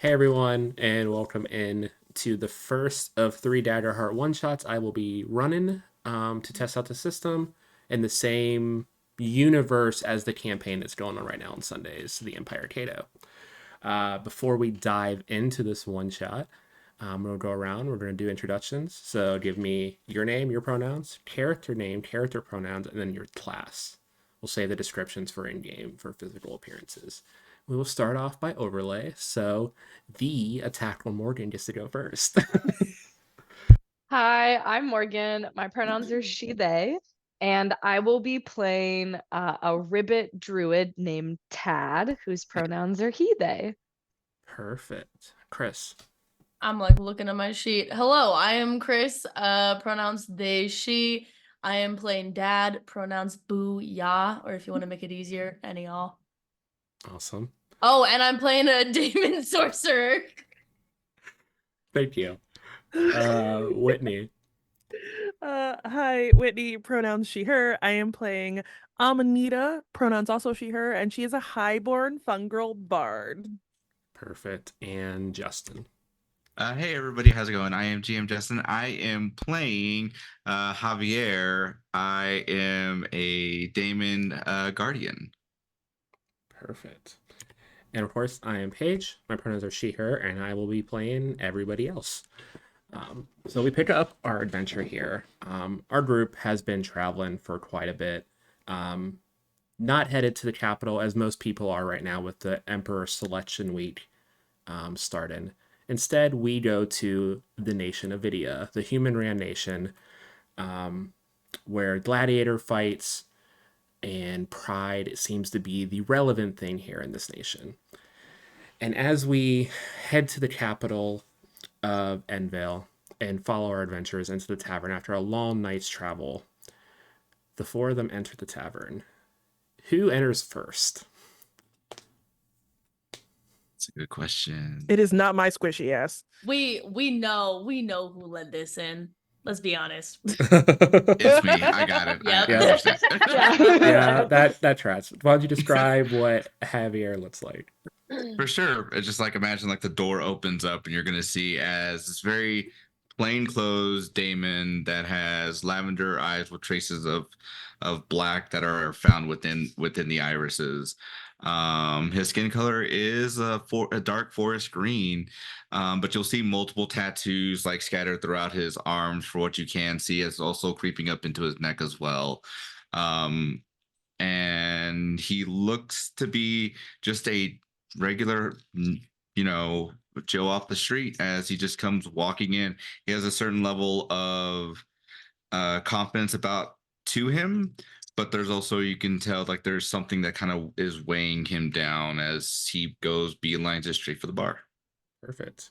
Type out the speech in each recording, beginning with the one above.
Hey everyone, and welcome in to the first of three Daggerheart one-shots I will be running to test out the system in the same universe as the campaign that's going on right now on Sundays, the Empire Cado. Before we dive into this one-shot, we'll go around, we're going to do introductions. So give me your name, your pronouns, character name, character pronouns, and then your class. We'll save the descriptions for in-game for physical appearances. We will start off by overlay. So the attack on Morgan gets to go first. Hi, I'm Morgan. My pronouns are she, they, and I will be playing a ribbit druid named Tad, whose pronouns are he, they. Perfect. Chris. I'm like looking at my sheet. Hello, I am Chris. Pronouns they, she. I am playing dad. Pronouns boo, ya, or if you want to make it easier, any all. Awesome. Oh, and I'm playing a demon sorcerer. Thank you. Whitney. Hi, Whitney, pronouns she, her. I am playing Amanita, pronouns also she, her, and she is a highborn fungal bard. Perfect. And Justin. Hey everybody, how's it going? I am GM Justin. I am playing Javier. I am a Daemon Guardian. Perfect. And of course, I am Paige. My pronouns are she, her, and I will be playing everybody else. So we pick up our adventure here. Our group has been traveling for quite a bit. Not headed to the capital as most people are right now with the Emperor Selection Week starting. Instead, we go to the nation of Vidia, the human ran nation, where gladiator fights and pride seems to be the relevant thing here in this nation. And as we head to the capital of Ennvil and follow our adventures into the tavern after a long night's travel, the four of them enter the tavern. Who enters first? That's a good question. It is not my squishy ass. We know who led this in. Let's be honest. It's me. I got it. Yep. I understand. Yeah, that tracks. Why don't you describe what Javier looks like? For sure. It's just like imagine like the door opens up and you're gonna see as this very plainclothes Damon that has lavender eyes with traces of black that are found within the irises. His skin color is a dark forest green, but you'll see multiple tattoos like scattered throughout his arms. For what you can see, it's also creeping up into his neck as well. And he looks to be just a regular, Joe off the street as he just comes walking in. He has a certain level of confidence about to him, but there's also you can tell like there's something that kind of is weighing him down as he goes beelines it straight for the bar. Perfect.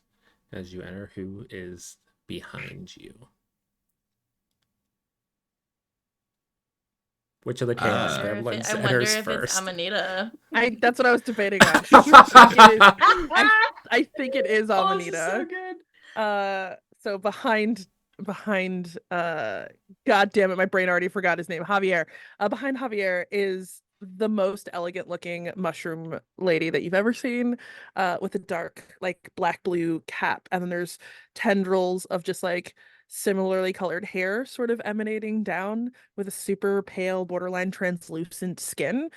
As you enter, who is behind you? Which of the Chaos Uh, Gremlins I wonder enters if first? it's Amanita. That's what I was debating on. I think it is Oh, this is Amanita. so good. So behind God damn it, my brain already forgot his name. Javier. Behind Javier is the most elegant looking mushroom lady that you've ever seen, with a dark, like black blue cap, and then there's tendrils of just like similarly colored hair sort of emanating down with a super pale, borderline translucent skin.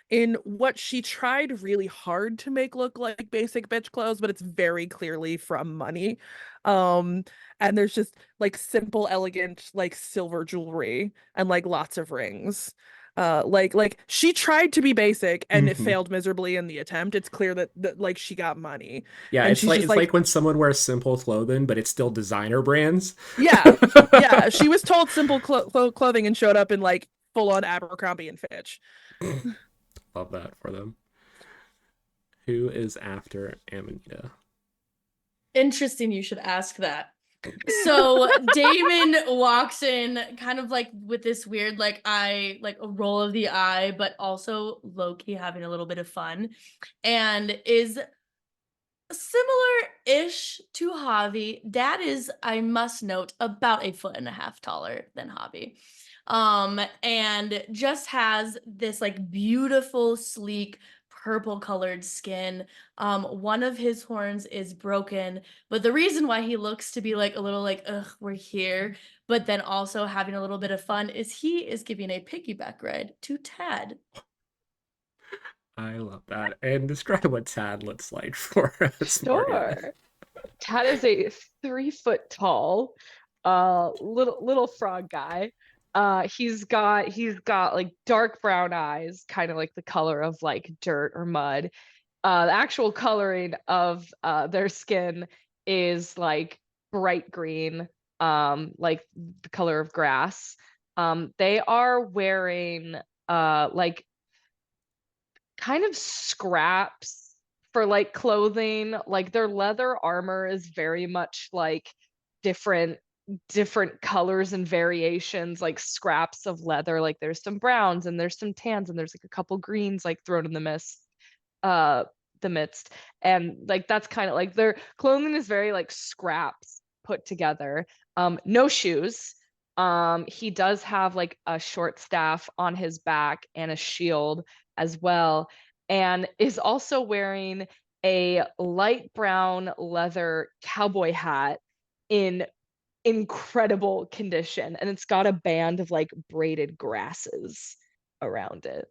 In what she tried really hard to make look like basic bitch clothes, but it's very clearly from money. And there's just like simple, elegant, like silver jewelry and like lots of rings. Like she tried to be basic and it failed miserably in the attempt. It's clear that like she got money. Yeah, And it's she's like just it's like when someone wears simple clothing, but it's still designer brands. yeah, she was told simple clothing and showed up in like full on Abercrombie and Fitch. Love that for them. Who is after Amanita? Interesting you should ask that. So Damon walks in kind of like with this weird like eye, like a roll of the eye, but also low-key having a little bit of fun, and is similar-ish to Javi. Dad is, I must note, about 1.5 feet taller than Javi. And just has this like beautiful, sleek, purple colored skin. One of his horns is broken, but the reason why he looks to be like a little like, ugh, we're here, but then also having a little bit of fun is he is giving a piggyback ride to Tad. I love that. And describe what Tad looks like for us, Morgan. Sure. Tad is a 3 foot tall, little frog guy. He's got like dark brown eyes, kind of like the color of like dirt or mud. The actual coloring of their skin is like bright green, like the color of grass. They are wearing like kind of scraps for like clothing. Like their leather armor is very much like different colors and variations, like scraps of leather. Like there's some browns and there's some tans and there's like a couple greens like thrown in uh the midst. And like that's kind of like their clothing is very like scraps put together. No shoes. He does have like a short staff on his back and a shield as well, and is also wearing a light brown leather cowboy hat in incredible condition, and it's got a band of like braided grasses around it.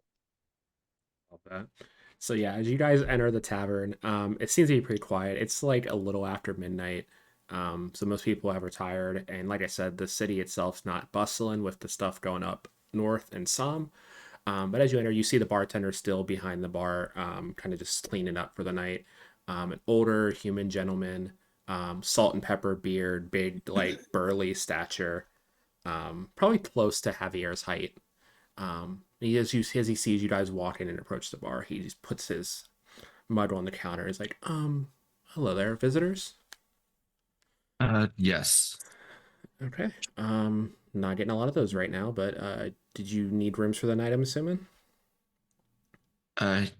Love that. So yeah, as you guys enter the tavern, it seems to be pretty quiet. It's like a little after midnight. So most people have retired, and like I said, the city itself's not bustling with the stuff going up north and some. But as you enter, you see the bartender still behind the bar, kind of just cleaning up for the night. An older human gentleman, salt and pepper beard, big, like burly stature, probably close to Javier's height. As he sees you guys walk in and approach the bar, he just puts his mug on the counter. He's like, hello there, visitors. Yes. Okay. Not getting a lot of those right now, but did you need rooms for the night, I'm assuming?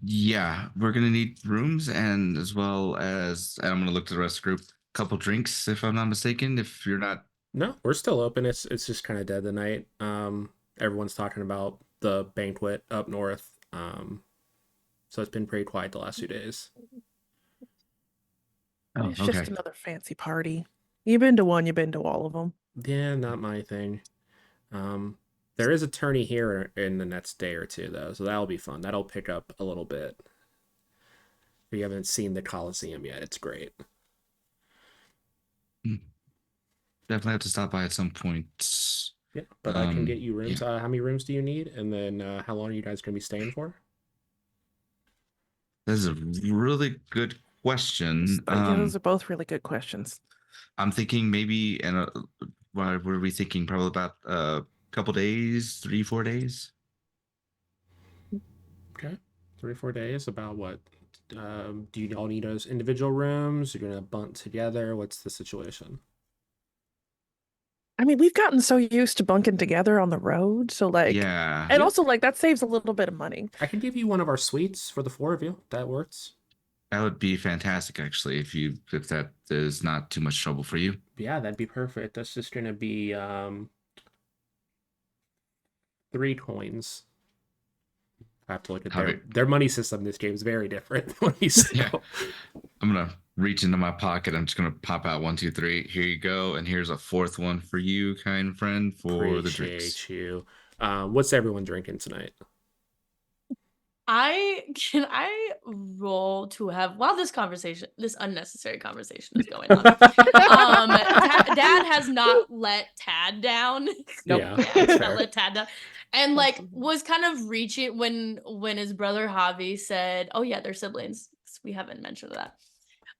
Yeah, we're gonna need rooms and as well as I'm gonna look to the rest of the group. Couple drinks, if I'm not mistaken. If you're not, No, we're still open. It's just kind of dead tonight. Everyone's talking about the banquet up north. So it's been pretty quiet the last few days. oh, It's okay. just another fancy party. You've been to one, you've been to all of them. Yeah, not my thing. There is a tourney here in the next day or two, though, so that'll be fun. That'll pick up a little bit. If you haven't seen the Coliseum yet, it's great. Definitely have to stop by at some point. Yeah, but I can get Um, you rooms. yeah. How many rooms do you need? And then how long are you guys going to be staying for? That is a really good question. Yeah, those are both really good questions. I'm thinking maybe, and what were we thinking? Probably about a couple days, 3, 4 days. Okay, 3 or 4 days. About what? Do you all need those individual rooms? You're gonna bunt together? What's the situation? I mean, we've gotten so used to bunking together on the road, so like, Yeah, and also like that saves a little bit of money. I can give you one of our suites for the 4 of you. That works. that would be fantastic actually. If that is not too much trouble for you. Yeah, that'd be perfect. That's just gonna be 3 coins. I have to look at their money system. This game is very different than what he's Yeah. I'm gonna reach into my pocket. I'm just gonna pop out 1, 2, 3. Here you go, and here's a fourth one for you, kind friend, for the drinks. Appreciate you. What's everyone drinking tonight? Can I roll to have while this unnecessary conversation is going on. Dad has not let Tad down. Nope. Yeah, Yeah, that's has fair. not let Tad down. And like was kind of reaching when his brother Javi said, "Oh yeah, they're siblings." We haven't mentioned that.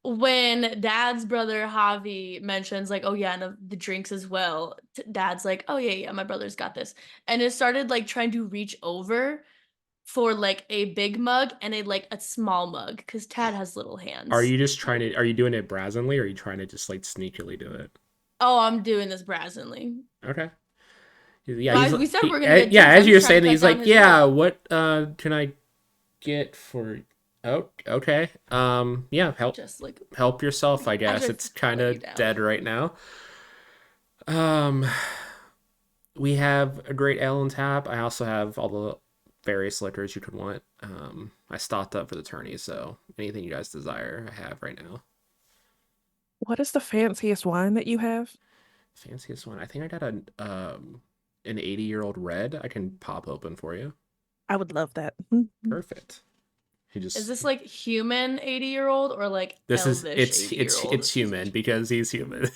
When Dad's brother Javi mentions like, "Oh yeah, and the drinks as well," Dad's like, "Oh yeah, my brother's got this," and it started like trying to reach over for like a big mug and a small mug because Tad has little hands. Are you doing it brazenly, or are you trying to just like sneakily do it? Oh, I'm doing this brazenly. Okay. Yeah, Guys, we said we're gonna get yeah, drinks. as I'm you're trying saying to that, he's cut like, down his yeah, bill. what can I get for okay. Yeah, Just like help yourself, I guess. just It's kind let you of down. dead right now. We have a great ale on tap. I also have all the various liquors you could want. I stocked up for the tourney, so anything you guys desire, I have right now. What is the fanciest wine that you have? Fanciest one, I think I got an 80-year-old red. I can pop open for you. I would love that. Perfect. He just Is this like human 80-year-old or like this is elvish it's 80-year-old? it's human because he's human.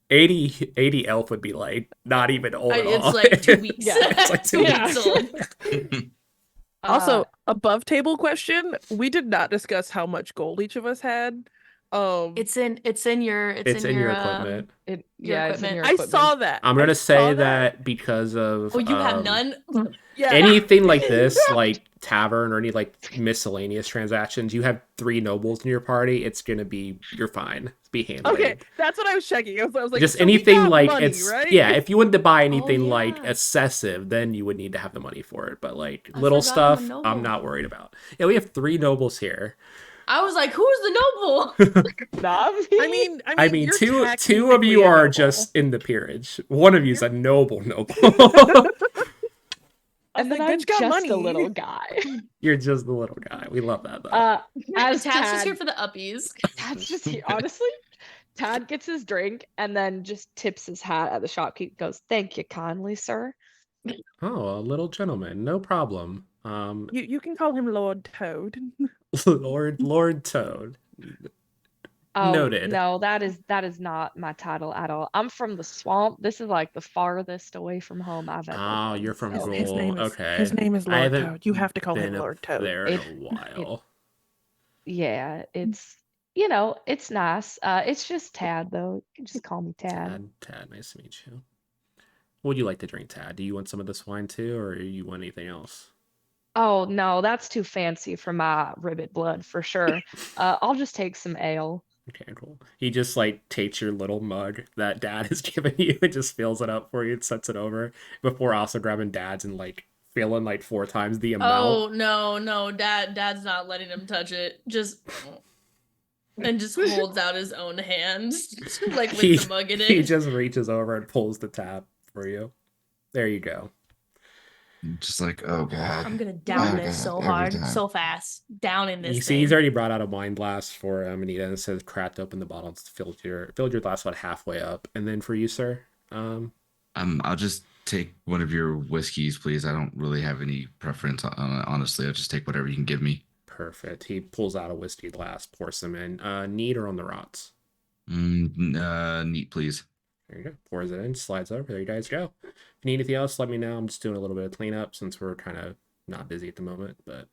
80 elf would be like not even old at all. It's like 2 weeks. Yeah, it's like 2 Yeah. weeks old. Also, above table question, we did not discuss how much gold each of us had. It's in your It's in your equipment. It, your yeah, it's in equipment. your I equipment. saw that. I'm I gonna saw say that because of Oh, you have none? Yeah. anything like this, like tavern or any like miscellaneous transactions, you have 3 nobles in your party, it's gonna be you're fine. Be handled. Okay, that's what I was checking. I was like, Just so we anything got like money, it's right? yeah, if you wanted to buy anything like yeah. excessive, then you would need to have the money for it. But like I little forgot I'm a stuff, noble. I'm not worried about. Yeah, we have 3 nobles here. I was like, who's the noble? Not me. I mean, two you're of you technically a are noble. just in the peerage. One of you is a noble. I And was then like, I'm bitch got just money. a little guy. You're just the little guy. We love that though. As Tad's just Tad, here for the uppies. Tad's just here. Honestly, Tad gets his drink and then just tips his hat at the shopkeep. Goes, "Thank you kindly, sir." Oh, a little gentleman, no problem. You can call him Lord Toad. Lord Toad. Oh Noted. no, that is not my title at all. I'm from the swamp. This is like the farthest away from home I've ever Oh, been, you're from so- His Goal. name is Okay. his name is I Lord haven't Toad. You have to call him been up Lord Toad. there in It- a while. Yeah, it's it's nice. It's just Tad though. You can just call me Tad. Tad, nice to meet you. What would you like to drink, Tad? Do you want some of this wine too, or you want anything else? Oh no, that's too fancy for my ribbit blood for sure. I'll just take some ale. Okay, cool. He just like takes your little mug that Dad has given you and just fills it up for you and sets it over before also grabbing Dad's and like filling like 4 times the amount. Oh no, Dad's not letting him touch it. Just holds out his own hand, like with the mug in it. He just reaches over and pulls the tab for you. There you go. Just like, oh god. I'm gonna down Oh, this God, so every hard, time. so fast. Down in this You see, thing. he's already brought out a wine glass for Anita and says cracked open the bottle, filled your glass about halfway up. And then for you, sir, I'll just take one of your whiskeys, please. I don't really have any preference. Honestly, I'll just take whatever you can give me. perfect. He pulls out a whiskey glass, pours some in. Neat or on the rocks? Neat, please. There you go. Pours it in, slides over. There you guys go. If you need anything else, let me know. I'm just doing a little bit of cleanup since we're kind of not busy at the moment. But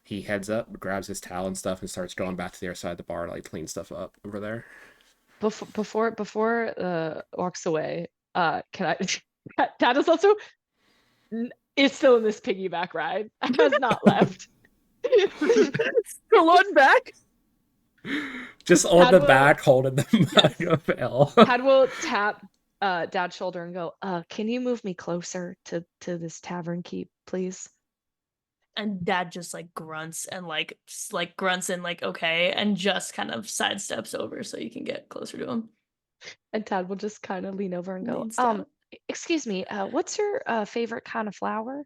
he heads up, grabs his towel and stuff, and starts going back to the other side of the bar to like clean stuff up over there. Before walks away, can I Dad is also is still in this piggyback ride. Has not left. Still on back. Just on Tad the will- back, holding the mug of ale. Tad will tap Dad's shoulder and go, can you move me closer to this tavern keep, please? And Dad just like grunts and like grunts and like okay, and just kind of sidesteps over so you can get closer to him. And Tad will just kind of lean over and go, Leans down. excuse me, what's your favorite kind of flower?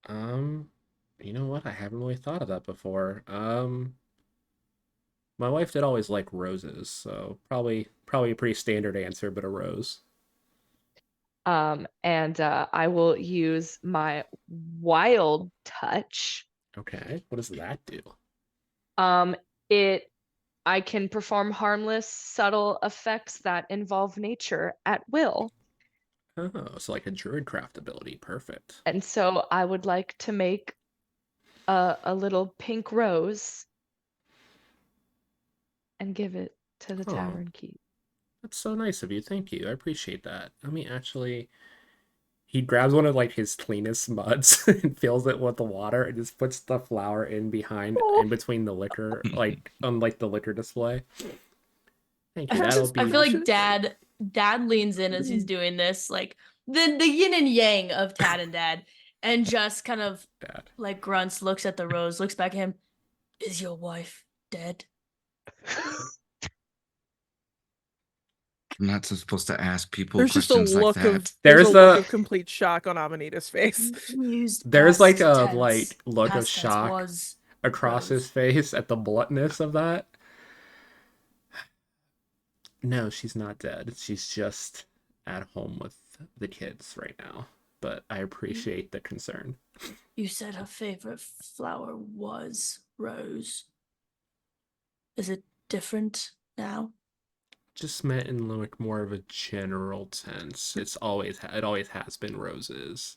You know what? I haven't really thought of that before. My wife did always like roses, so probably a pretty standard answer, but a rose. And I will use my wild touch. Okay, what does that do? I can perform harmless, subtle effects that involve nature at will. Oh, so like a druidcraft ability. Perfect. And so I would like to make a little pink rose and give it to the Oh. tavern keep. That's so nice of you. Thank you. I appreciate that. Let me actually. He grabs one of like his cleanest muds and fills it with the water and just puts the flower in between the liquor, like on like the liquor display. Thank you. That'll be. I feel like Dad leans in as he's doing this, like the yin and yang of Tad and Dad, and just kind of Dad. like grunts, looks at the rose, looks back at him. Is your wife dead? I'm not supposed to ask people There's just a questions like look that. of There's look a- of complete shock on Amanita's face. Used There's like past a tense. look of Past tense shock was across his Rose. face at the bluntness of that. No, she's not dead. She's just at home with the kids right now. But I appreciate the concern. You said her favorite flower was rose. Is it different now? Just meant in like more of a general sense. It always has been roses.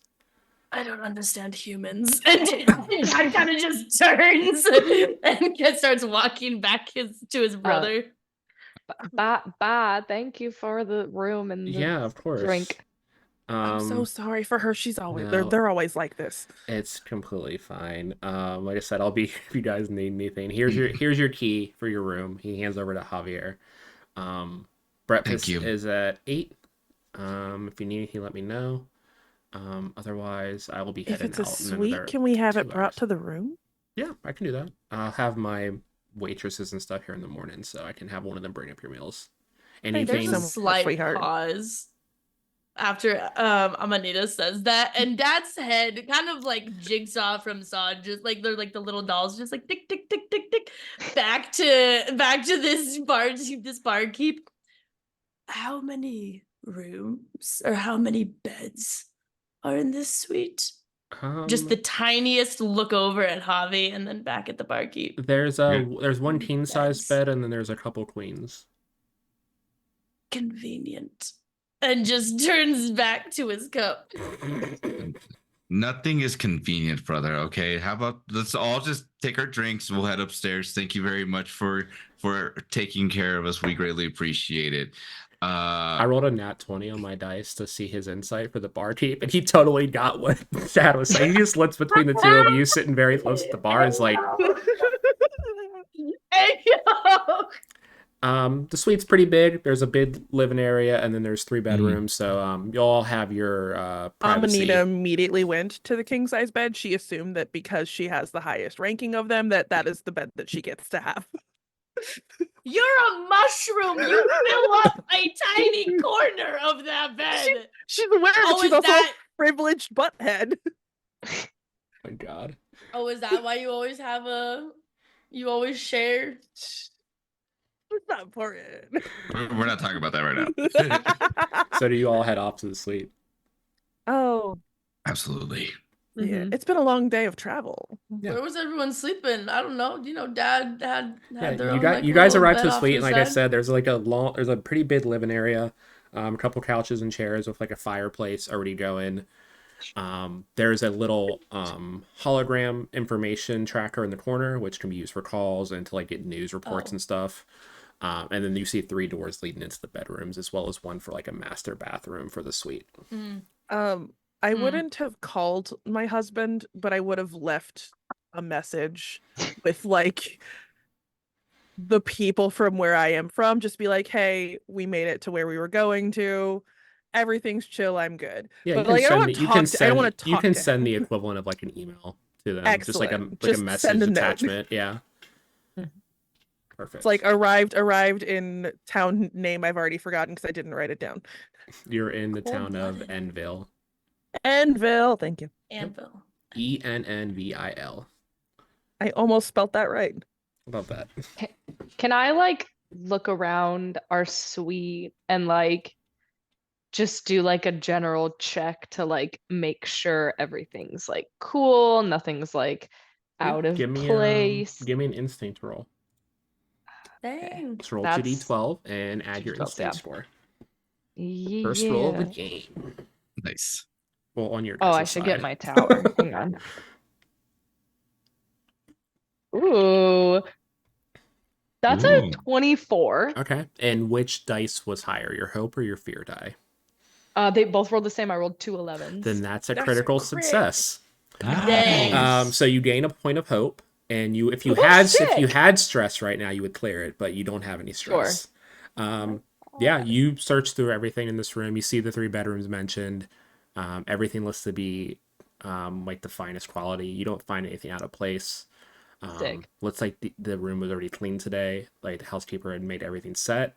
I don't understand humans. And Dad kind of just turns and starts walking back to his brother. Bye. Thank you for the room and the Yeah, of course. drink. I'm so sorry for her. She's always no. they're always like this. It's completely fine. Like I said, I'll be if you guys need anything. Here's your key for your room. He hands over to Javier. Breakfast you. is at 8. If you need anything, let me know. Otherwise, I will be If heading it's a out in suite, another can we have 2 it brought hours. to the room? Yeah, I can do that. I'll have my waitresses and stuff here in the morning, so I can have one of them bring up your meals. Thank you Anything? There's a so much, slight sweetheart. pause after Amanita says that, and Dad's head kind of like jigsaw from Saw, just like they're like the little dolls, just like tick tick tick tick tick, back to this barkeep. How many rooms or how many beds are in this suite? Just the tiniest look over at Javi and then back at the barkeep. There's one Beds. king size bed and then there's a couple queens. Convenient. And just turns back to his cup. Nothing is convenient, brother. Okay, how about let's all just take our drinks. We'll head upstairs. Thank you very much for taking care of us. We greatly appreciate it. I rolled a nat 20 on my dice to see his insight for the barkeep, and he totally got what Chad was saying. He just looks between the two of you, sitting very close to the bar. Is like, Hey, yo! the suite's pretty big. There's a big living area, and then there's 3 bedrooms. So you'll all have your privacy. Amanita immediately went to the king size bed. She assumed that because she has the highest ranking of them, that is the bed that she gets to have. You're a mushroom. You fill up a tiny corner of that bed. She's aware that she's is also that? a privileged butthead. Oh my God. Oh, is that why you always have you always share? It's not important. We're not talking about that right now. So do you all head off to the suite? Oh, Absolutely. yeah. It's been a long day of travel. Yeah. Where was everyone sleeping? I don't know. You know, Dad had their own. You guys little arrived to bed the off suite, the and like I side. said, there's a pretty big living area, a couple couches and chairs with like a fireplace already going. There's a little hologram information tracker in the corner, which can be used for calls and to like get news reports and stuff. And then you see 3 doors leading into the bedrooms, as well as one for like a master bathroom for the suite. I wouldn't have called my husband, but I would have left a message with like the people from where I am from. Just be like, hey, we made it to where we were going to. Everything's chill. I'm good. Yeah, But you like, I can don't send want to talk. I don't want to talk. you can to send him. the equivalent of like an email to them, just like Excellent. a Just message send a note. attachment. Yeah. Perfect. It's like arrived in town name I've already forgotten because I didn't write it down. You're in the town of Cold-blooded. Ennvil. Ennvil. Thank you. Anvil. Ennvil. I almost spelt that right. Love that. Can I like look around our suite and like just do like a general check to like make sure everything's like cool, nothing's like out of place? Give me an instinct roll. Dang. Let's roll That's 2d12 and add your 2d12, instinct yeah. score. First roll of the Yeah. game. Nice. Well, on your Oh, I guys' should get side. my tower. Hang on. Ooh. That's a Ooh. 24. Okay. And which dice was higher, your hope or your fear die? They both rolled the same. I rolled 2 11s. Then that's a That's critical crit. success. Dang. So you gain a point of hope, and if you Oh, sick. had stress right now, you would clear it, but you don't have any stress. Yeah, you search through everything in this room. You see the 3 bedrooms mentioned. Everything looks to be like the finest quality. You don't find anything out of place. Sick. Looks like the room was already cleaned today. Like the housekeeper had made everything set.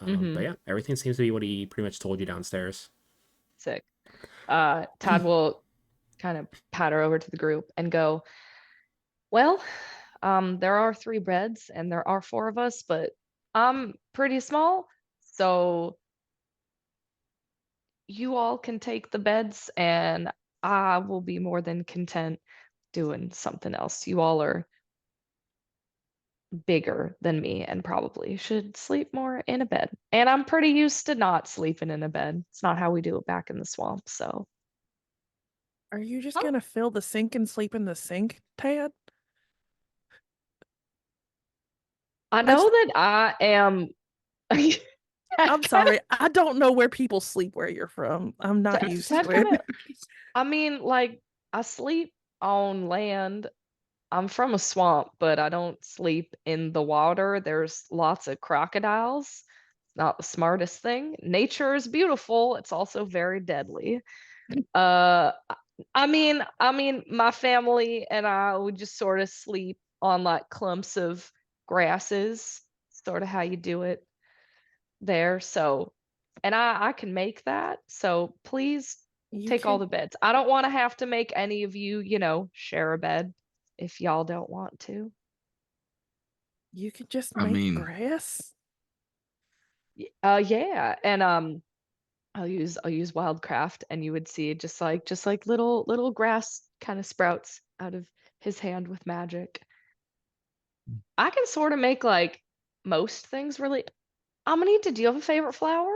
But yeah, everything seems to be what he pretty much told you downstairs. Sick. Todd will kind of patter over to the group and go, well, there are 3 beds and there are 4 of us, but I'm pretty small, so you all can take the beds and I will be more than content doing something else. You all are bigger than me and probably should sleep more in a bed. And I'm pretty used to not sleeping in a bed. It's not how we do it back in the swamp, so. Are you just Oh. gonna fill the sink and sleep in the sink, Tad? I know that I am. I'm sorry. I don't know where people sleep where you're from. I'm not used to it. I mean, like, I sleep on land. I'm from a swamp, but I don't sleep in the water. There's lots of crocodiles. Not the smartest thing. Nature is beautiful. It's also very deadly. Uh, I mean, my family and I would just sort of sleep on like clumps of grasses, sort of how you do it there. So, and I can make that. So please You take all can the beds. I don't want to have to make any of you, share a bed if y'all don't want to. you could just I make mean- grass. Yeah, and I'll use wildcraft, and you would see just like little grass kind of sprouts out of his hand with magic. I can sort of make like most things really. Amanita, do you have a favorite flower?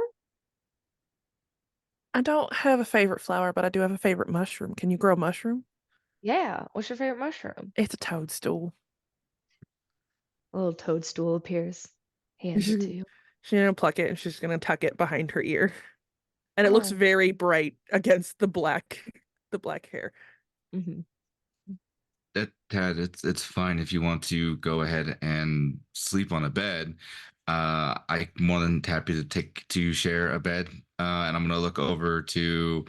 I don't have a favorite flower, but I do have a favorite mushroom. Can you grow a mushroom? Yeah. What's your favorite mushroom? It's a toadstool. A little toadstool appears, hands it to you. She's gonna pluck it and she's gonna tuck it behind her ear. And it looks Oh. very bright against the black hair. Hmm. Tad, it's fine if you want to go ahead and sleep on a bed. I'm more than happy to share a bed. And I'm gonna look over to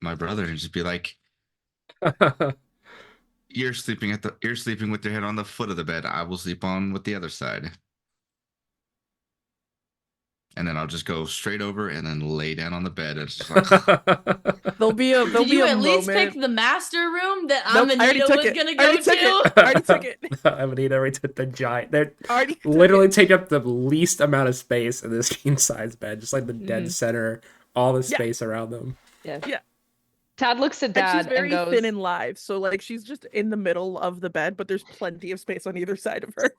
my brother and just be like, you're sleeping with your head on the foot of the bed. I will sleep on with the other side. And then I'll just go straight over and then lay down on the bed. It's just like There'll be a Did you a at least moment. pick the master room that Nope, I already Amanita took was it. gonna I go already took to? it. I already took it. Amanita already took the giant. They're Already took literally it. take up the least amount of space in this king size bed, just like the dead Mhm. center, all the Yeah. space around them. Yeah. Yeah. Tad looks at And she's Dad very and goes, thin and live, so like she's just in the middle of the bed, but there's plenty of space on either side of her.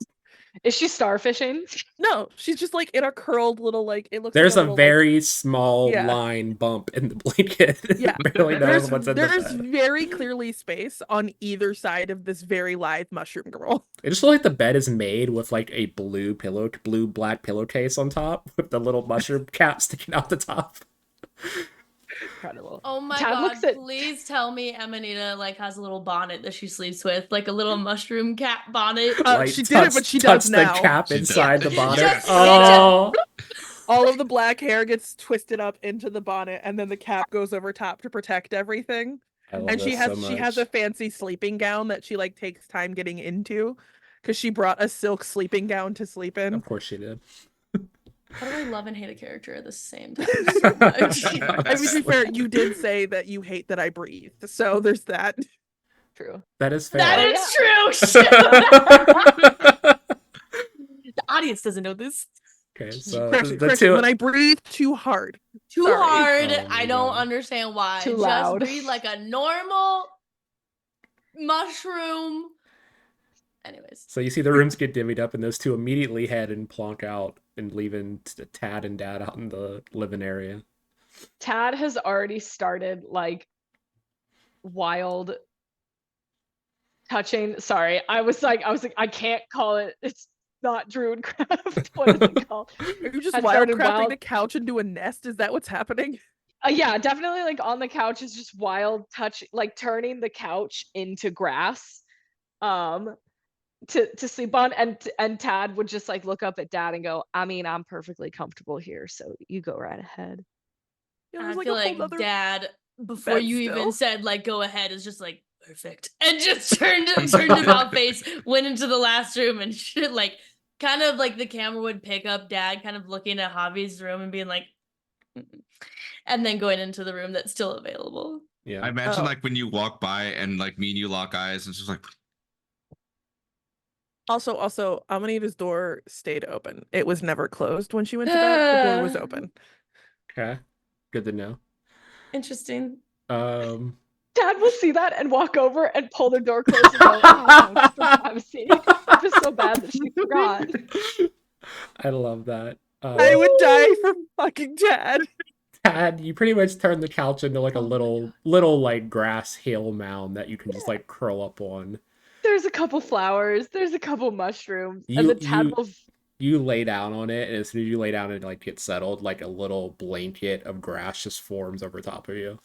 "Is she starfishing?" No, she's just like in a curled little like it looks There's like a little, very small Yeah. line bump in the blanket. Yeah. Barely knows what's in the there's bed. very clearly space on either side of this very live mushroom girl. It just looks like the bed is made with like a blue black pillowcase on top with the little mushroom cap sticking out the top. Incredible. Oh my Tad god, looks at- please tell me Amanita like has a little bonnet that she sleeps with, like a little mushroom cap bonnet. She didn't, but she does tucks now. the cap She inside does. the bonnet. Yes, Oh, All of the black hair gets twisted up into the bonnet, and then the cap goes over top to protect everything. I love And this so she has a much. fancy sleeping gown that she like takes time getting into, because she brought a silk sleeping gown to sleep in. Of course she did. How do I love and hate a character at the same time so much? I mean, to be fair, you did say that you hate that I breathe, so there's that. True. That is fair. That is true. The audience doesn't know this. Okay, so Correction, the correction, two. when I breathe too hard. Too Sorry. hard. Oh my I don't God. understand why. Too Just loud. breathe like a normal mushroom. Anyways. So you see the rooms get divvied up, and those two immediately head and plonk out and leaving Tad and Dad out in the living area. Tad has already started like wild touching. Sorry, I was like, I can't call it. It's not Druidcraft. What is it called? Are you just Has wild started crafting wild- the couch into a nest? Is that what's happening? Yeah, definitely like on the couch is just wild touch, like turning the couch into grass. To sleep on, and Tad would just like look up at Dad and go, I mean, I'm perfectly comfortable here, so you go right ahead. Yeah, I there's, feel a whole like other Dad, before bed you still. even said like go ahead, is just like perfect, and just turned about face, went into the last room, and shit like kind of like the camera would pick up Dad kind of looking at Javi's room and being like, "Mm-mm," and then going into the room that's still available. Yeah. I imagine Oh. like when you walk by and like me and you lock eyes and it's just like Also, Amanida's door stayed open. It was never closed when she went to bed. The door was open. Okay. Good to know. Interesting. Um, Dad will see that and walk over and pull the door closed and go, "Oh, just for privacy." It was so bad that she forgot. I love that. I would die for fucking Dad. Tad, you pretty much turn the couch into like a little like grass hill mound that you can just like curl up on. There's a couple flowers. There's a couple mushrooms, You- and the Tad you- will. You lay down on it, and as soon as you lay down and like get settled, like a little blanket of grass just forms over top of you.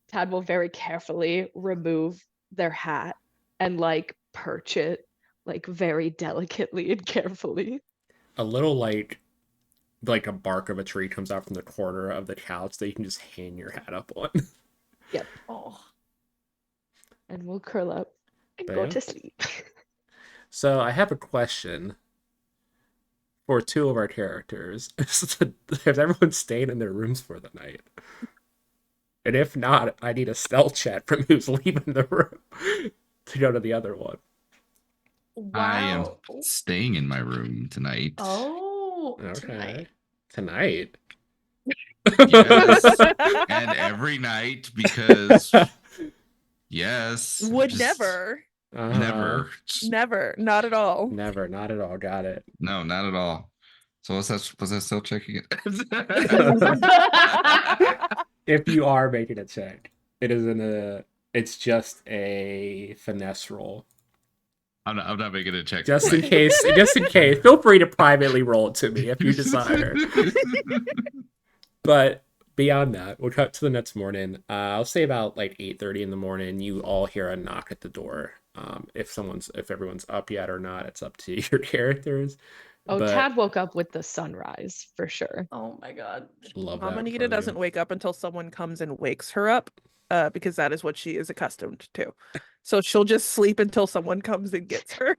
Tad will very carefully remove their hat and like perch it, like very delicately and carefully. A little like a bark of a tree comes out from the corner of the couch that you can just hang your hat up on. Yep. Oh. And we'll curl up and There go you to sleep. So I have a question for two of our characters. Has everyone stayed in their rooms for the night? And if not, I need a stealth check from who's leaving the room to go to the other one. I am Wow. staying in my room tonight. Oh, Okay. tonight. Tonight? Yes. And every night because yes. Would just never. Never. Never. Not at all. Never, not at all. Got it. No, not at all. So was that still checking it? If you are making a check, it's just a finesse roll. I'm not making a check. Just in case, feel free to privately roll it to me if you desire. But beyond that, we'll cut to the next morning. I'll say about like 8:30 in the morning. You all hear a knock at the door. If everyone's up yet or not, it's up to your characters. Oh, But Tad woke up with the sunrise for sure. Oh my god. love that. Amanita for you. doesn't wake up until someone comes and wakes her up, because that is what she is accustomed to. So she'll just sleep until someone comes and gets her.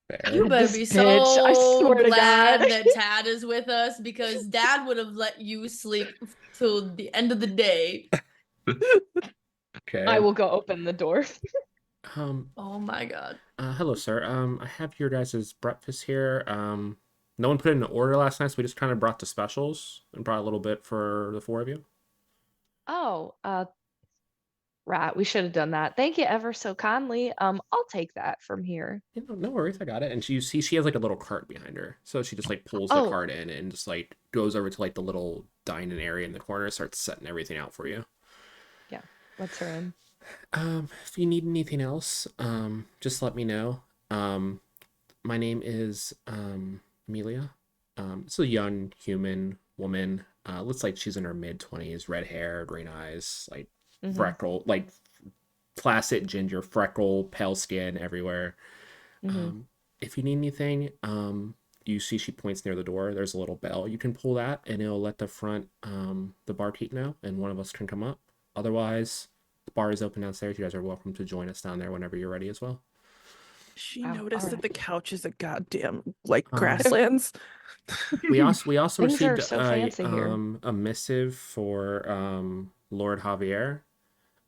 Fair. You better This be bitch, I so swear to glad God. that Tad is with us because Dad would have let you sleep till the end of the day. Okay. I will go open the door. Oh my god. Hello, sir. I have your guys' breakfast here. No one put in an order last night, so we just kind of brought the specials and brought a little bit for the four of you. Oh, right. We should have done that. Thank you ever so kindly. I'll take that from here. No worries, I got it. And she has like a little cart behind her, so she just like pulls the Oh. cart in and just like goes over to like the little dining area in the corner, starts setting everything out for you. Yeah. What's her in? If you need anything else, just let me know. My name is Amelia. It's a young human woman. Looks like she's in her mid-20s, red hair, green eyes, like freckle, like classic ginger, freckle, pale skin everywhere. If you need anything, you see she points near the door. There's a little bell. You can pull that, and it'll let the front, the barkeep know, and one of us can come up. Otherwise, the bar is open downstairs. You guys are welcome to join us down there whenever you're ready as well. She Oh, noticed that alright. the couch is a goddamn like grasslands. We also Things are received so fancy here. a missive for Lord Javier.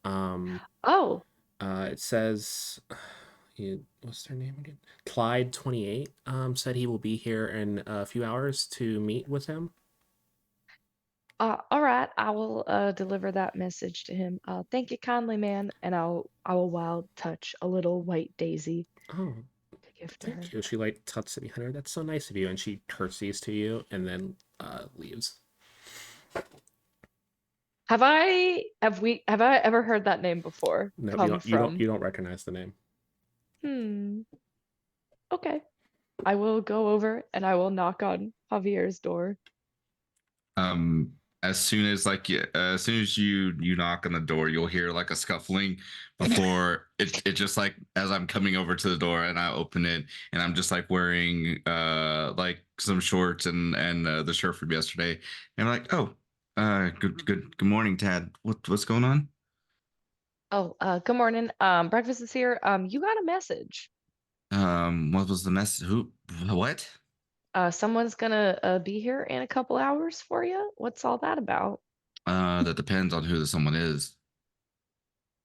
Oh, It says, what's their name again? Clyde 28. Said he will be here in a few hours to meet with him. all right. I will deliver that message to him. Thank you kindly, man. And I will wild touch a little white daisy Oh, to give to her. thank you. She like tucks it behind her. That's so nice of you. And she curtsies to you and then leaves. Have I ever heard that name before? No, Come from. you don't recognize the name. Okay. I will go over and I will knock on Javier's door. As soon as you knock on the door, you'll hear like a scuffling before it just like as I'm coming over to the door and I open it and I'm just like wearing like some shorts and the shirt from yesterday and I'm like, oh, good morning, Tad. What's going on? Oh, good morning. Breakfast is here. You got a message. What was the mess? Who? What? Someone's gonna be here in a couple hours for you. What's all that about? That depends on who the someone is.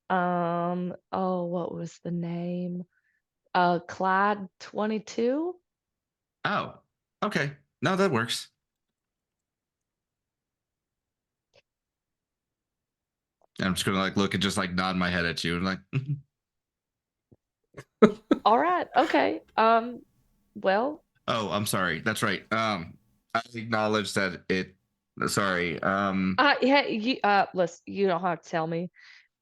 Oh, what was the name? Clyde 22? Oh, okay. No, that works. I'm just gonna like look and just like nod my head at you and like. All right, okay. Well, Oh, I'm sorry. That's right. I acknowledge that it. Sorry. yeah, listen, you don't have to tell me.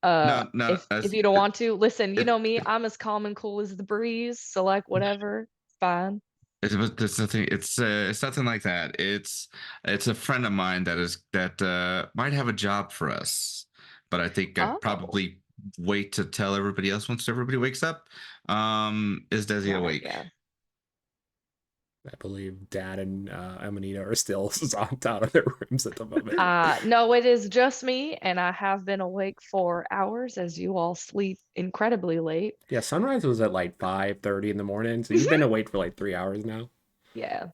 No, no. If you don't want to, listen, you know me, I'm as calm and cool as the breeze, so like whatever, it's fine. It's nothing. It's nothing like that. It's a friend of mine that might have a job for us, but I think I'd Oh, probably wait to tell everybody else once everybody wakes up. Is Desi right, awake? yeah. I believe Dad and Amanita are still zonked out of their rooms at the moment. No, it is just me, and I have been awake for hours as you all sleep incredibly late. Yeah, sunrise was at like 5:30 in the morning, so you've been awake for like 3 hours now. Yeah.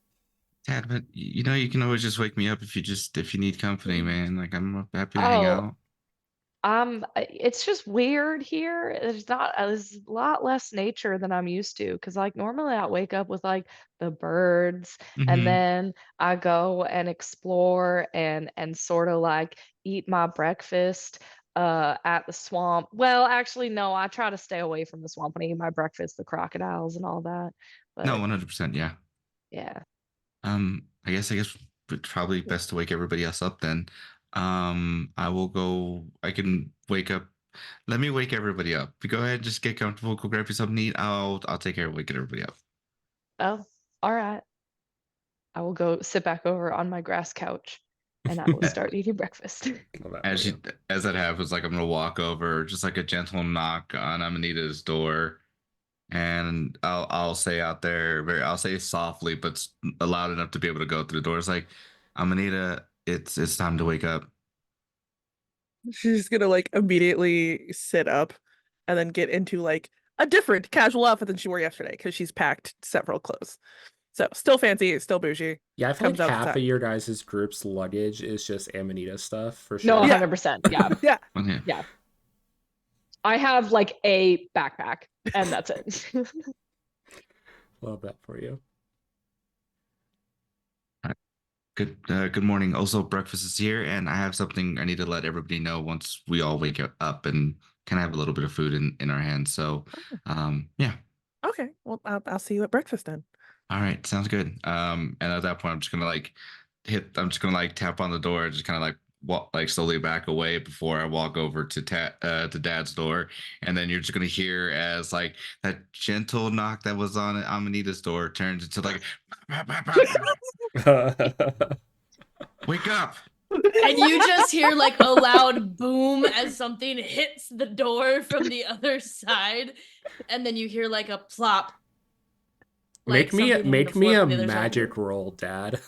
Dad, but you know you can always just wake me up if you need company, man. Like I'm happy to hang Oh, out. it's just weird here. There's a lot less nature than I'm used to. Cause like normally I wake up with like the birds and Hmm. then I go and explore and sort of like eat my breakfast at the swamp. Well, actually, no, I try to stay away from the swamp and eat my breakfast, the crocodiles and all that. No, But 100%. Yeah. yeah. I guess it's probably best to wake everybody else up then. I will go. I can wake up. Let me wake everybody up. You go ahead, just get comfortable. Go grab you something to eat. I'll take care of waking everybody up. Oh, all right. I will go sit back over on my grass couch and I will start eating breakfast. Love that As for you as that happens, like I'm gonna walk over, just like a gentle knock on Amanita's door, and I'll say out there, I'll say softly, but loud enough to be able to go through the door. It's like, Amanita, it's time to wake up. She's just gonna like immediately sit up and then get into like a different casual outfit than she wore yesterday because she's packed several clothes. So still fancy, still bougie. Yeah, I feel like Comes out half to of your guys' group's luggage is just Amanita stuff for No, sure. Yeah. 100%. Yeah. Yeah. Okay. Yeah. I have like a backpack and that's it. Love that for you. Good morning. Also, breakfast is here, and I have something I need to let everybody know once we all wake up and kind of have a little bit of food in our hands. So, yeah. Okay. Well, I'll see you at breakfast then. All right, sounds good. And at that point, I'm just gonna like I'm just gonna like tap on the door, just kind of like walk like slowly back away before I walk over to Dad's door, and then you're just gonna hear as like that gentle knock that was on Amanita's door turns into like, wake up. And you just hear like a loud boom as something hits the door from the other side, and then you hear like a plop. Like something hitting the make me floor a from the other side. magic roll, Dad.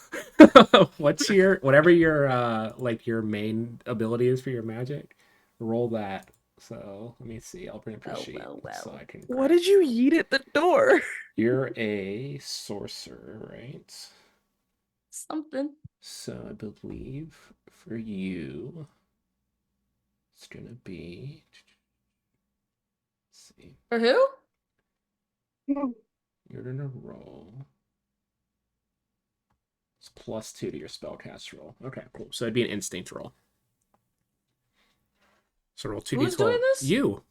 What's your whatever your like your main ability is for your magic? Roll that. So let me see. I'll bring up your Oh, sheet well, so well. I can. What did you eat at the door? You're a sorcerer, right? Something. So I believe for you, it's gonna be. Let's see. For who? You're gonna roll. It's +2 to your spellcast roll. Okay, cool. So it'd be an instinct roll. So roll 2d12. Who's doing this? You.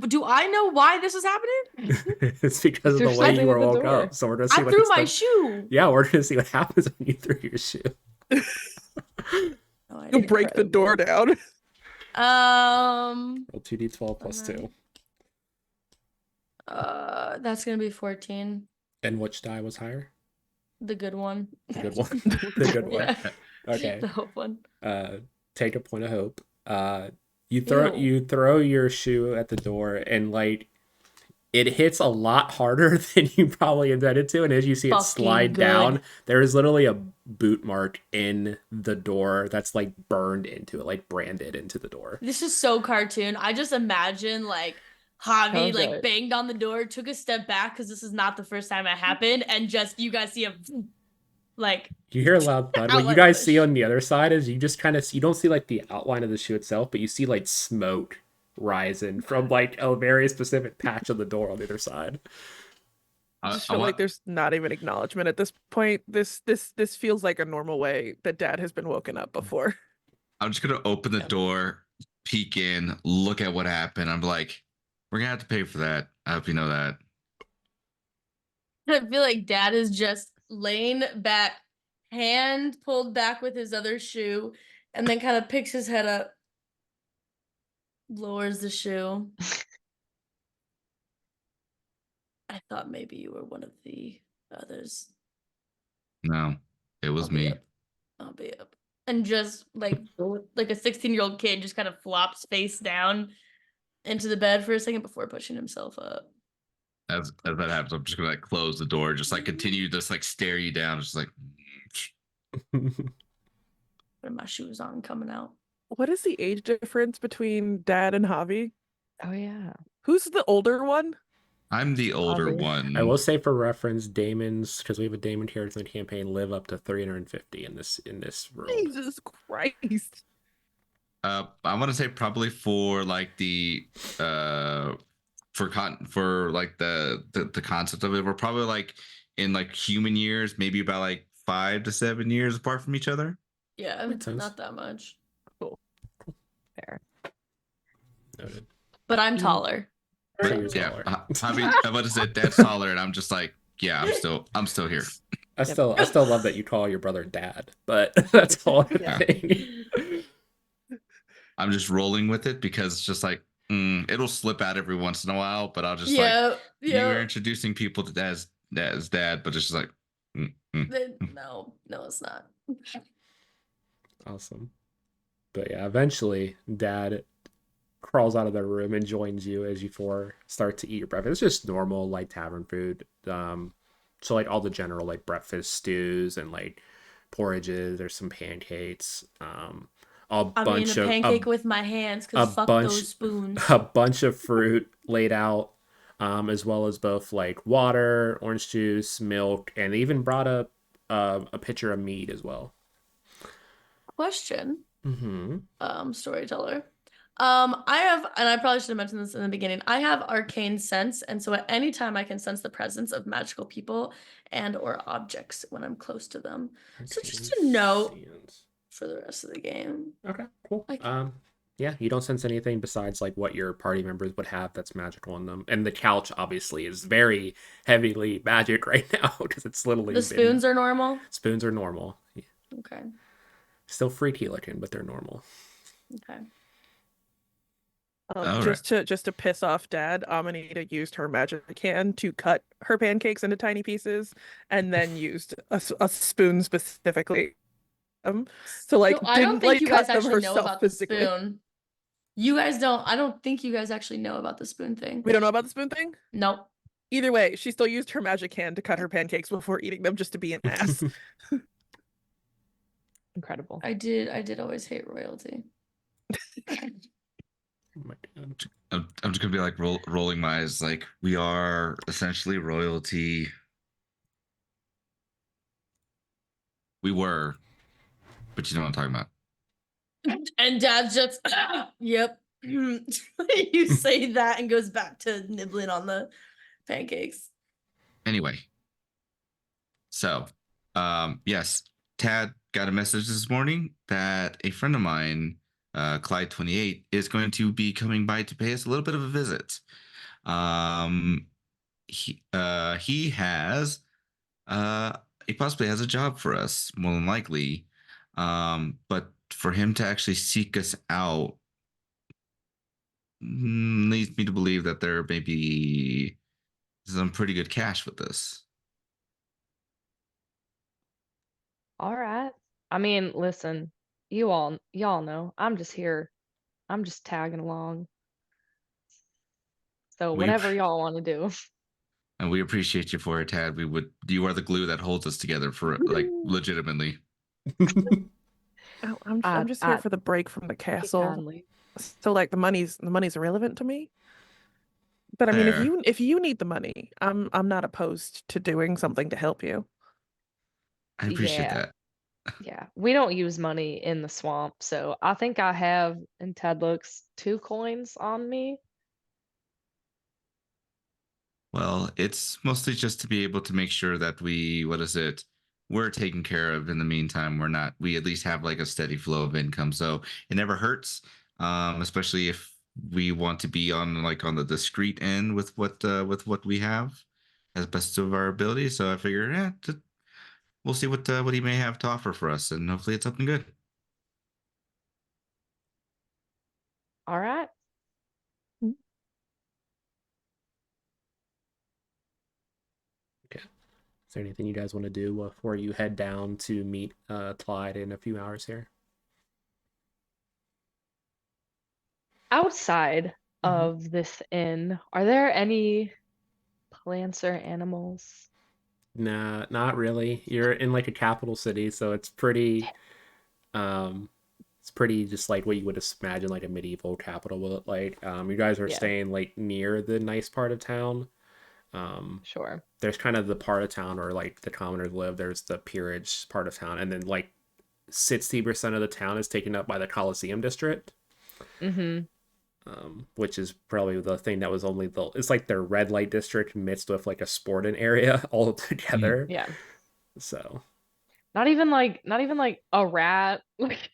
Do I know why this is happening? It's because of Threw the way something you were in the woke door. up. So we're gonna see I what threw this my does. shoe. Yeah, we're gonna see what happens when you threw your shoe. Oh, You'll break the door down. Roll 2d12 +2. That's gonna be 14. And which die was higher? The good one. The good one. The good one. Yeah. Okay. The hope one. Take a point of hope. You Ew. throw your shoe at the door and like it hits a lot harder than you probably intended to, and as you see it Fucking slide good. down, there is literally a boot mark in the door that's like burned into it, like branded into the door. This is so cartoon. I just imagine like Javi Oh, like good. banged on the door, took a step back because this is not the first time it happened, and just you guys see him like You hear a loud thud. What you outline of guys the see on the other side is you just kind of you don't see like the outline of the shoe itself, but you see like smoke rising from like a very specific patch of the door on the other side. I just I feel want like there's not even acknowledgement at this point. This feels like a normal way that Dad has been woken up before. I'm just gonna open the Yeah. door, peek in, look at what happened. I'm like, we're gonna have to pay for that. I hope you know that. I feel like Dad is just laying back, hand pulled back with his other shoe, and then kind of picks his head up, lowers the shoe. I thought maybe you were one of the others. No, it was I'll be me. up. I'll be up. And just like a 16-year-old kid just kind of flops face down into the bed for a second before pushing himself up. As that happens, I'm just gonna like close the door, just like continue to just like stare you down, just like Putting my shoes on, coming out. What is the age difference between Dad and Javi? Oh yeah. Who's the older one? I'm the older Probably. one. I will say for reference, Damon's, because we have a Damon character in the campaign, live up to 350 in this world. Jesus Christ. I want to say probably for like the for like the concept of it, we're probably like in like human years, maybe about like 5 to 7 years apart from each other. Yeah, Makes sense. not that much. Fair. Noted. But I'm You- taller. So you're Yeah, taller. I mean, I'm about to say Dad's taller, and I'm just like, yeah, I'm still here. I still love that you call your brother Dad, but that's all I'm Yeah. saying. I'm just rolling with it because it's just like it'll slip out every once in a while, but I'll just like Yeah, you're yeah. introducing people to as Dad, but it's just like No, it's not. Awesome. But yeah, eventually Dad crawls out of the room and joins you as you four start to eat your breakfast. It's just normal light tavern food. So like all the general like breakfast stews and like porridges. There's some pancakes. A bunch a of pancake with my hands because fuck those spoons. a bunch of fruit laid out, as well as both like water, orange juice, milk, and they even brought a pitcher of mead as well. Question, Mm-hmm. storyteller. I have, and I probably should have mentioned this in the beginning. I have arcane sense, and so at any time I can sense the presence of magical people and or objects when I'm close to them. So just a note for the rest of the game. Okay, cool. Like- Yeah, you don't sense anything besides like what your party members would have that's magical in them. And the couch obviously is very heavily magic right now because it's literally The spoons are normal. Spoons are normal. Okay. Still freaky looking, but they're normal. Okay. Just to piss off Dad, Amanita used her magic hand to cut her pancakes into tiny pieces, and then used a spoon specifically. So like I don't didn't think like you cut guys them actually know herself about the physically. spoon. You guys don't. I don't think you guys actually know about the spoon thing. We don't know about the spoon thing. Nope. Either way, she still used her magic hand to cut her pancakes before eating them, just to be an ass. Incredible. I did always hate royalty. Oh my God. I'm just gonna be like rolling my eyes, like we are essentially royalty. We were, but you know what I'm talking about. And Dad's just, yep. You say that and goes back to nibbling on the pancakes. Anyway, so yes, Tad got a message this morning that a friend of mine, Clyde 28, is going to be coming by to pay us a little bit of a visit. He has he possibly has a job for us, more than likely. But for him to actually seek us out leads me to believe that there may be some pretty good cash with this. All right. I mean, listen, y'all know. I'm just here. I'm just tagging along. So whatever y'all want to do. And we appreciate you for it, Tad. You are the glue that holds us together for like legitimately. I'm just here for the break from the castle. So like the money's irrelevant to me. But I mean, Fair. if you need the money, I'm not opposed to doing something to help you. I appreciate Yeah, that. yeah. We don't use money in the swamp, so I think I have, and Ted looks, 2 coins on me. Well, it's mostly just to be able to make sure that what is it? We're taken care of in the meantime. We at least have like a steady flow of income. So it never hurts, especially if we want to be on the discreet end with what we have as best of our ability. So I figured, we'll see what he may have to offer for us, and hopefully it's something good. All right. Okay. Is there anything you guys want to do before you head down to meet Clyde in a few hours here? Outside Mhm. of this inn, are there any plants or animals? Nah, not really. You're in like a capital city, so um it's pretty just like what you would imagine like a medieval capital will look like. You guys are Yeah, staying like near the nice part of town. Um sure. there's kind of the part of town where like the commoners live. There's the peerage part of town, and then like 60% of the town is taken up by the Coliseum district. Mm-hmm. Which is probably the thing that was only it's like their red light district mixed with like a sporting area all Mhm. together. Yeah. So Not even like a rat. Like,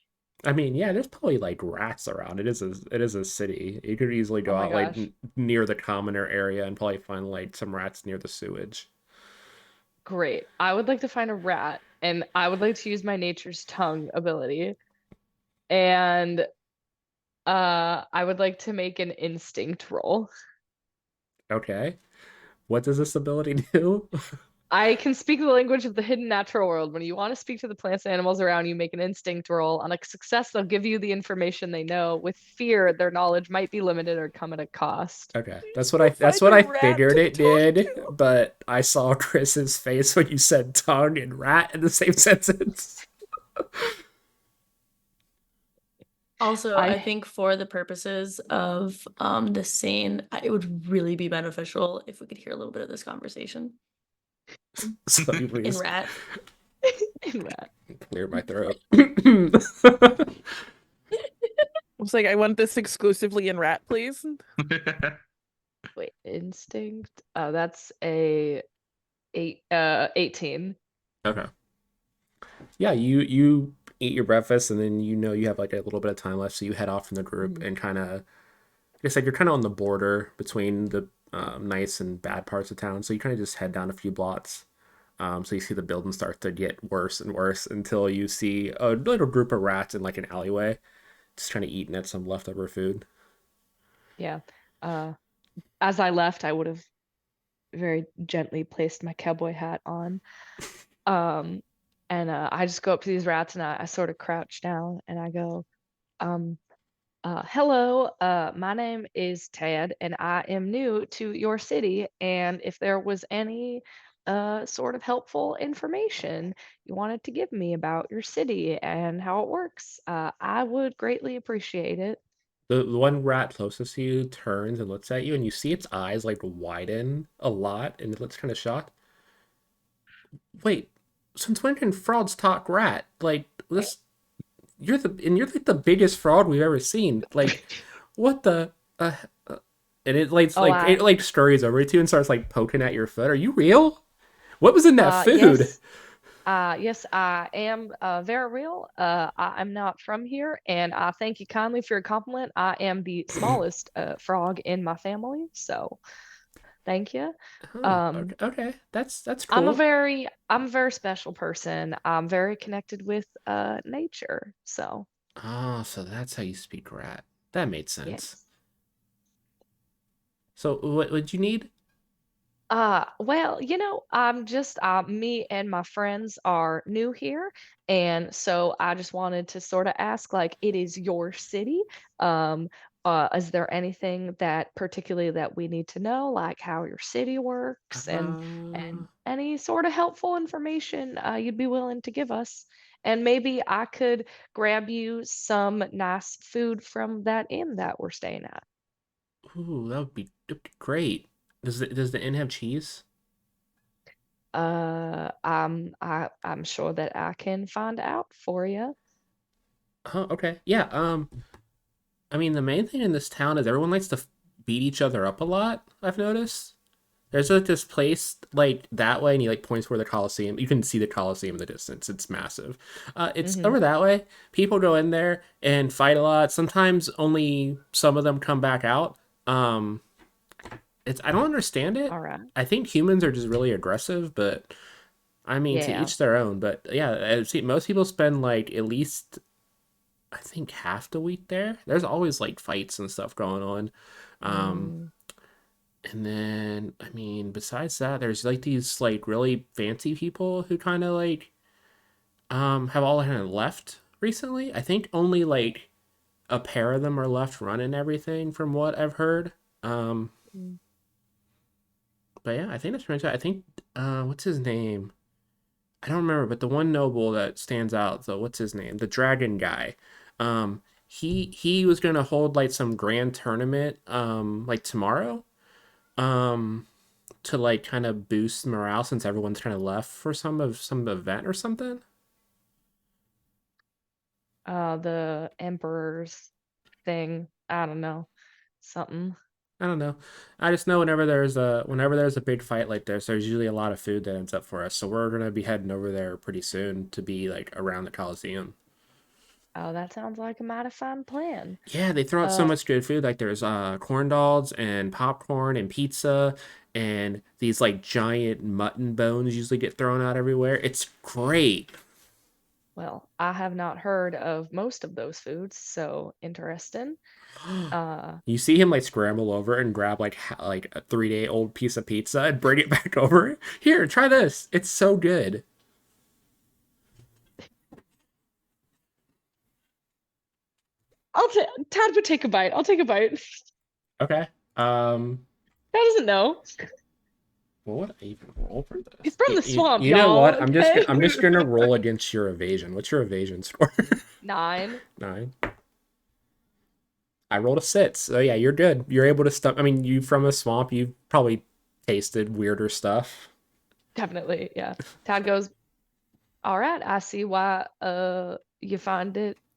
I mean, yeah, there's probably like rats around. It is a city. You could easily oh go my out like gosh. near the commoner area and probably find like some rats near the sewage. Great. I would like to find a rat, and I would like to use my nature's tongue ability. And I would like to make an instinct roll. Okay, what does this ability do? I can speak the language of the hidden natural world. When you want to speak to the plants and animals around you, make an instinct roll. On a success, they'll give you the information they know. With fear, their knowledge might be limited or come at a cost. Okay, Please go that's find what a I rat figured to it talk did, to. but I saw Chris's face when you said tongue and rat in the same sentence. Also, I I think for the purposes of this scene, it would really be beneficial if we could hear a little bit of this conversation So you in please rat. rat. clear my throat. I was like, I want this exclusively in rat, please. Wait, instinct. Oh, that's a 18. Okay. Yeah, you eat your breakfast and then you have like a little bit of time left, so you head off from the group Mhm. and kind of, like I said, you're kind of on the border between the nice and bad parts of town. So you kind of just head down a few blocks. So you see the building start to get worse and worse until you see a little group of rats in like an alleyway, just trying to eat at some leftover food. Yeah. Uh, as I left, I would have very gently placed my cowboy hat on. Um, and I just go up to these rats, and I sort of crouch down and I go, um, hello, my name is Tad, and I am new to your city. And if there was any sort of helpful information you wanted to give me about your city and how it works, I would greatly appreciate it. The one rat closest to you turns and looks at you, and you see its eyes like widen a lot, and it looks kind of shocked. Wait, since when can frauds talk rat? Like this, you're like the biggest fraud we've ever seen. Like, what the? Uh, and Oh, it like scurries over to you and starts like poking at your foot. Are you real? What was in that food? yes. Yes, I am very real. I'm not from here, and I thank you kindly for your compliment. I am the smallest frog in my family, so thank you. Oh, Um, okay. That's I'm a cool. very I'm a very special person. I'm very connected with nature, so Oh, so that's how you speak rat. That made sense. yes. So what would you need? Well, I'm just me and my friends are new here, and so I just wanted to sort of ask, like, it is your city. Um, is there anything that particularly that we need to know, like how your city works and Uh, any sort of helpful information you'd be willing to give us? And maybe I could grab you some nice food from that inn that we're staying at. Ooh, that'd be great. Does the inn have cheese? I'm sure that I can find out for you. Oh, okay. Yeah. I mean, the main thing in this town is everyone likes to beat each other up a lot. I've noticed. There's like this place like that way, and he like points where the Coliseum. You can see the Coliseum in the distance. It's massive. It's Hmm. over that way. People go in there and fight a lot. Sometimes only some of them come back out. Um, it's I don't understand it. All right. I think humans are just really aggressive, but I mean, to Yeah. each their own. But yeah, I see most people spend like at least I think half the week there. There's always like fights and stuff going on. Um, Mm. and then I mean, besides that, there's like these like really fancy people who kind of like have all kind of left recently. I think only like a pair of them are left running everything from what I've heard. Um, Mm. but yeah, I think that's pretty much it. I think what's his name? I don't remember, but the one noble that stands out, though, what's his name? The dragon guy. He was gonna hold like some grand tournament, like tomorrow, um, to like kind of boost morale since everyone's kind of left for some event or something. The emperor's thing. I don't know. Something. I don't know. I just know whenever there's a big fight like this, there's usually a lot of food that ends up for us. So we're gonna be heading over there pretty soon to be like around the Coliseum. Oh, that sounds like a mighty fine plan. Yeah, they throw out so Uh, much good food. Like there's corn dogs and popcorn and pizza and these like giant mutton bones usually get thrown out everywhere. It's great. well, I have not heard of most of those foods, so interesting. Uh, You see him like scramble over and grab like like a 3-day old piece of pizza and bring it back over. Here, try this. It's so good. Tad would take a bite. I'll take a bite. Okay. Tad doesn't know. What would I even roll for He's this? from the swamp, You know y'all. what? Okay. I'm just gonna roll against your evasion. What's your evasion score? 9. 9. I rolled a 6. So yeah, you're good. You're able to stop. I mean, you from a swamp, you've probably tasted weirder stuff. Definitely, yeah. Tad goes, all right, I see why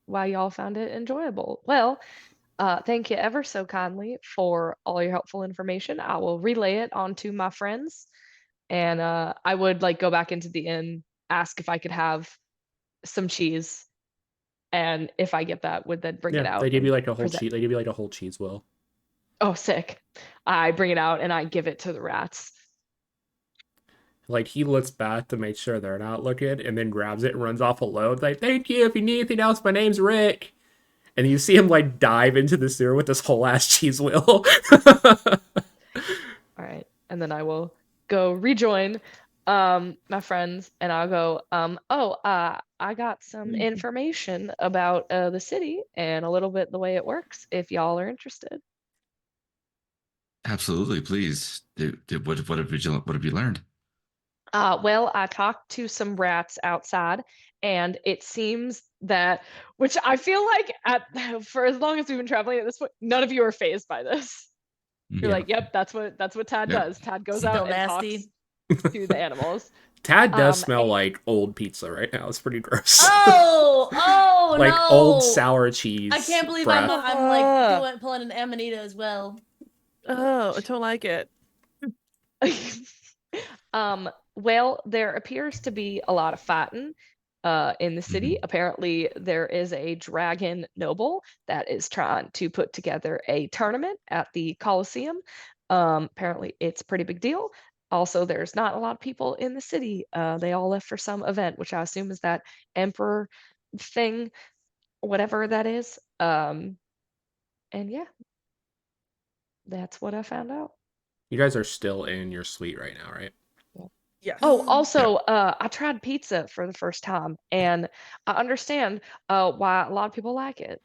why y'all found it enjoyable. Well, thank you ever so kindly for all your helpful information. I will relay it onto my friends, and I would like go back into the inn, ask if I could have some cheese, and if I get that, would then bring it Yeah, they out give you and like a whole present. cheese. They give you like a whole cheese wheel. Oh, sick. I bring it out and I give it to the rats. Like he looks back to make sure they're not looking, and then grabs it and runs off alone. Like, thank you. If you need anything else, my name's Rick. And you see him like dive into the sewer with this whole ass cheese wheel. All right. And then I will go rejoin my friends and I'll go, I got some information about the city and a little bit the way it works if y'all are interested. Absolutely, please. What have you learned? Well, I talked to some rats outside, and it seems that, which I feel like for as long as we've been traveling at this point, none of you are phased by this. You're Mhm. like, yep, that's what Tad Yep. does. Tad goes Still out and talks nasty. to the animals. Tad does smell And like old pizza right now. It's pretty gross. Oh Like no. old sour cheese. I can't believe breath. I'm like pulling an Amanita as well. Oh, I don't like it. Well, there appears to be a lot of fighting in the city. Mhm. Apparently, there is a dragon noble that is trying to put together a tournament at the Colosseum. Apparently, it's a pretty big deal. Also, there's not a lot of people in the city. They all left for some event, which I assume is that emperor thing, whatever that is. And yeah, that's what I found out. You guys are still in your suite right now, right? Yes. Oh, Yeah. also, I tried pizza for the first time, and I understand why a lot of people like it.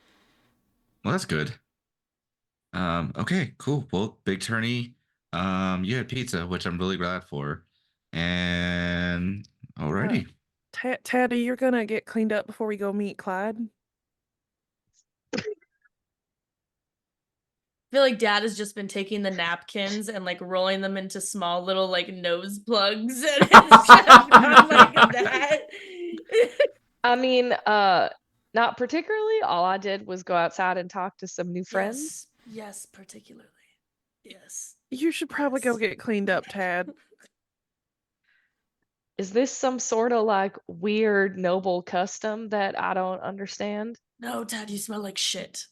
Well, that's good. Okay, cool. Well, Big Tourney, you had pizza, which I'm really glad for. And alrighty. Taddy, you're gonna get cleaned up before we go meet Clyde. feel like Dad has just been taking the napkins and like rolling them into small little like nose plugs, and it's just gone like that. I mean, not particularly. All I did was go outside and talk to some new friends. Yes, particularly. Yes. You should probably go Yes. get cleaned up, Tad. Is this some sort of like weird noble custom that I don't understand? No, Dad, you smell like shit.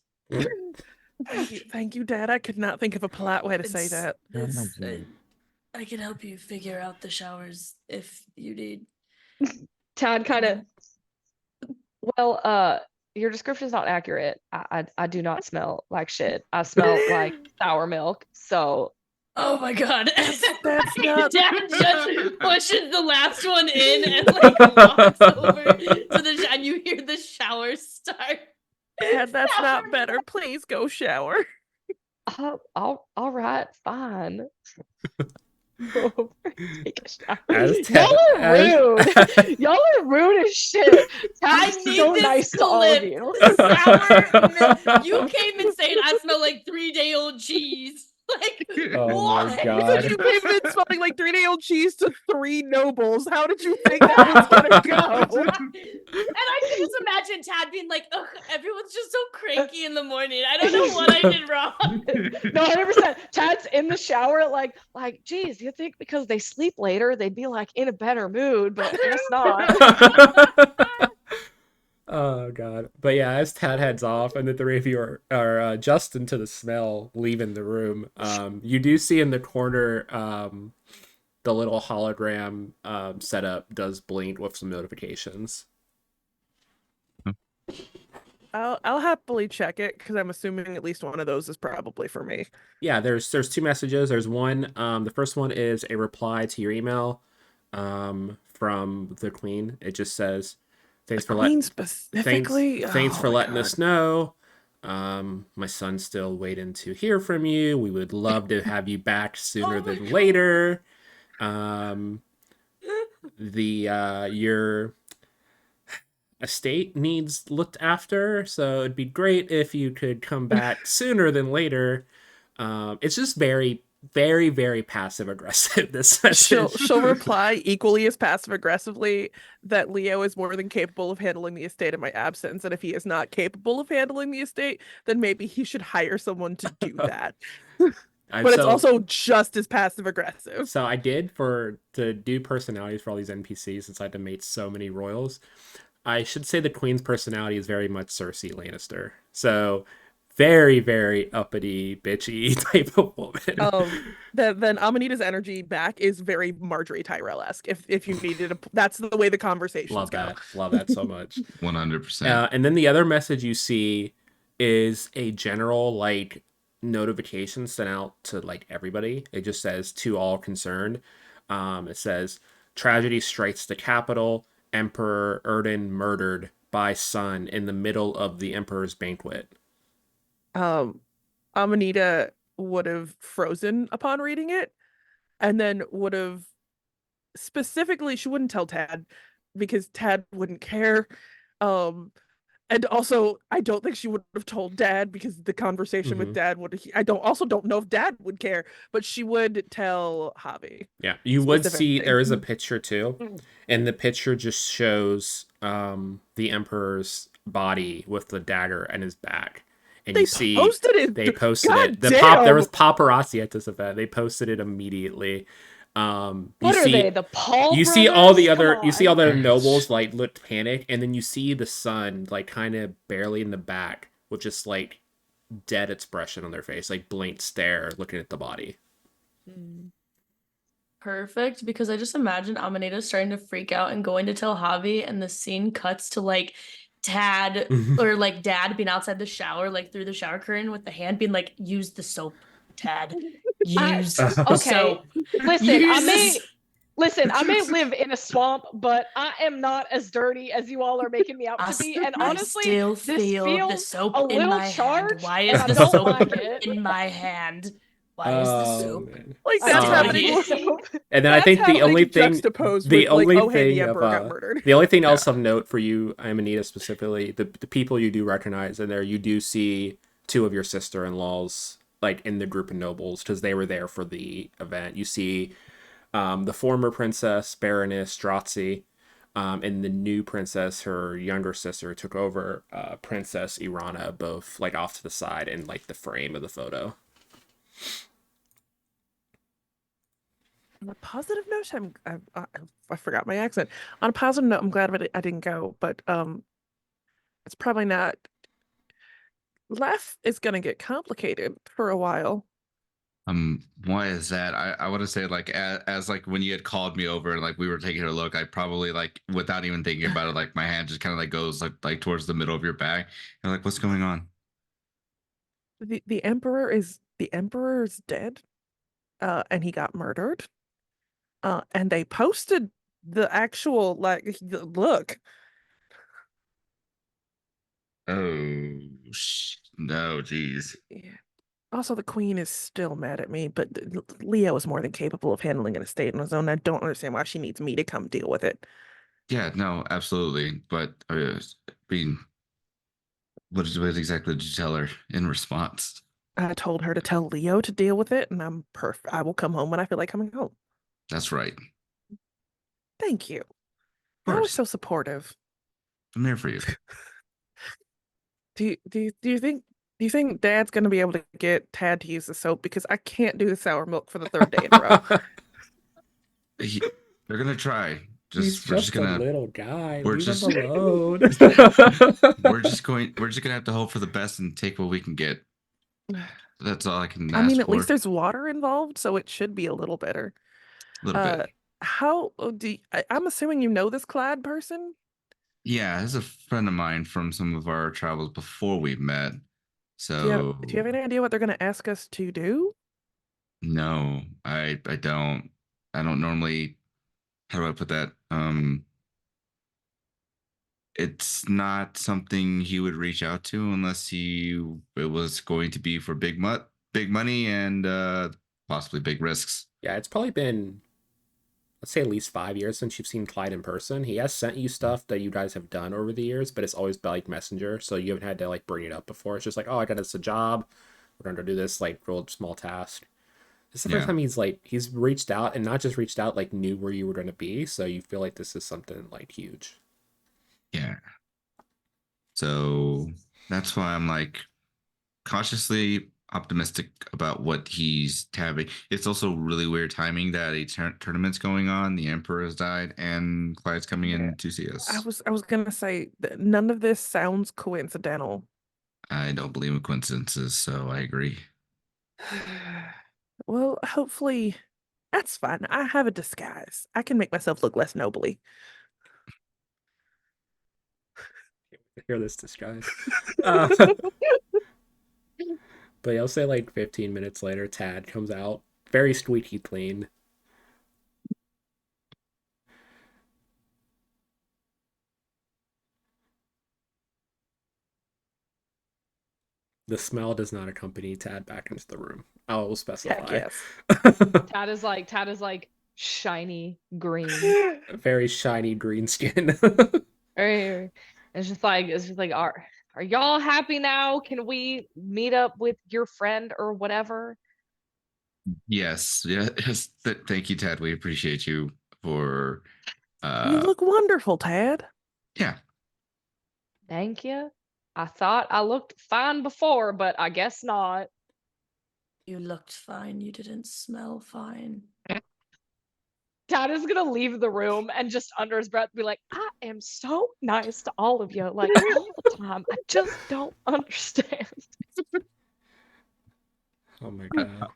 Thank you, Dad. I could not think of a polite way to say that. I can help you figure out the showers if you need. Tad kind of, well, your description's not accurate. I do not smell like shit. I smell like sour milk. So Oh my god. That's not. Dad just pushes the last one in and like walks over to the and you hear the shower start. Dad, that's not better. Please go shower. all right, fine. Go over and take a shower. As Y'all are as- rude. Y'all are rude as shit. I Tad's need so this nice to all of clip. you. Sour milk. You came in saying I smell like 3-day-old cheese. Like, Oh my what? God. You came in smelling like 3-day-old cheese to 3 nobles. How did you think that was gonna go? And I can just imagine Tad being like, ugh, everyone's just so cranky in the morning. I don't know what I did wrong. No, 100%. Tad's in the shower, like, geez, you think because they sleep later, they'd be like in a better mood, but I guess not. Oh God. But yeah, as Tad heads off and the three of you are adjusting to the smell, leaving the room, you do see in the corner the little hologram setup does blink with some notifications. I'll happily check it because I'm assuming at least one of those is probably for me. Yeah, there's 2 messages. There's one. The first one is a reply to your email from the Queen. It just says, "Thanks for Queen letting specifically. thanks Oh for my letting God. us know. My son's still waiting to hear from you. We would love to have you back sooner Oh my than God. later. Your estate needs looked after, so it'd be great if you could come back sooner than later." It's just very, very, very passive aggressive, this message. She'll reply equally as passive aggressively that Leo is more than capable of handling the estate in my absence, and if he is not capable of handling the estate, then maybe he should hire someone to do that. But it's also just as passive aggressive. So I did to do personalities for all these NPCs, since I had to make so many royals. I should say the Queen's personality is very much Cersei Lannister. So very, very uppity, bitchy type of woman. Then Amanita's energy back is very Marjorie Tyrell-esque. If you needed that's the way the conversations Love go. that. Love that so much. 100%. And then the other message you see is a general like notification sent out to like everybody. It just says to all concerned. It says tragedy strikes the capital. Emperor Erden murdered by son in the middle of the emperor's banquet. Amanita would have frozen upon reading it, and then would have specifically, she wouldn't tell Tad because Tad wouldn't care. And also, I don't think she would have told Dad because the conversation with Dad would. I don't know if Dad would care, but she would tell Javi. Yeah, you would see there is a picture too, and the picture just shows the Emperor's body with the dagger and his back. And They you see posted it. they posted God it. damn. There was paparazzi at this event. They posted it immediately. What are they? The Paul You see all the brothers? other Come you see all the on. nobles like look panic, and then you see the son like kind of barely in the back with just like dead expression on their face, like blank stare looking at the body. Perfect, because I just imagine Amanita starting to freak out and going to tell Javi, and the scene cuts to like Tad or like Dad being outside the shower, like through the shower curtain with the hand being like, use the soap, Tad. Use the Okay. soap. Listen, Use I may live in a swamp, but I am not as dirty as you all are making me out to be. And honestly, I still this feel the feels soap a in little my hand. charged, Why and is I the don't soap like it. in my hand? Why is the soap? Man. Like I that's don't like happening. the soap. And then I That's think the happening only thing juxtaposed the with, like, only oh, hey, the thing Emperor of got murdered. the only thing else of note for you, Amanita specifically, the people you do recognize in there, you do see 2 of your sister-in-laws like in the group of nobles because they were there for the event. You see the former princess, Baroness Strozzi, and the new princess, her younger sister, took over, Princess Irana, both like off to the side in like the frame of the photo. On a positive note, I forgot my accent. On a positive note, I'm glad I didn't go, but it's probably not. Life is gonna get complicated for a while. Why is that? I want to say like as like when you had called me over and like we were taking a look, I probably like without even thinking about it, like my hand just kind of like goes like towards the middle of your back. And like, what's going on? The emperor's dead, and he got murdered. And they posted the actual look. Oh no, geez. Yeah. Also, the queen is still mad at me, but Leo is more than capable of handling an estate on his own. I don't understand why she needs me to come deal with it. Yeah, no, absolutely. But I mean, what exactly did you tell her in response? I told her to tell Leo to deal with it, and I'm perfect. I will come home when I feel like coming home. That's right. Thank you. Of You're always course, so supportive. I'm here for you. Do you think Dad's gonna be able to get Tad to use the soap? Because I can't do the sour milk for the third day in a row. They're gonna try. He's We're just a little guy. we're Leave just- him alone. we're just gonna have to hope for the best and take what we can get. That's all I can I ask mean, at for. least there's water involved, so it should be a little better. A little bit. I'm assuming you know this Clyde person? Yeah, he's a friend of mine from some of our travels before we met. Do you have any idea what they're gonna ask us to do? No, I don't. I don't normally. How do I put that? It's not something he would reach out to unless it was going to be for big money, and possibly big risks. Yeah, it's probably been, let's say, at least 5 years since you've seen Clyde in person. He has sent you stuff that you guys have done over the years, but it's always by like Messenger, so you haven't had to like bring it up before. It's just like, oh, I got this a job. We're going to do this like real small task. This is the first Yeah. time he's reached out, and not just reached out, like knew where you were going to be. So you feel like this is something like huge. Yeah. So that's why I'm like cautiously optimistic about what he's having. It's also really weird timing that a tournament's going on. The Emperor has died, and Clyde's coming in to see us. I was gonna say that none of this sounds coincidental. I don't believe in coincidences, so I agree. Well, hopefully that's fine. I have a disguise. I can make myself look less nobly. Hear this disguise. But I'll say like 15 minutes later, Tad comes out, very squeaky clean. The smell does not accompany Tad back into the room. I will specify. Yes. Tad is like shiny green. Very shiny green skin. Right. It's just like, are y'all happy now? Can we meet up with your friend or whatever? Yes, yes. Thank you, Ted. We appreciate you for. You look wonderful, Tad. Yeah. Thank you. I thought I looked fine before, but I guess not. You looked fine. You didn't smell fine. Dad is gonna leave the room and just under his breath be like, I am so nice to all of you, like all the time. I just don't understand. Oh my god.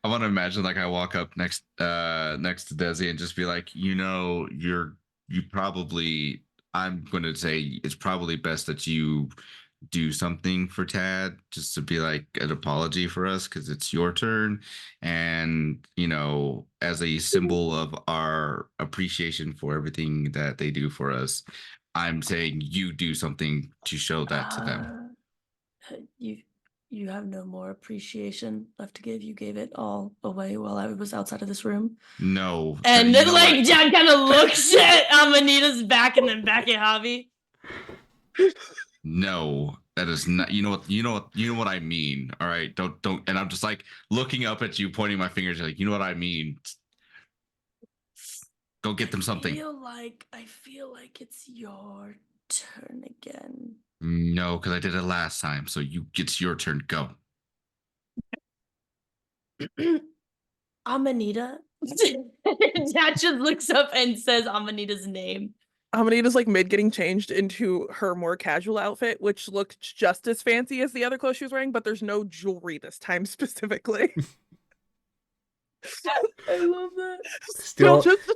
I want to imagine like I walk up next to Desi and just be like, you probably, I'm going to say it's probably best that you do something for Tad just to be like an apology for us because it's your turn, and as a symbol of our appreciation for everything that they do for us, I'm saying you do something to show that to them. You have no more appreciation left to give. You gave it all away while I was outside of this room. No. And you then know like what? John kind of looks at Anita's back and then back at Javi. No, that is not. You know what I mean. All right, don't. And I'm just like looking up at you, pointing my fingers, like, you know what I mean. Go get them something. I feel like it's your turn again. No, because I did it last time. So it's your turn. Go. Amanita. Dad just looks up and says Amanita's name. Amanita's like mid getting changed into her more casual outfit, which looked just as fancy as the other clothes she was wearing, but there's no jewelry this time specifically. I love that.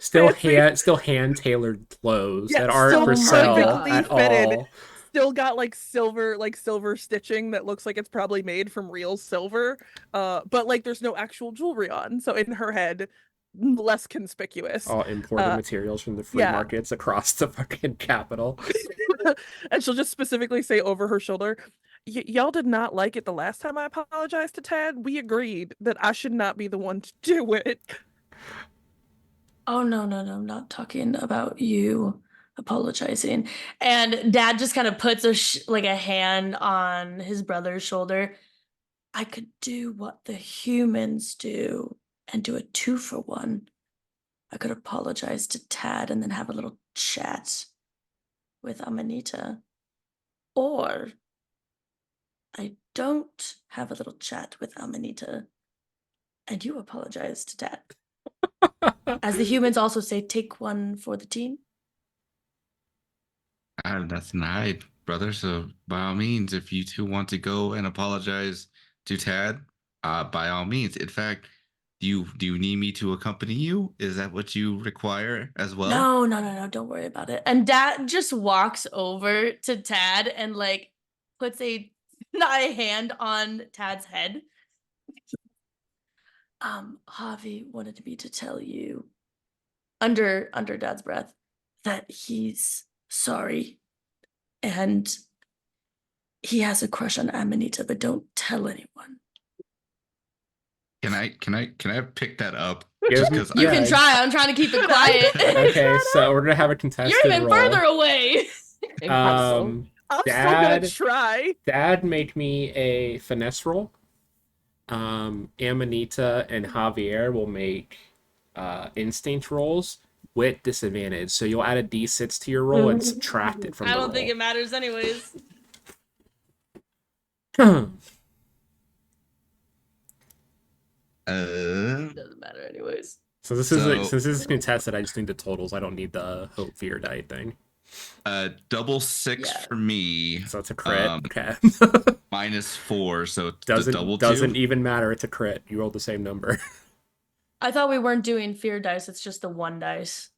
Still hand tailored clothes Yeah, that aren't still for sale perfectly at fitted. all. Still got like silver stitching that looks like it's probably made from real silver. But like there's no actual jewelry on. So in her head, less conspicuous. All imported materials from the flea yeah. markets across the fucking capital. And she'll just specifically say over her shoulder, y'all did not like it the last time I apologized to Tad. We agreed that I should not be the one to do it. Oh, no, I'm not talking about you apologizing. And Dad just kind of puts a hand on his brother's shoulder. I could do what the humans do and do a 2-for-1. I could apologize to Tad and then have a little chat with Amanita. Or I don't have a little chat with Amanita and you apologize to Tad. As the humans also say, take one for the team. That's not brother. So by all means, if you two want to go and apologize to Tad, by all means. In fact, do you need me to accompany you? Is that what you require as well? No. Don't worry about it. And Dad just walks over to Tad and like puts a hand on Tad's head. Javi wanted me to tell you under Dad's breath that he's sorry and he has a crush on Amanita, but don't tell anyone. Can I pick that up? You can try. I'm trying to keep it quiet. Okay, so we're gonna have a contested You're even roll. further away. Um, I'm still gonna try. Dad, make me a finesse roll. Amanita and Javier will make instinct rolls with disadvantage. So you'll add a d6 to your roll and subtract it from the roll. I don't think it matters anyways. Doesn't matter anyways. So since this is contested, I just need the totals. I don't need the hope fear die thing. Double 6 for me. So it's a crit. Okay. -4, so doesn't even matter. It's a crit. You rolled the same number. I thought we weren't doing fear dice. It's just the 1 dice.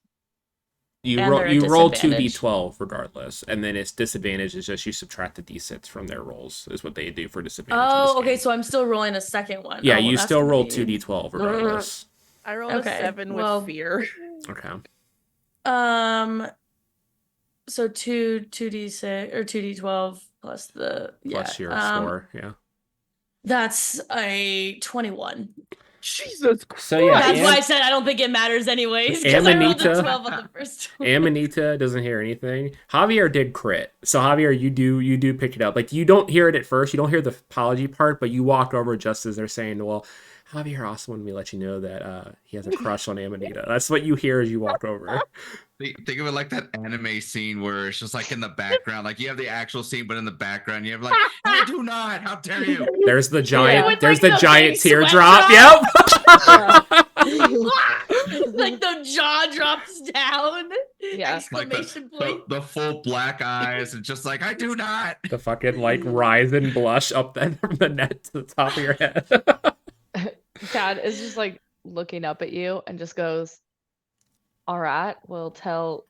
You roll 2d12 regardless, and then its disadvantage is just you subtract the d6 from their rolls. Is what they do for disadvantage. Oh, okay. So I'm still rolling a second one. Yeah, you still roll 2d12 regardless. I rolled a 7 with fear. Okay. So 2d6 or 2d12 plus the plus your score. Yeah. That's a 21. Jesus Christ. So yeah, that's why I said I don't think it matters anyways. Amanita, 12 on the first one. Amanita doesn't hear anything. Javier did crit. So Javier, you do pick it up. Like you don't hear it at first. You don't hear the apology part, but you walk over just as they're saying, well, Javier also wanted me to let you know that he has a crush on Amanita. That's what you hear as you walk over. Think of it like that anime scene where it's just like in the background, like you have the actual scene, but in the background you have like, I do not, how dare you? There's the giant, with, there's like, the the giant big teardrop. Yep. Like the jaw drops down. Yeah. Exclamation point. The full black eyes and just like, I do not. The fucking like rise and blush up then from the net to the top of your head. Dad is just like looking up at you and just goes, all right, we'll tell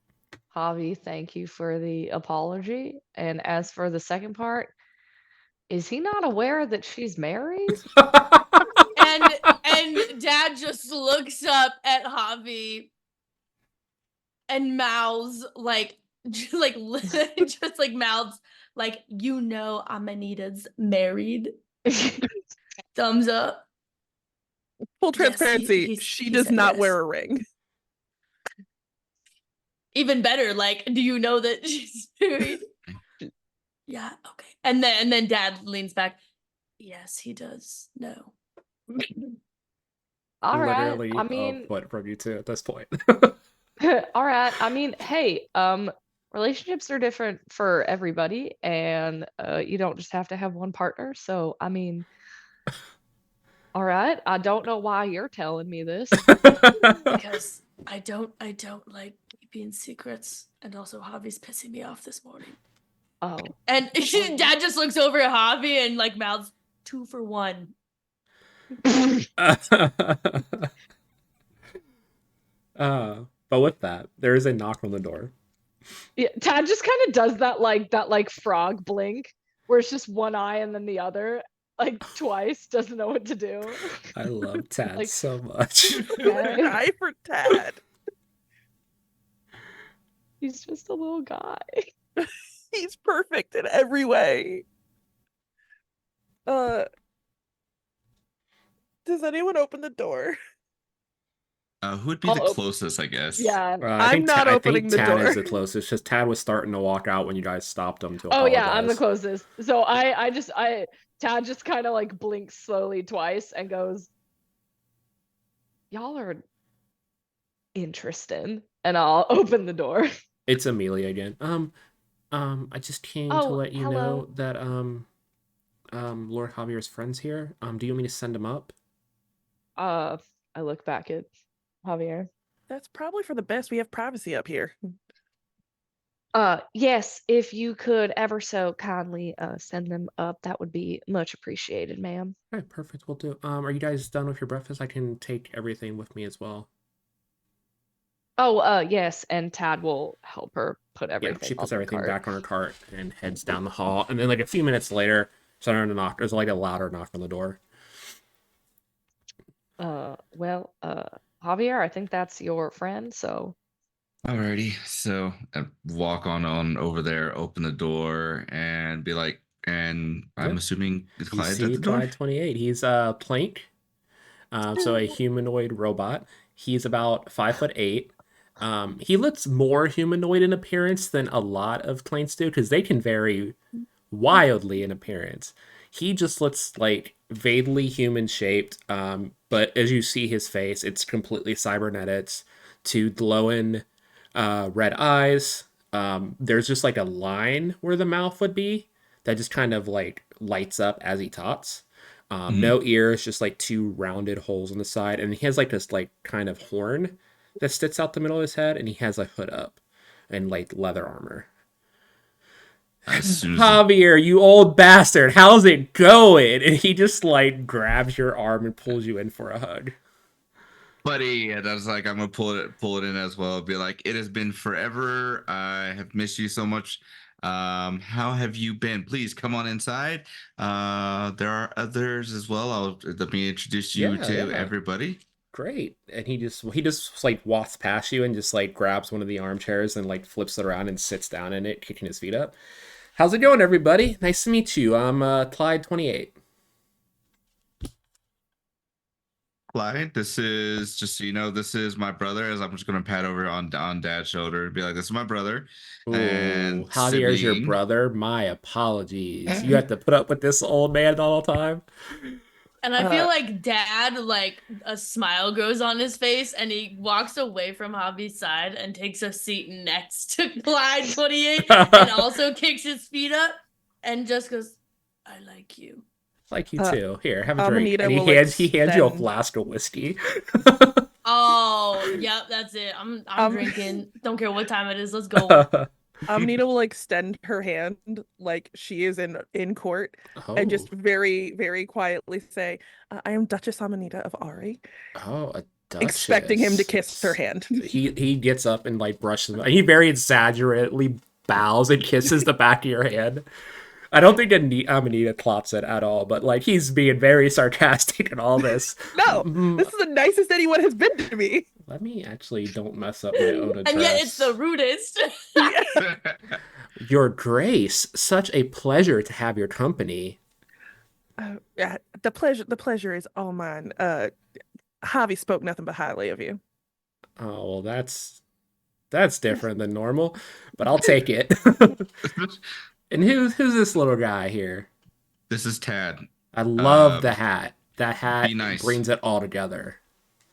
Javi thank you for the apology. And as for the second part, is he not aware that she's married? and Dad just looks up at Javi and mouths just like mouths like, you know, Amanita's married. Thumbs up. Full transparency, Yes, she does not wear a ring. Even better, like, do you know that she's married? Yeah, okay. And then Dad leans back. Yes, he does know. All right. Literally I a mean, foot from you two at this point. all right. I mean, hey, relationships are different for everybody, and you don't just have to have one partner. So, I mean, all right. I don't know why you're telling me this. Because I don't like keeping secrets, and also Javi's pissing me off this morning. Oh, And Dad just looks over at Javi and like mouths 2 for 1. But with that, there is a knock on the door. Yeah, Tad just kind of does that frog blink where it's just one eye and then the other, like twice, doesn't know what to do. I love Tad Like, so much. okay. Eye for Tad. He's just a little guy. He's perfect in every way. Does anyone open the door? Who would be I'll the open- closest, I guess? Yeah. I'm not opening the Tad is door. the closest. Just Tad was starting to walk out when you guys stopped him to Oh apologize. yeah, I'm the closest. So Tad just kind of like blinks slowly twice and goes, "Y'all are interesting." And I'll open the door. It's Amelia again. I just came to Oh, let you hello. know that Lord Javier's friends here. Do you want me to send him up? I look back at Javier. That's probably for the best. We have privacy up here. Yes, if you could ever so kindly send them up, that would be much appreciated, ma'am. All right, perfect. We'll do. Are you guys done with your breakfast? I can take everything with me as well. Oh, yes, and Tad will help her put Yeah, everything she on puts the everything cart. back on her cart and heads down the hall. And then, like a few minutes later, starting to knock. There's like a louder knock on the door. Well, Javier, I think that's your friend, so Alrighty, so I walk on over there, open the door, and be like, and I'm Yeah. assuming You Clyde's at see the door. Clyde 28. He's Plank, so a humanoid robot. He's about 5'8". He looks more humanoid in appearance than a lot of planes do because they can vary wildly in appearance. He just looks like vaguely human shaped, but as you see his face, it's completely cybernetics. Two glowing red eyes. There's just like a line where the mouth would be that just kind of like lights up as he talks. No ears, just like two rounded holes on the side, and he has like this like kind of horn that sticks out the middle of his head, and he has a hood up and like leather armor. As soon as Javier, you old bastard, how's it going? And he just like grabs your arm and pulls you in for a hug. buddy, and I was like, I'm gonna pull it in as well. Be like, it has been forever. I have missed you so much. How have you been? Please come on inside. There are others as well. Let me introduce you Yeah, to yeah. everybody. Great. And he just like walks past you and just like grabs one of the armchairs and like flips it around and sits down in it, kicking his feet up. How's it going, everybody? Nice to meet you. I'm Clyde 28. Clyde, this is just so you know, this is my brother. As I'm just gonna pat over on Dad's shoulder and be like, "This is my brother." Ooh, And Javier's your sibling. brother. My apologies. You have to put up with this old man all the time. And I feel like Dad, like a smile grows on his face, and he walks away from Javi's side and takes a seat next to Clyde 28, and also kicks his feet up, and just goes, "I like you." Like you too. Here, have a drink. Amanita And he will hands you a extend- flask of whiskey. Oh, yep, that's it. I'm drinking. Don't care what time it is. Let's go. Amanita will extend her hand like she is in court and just Oh, very, very quietly say, I am Duchess Amanita of Ari, oh, a duchess. expecting him to kiss her hand. He gets up and like brushes him. He very exaggeratedly bows and kisses the back of your hand. I don't think Amanita clops it at all, but like he's being very sarcastic in all this. No, this is the nicest anyone has been to me. Let me actually don't mess up my own address. And yet it's the rudest. Your Grace, such a pleasure to have your company. Yeah, the pleasure is all mine. Javi spoke nothing but highly of you. Oh, well, that's different than normal, but I'll take it. And who's this little guy here? This is Tad. I love the Um, hat. That hat be nice. brings it all together.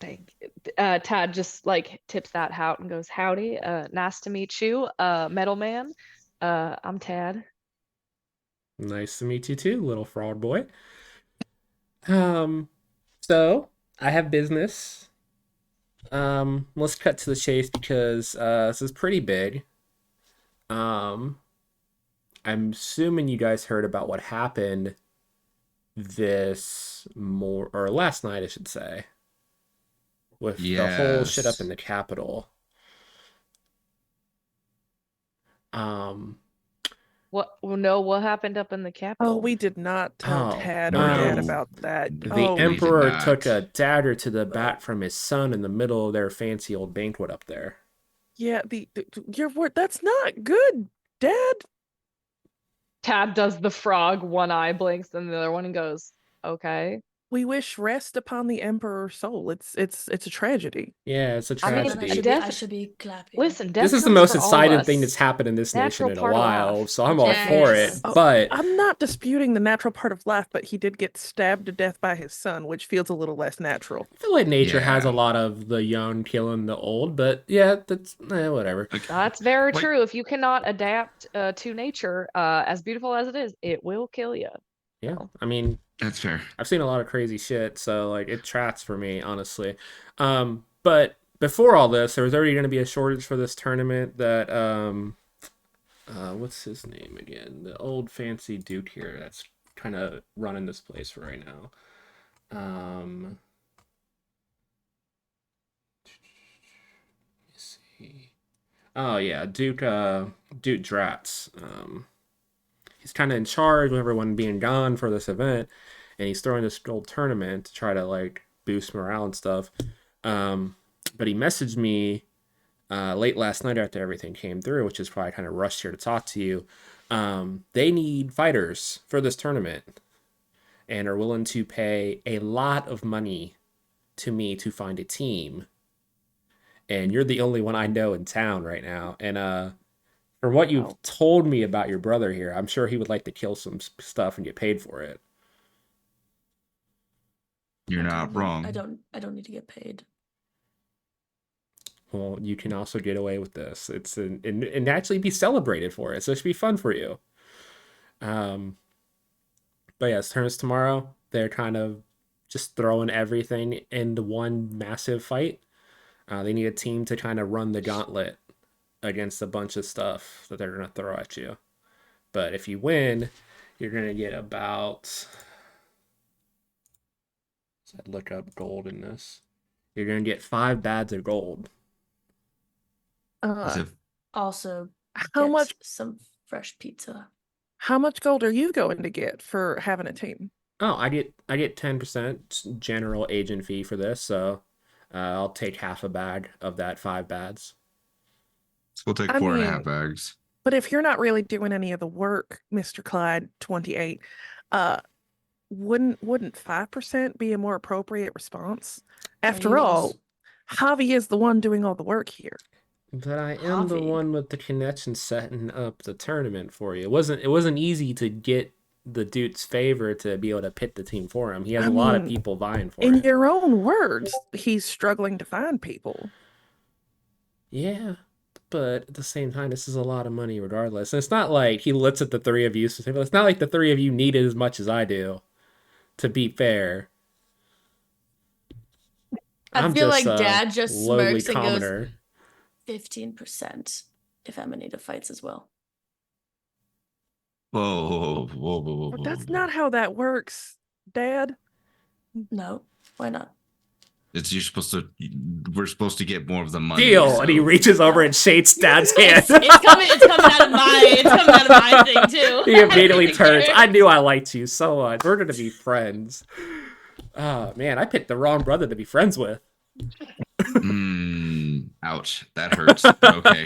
Thank you. Tad just like tips that hat and goes, "Howdy, nice to meet you, metal man. I'm Tad." Nice to meet you too, little fraud boy. Um, so I have business. Let's cut to the chase because this is pretty big. Um, I'm assuming you guys heard about what happened last night, I should say, with the whole shit up in Yes. the Capitol. Um, What happened up in the Oh, Capitol? we did not tell Oh, Tad or Dad No. about that. the Oh, We did Emperor took not. a dagger to the back from his son in the middle of their fancy old banquet up there. yeah. Your word. That's not good, Dad. Tad does the frog, one eye blinks, and the other one goes, "Okay." We wish rest upon the Emperor's soul. It's a tragedy. Yeah, it's a I mean, Then tragedy. I should be clapping. Listen, This death is the comes most for all of exciting us. thing that's happened in this nation Natural in a part of while, life. so I'm You all can't for fix it. it. Oh, But I'm not disputing the natural part of life, but he did get stabbed to death by his son, which feels a little less natural. I feel like nature has a Yeah. lot of the young killing the old, but yeah, that's whatever. Like, That's very like, true. If you cannot adapt to nature, as beautiful as it is, it will kill you. Yeah, So, I mean, that's fair. I've seen a lot of crazy shit, so like it tracks for me, honestly. But before all this, there was already going to be a shortage for this tournament that what's his name again? The old fancy dude here that's kind of running this place for right now. Let's see. Oh yeah, Duke Dratz. He's kind of in charge with everyone being gone for this event, and he's throwing this gold tournament to try to like boost morale and stuff. But he messaged me late last night after everything came through, which is why I kind of rushed here to talk to you. They need fighters for this tournament and are willing to pay a lot of money to me to find a team. And you're the only one I know in town right now. And from what you've wow. told me about your brother here, I'm sure he would like to kill some stuff and get paid for it. You're not wrong. I don't need to get paid. Well, you can also get away with this. And actually be celebrated for it. So it should be fun for you. But yeah, turns tomorrow. They're kind of just throwing everything into one massive fight. They need a team to kind of run the gauntlet against a bunch of stuff that they're going to throw at you. But if you win, you're going to get about. I'd look up gold in this. You're going to get 5 bags of gold. As if Also, How get much some fresh pizza. how much gold are you going to get for having a team? Oh, I get 10% general agent fee for this, so I'll take half a bag of that 5 bags. we'll take I 4.5 mean- bags. But if you're not really doing any of the work, Mr. Clyde 28, wouldn't 5% be a more appropriate response? After you all, also- Javi is the one doing all the work here. But I am the Javi. one with the connection setting up the tournament for you. It wasn't easy to get the dude's favor to be able to pit the team for him. He has I a lot of mean, people vying for In it. your own words, he's struggling to find people. Yeah, but at the same time, this is a lot of money regardless. And it's not like he looks at the three of you specifically. It's not like the three of you need it as much as I do, to be fair. I feel like just a Dad just lowly smirks and goes commoner. 15% if Amanita fights as well. Whoa. But that's not how that works, Dad. No, why not? We're supposed to get more of the money. Deal! so- And he reaches over and shakes Dad's hand. It's coming out of my thing too. He immediately turns. Care. I knew I liked you so much. We're gonna be friends. Oh man, I picked the wrong brother to be friends with. Ouch. That hurts. But okay.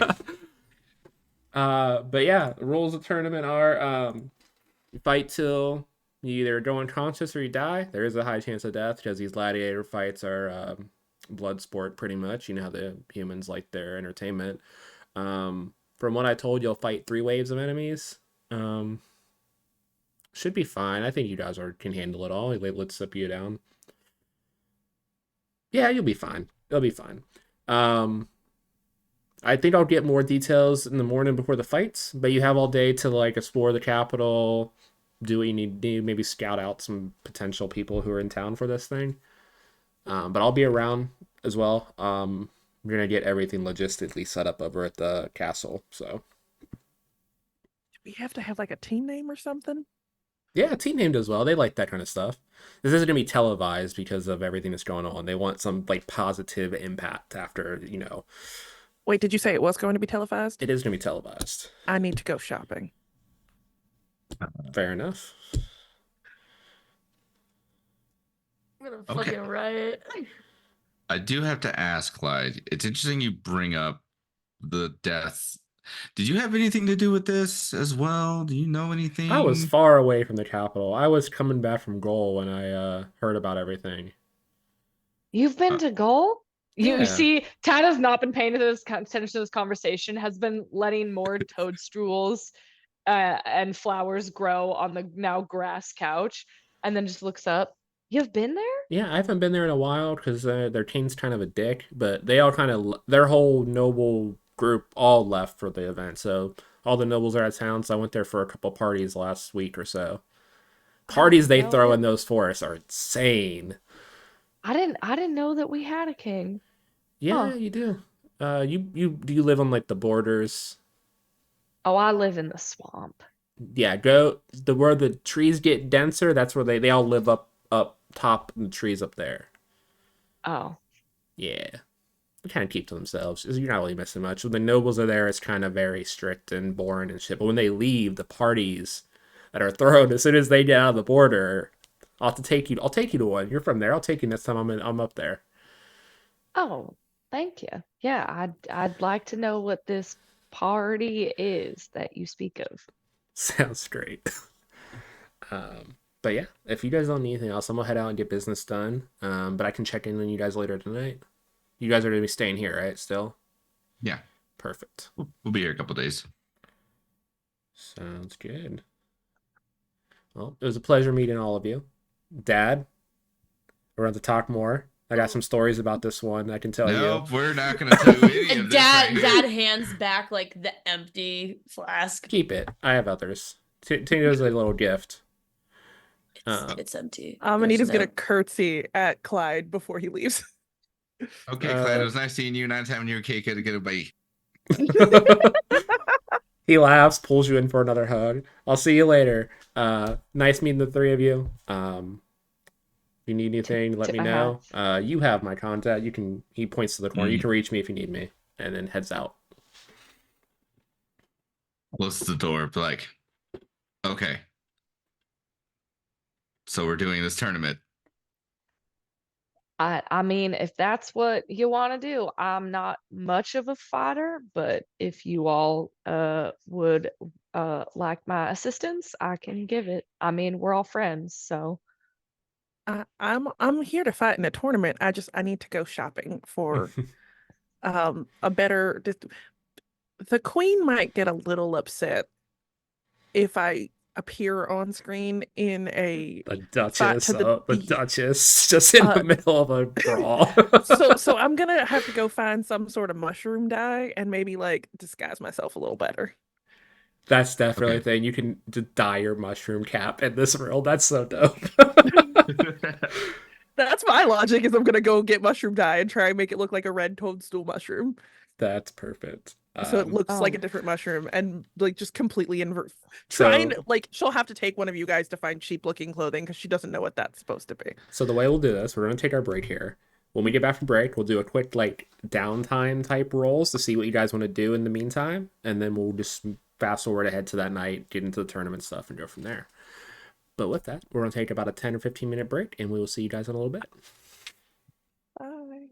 But yeah, the rules of the tournament are you fight till you either go unconscious or you die. There is a high chance of death because these gladiator fights are blood sport pretty much. You know how the humans like their entertainment. From what I told, you'll fight 3 waves of enemies. Should be fine. I think you guys can handle it all. Let's slip you down. Yeah, you'll be fine. It'll be fine. I think I'll get more details in the morning before the fights, but you have all day to like explore the capital, do what you need to do, maybe scout out some potential people who are in town for this thing. But I'll be around as well. We're gonna get everything logistically set up over at the castle. So Do we have to have like a team name or something? yeah, team named as well. They like that kind of stuff. This isn't gonna be televised because of everything that's going on. They want some like positive impact after, Wait, did you say it was going to be televised? it is gonna be televised. I need to go shopping. Fair enough. I'm gonna Okay. fucking riot. I do have to ask, Clyde. It's interesting you bring up the deaths. Did you have anything to do with this as well? Do you know anything? I was far away from the capital. I was coming back from Goal when I heard about everything. You've been Uh, to goal? You Yeah. see, Tad has not been paying attention to this conversation, has been letting more toadstools and flowers grow on the now grass couch, and then just looks up. You've been there? Yeah, I haven't been there in a while because their king's kind of a dick, but they all kind of, their whole noble group all left for the event. So all the nobles are out of town. So I went there for a couple parties last week or so. Parties they know throw it. in those forests are insane. I didn't know that we had a king. Yeah, Huh. you do. Do you live on like the borders? Oh, I live in the swamp. Yeah, go where the trees get denser. That's where they all live up top in the trees up there. Oh. Yeah, they kind of keep to themselves. You're not really missing much. When the nobles are there, it's kind of very strict and boring and shit. But when they leave, the parties that are thrown as soon as they get out of the border, I'll have to take you. I'll take you to one. You're from there. I'll take you next time I'm up there. Oh, thank you. Yeah, I'd like to know what this party is that you speak of. Sounds great. But yeah, if you guys don't need anything else, I'm gonna head out and get business done. But I can check in on you guys later tonight. You guys are gonna be staying here, right? Still? Yeah, Perfect. we'll be here a couple days. Sounds good. Well, it was a pleasure meeting all of you. Dad, we're going to talk more. I got some stories about this one I can tell you. Nope, we're not going to tell you any of And this. right here. dad hands back like the empty flask. Keep it. I have others. Take it as a little gift. It's empty. Anita's There's gonna no- curtsy at Clyde before he leaves. Okay, Clyde, it was nice seeing you. Nice having you a cake. Had to get a bite. He laughs, pulls you in for another hug. I'll see you later. Nice meeting the three of you. If you need anything, let Tip me my know. You have my contact. He points to the corner. You can reach me if you need me. And then heads out. Closes the door, but like, okay. So we're doing this tournament. I mean, if that's what you want to do, I'm not much of a fighter, but if you all would like my assistance, I can give it. I mean, we're all friends, so I'm here to fight in a tournament. I need to go shopping for a better. The queen might get a little upset if I appear on screen in a The fight Duchess, to the Duchess, just in the middle of a brawl. so I'm gonna have to go find some sort of mushroom dye and maybe like disguise myself a little better. That's definitely a Okay. thing. You can dye your mushroom cap in this world. That's so dope. That's my logic. Is I'm gonna go get mushroom dye and try and make it look like a red toadstool mushroom, That's perfect. so it looks like a Oh. different mushroom, and like just completely invert. So- Try and like she'll have to take one of you guys to find cheap looking clothing because she doesn't know what that's supposed to be. So the way we'll do this, we're gonna take our break here. When we get back from break, we'll do a quick like downtime type rolls to see what you guys want to do in the meantime, and then we'll just fast forward ahead to that night, get into the tournament stuff, and go from there. But with that, we're gonna take about a 10 or 15 minute break, and we will see you guys in a little bit. Bye.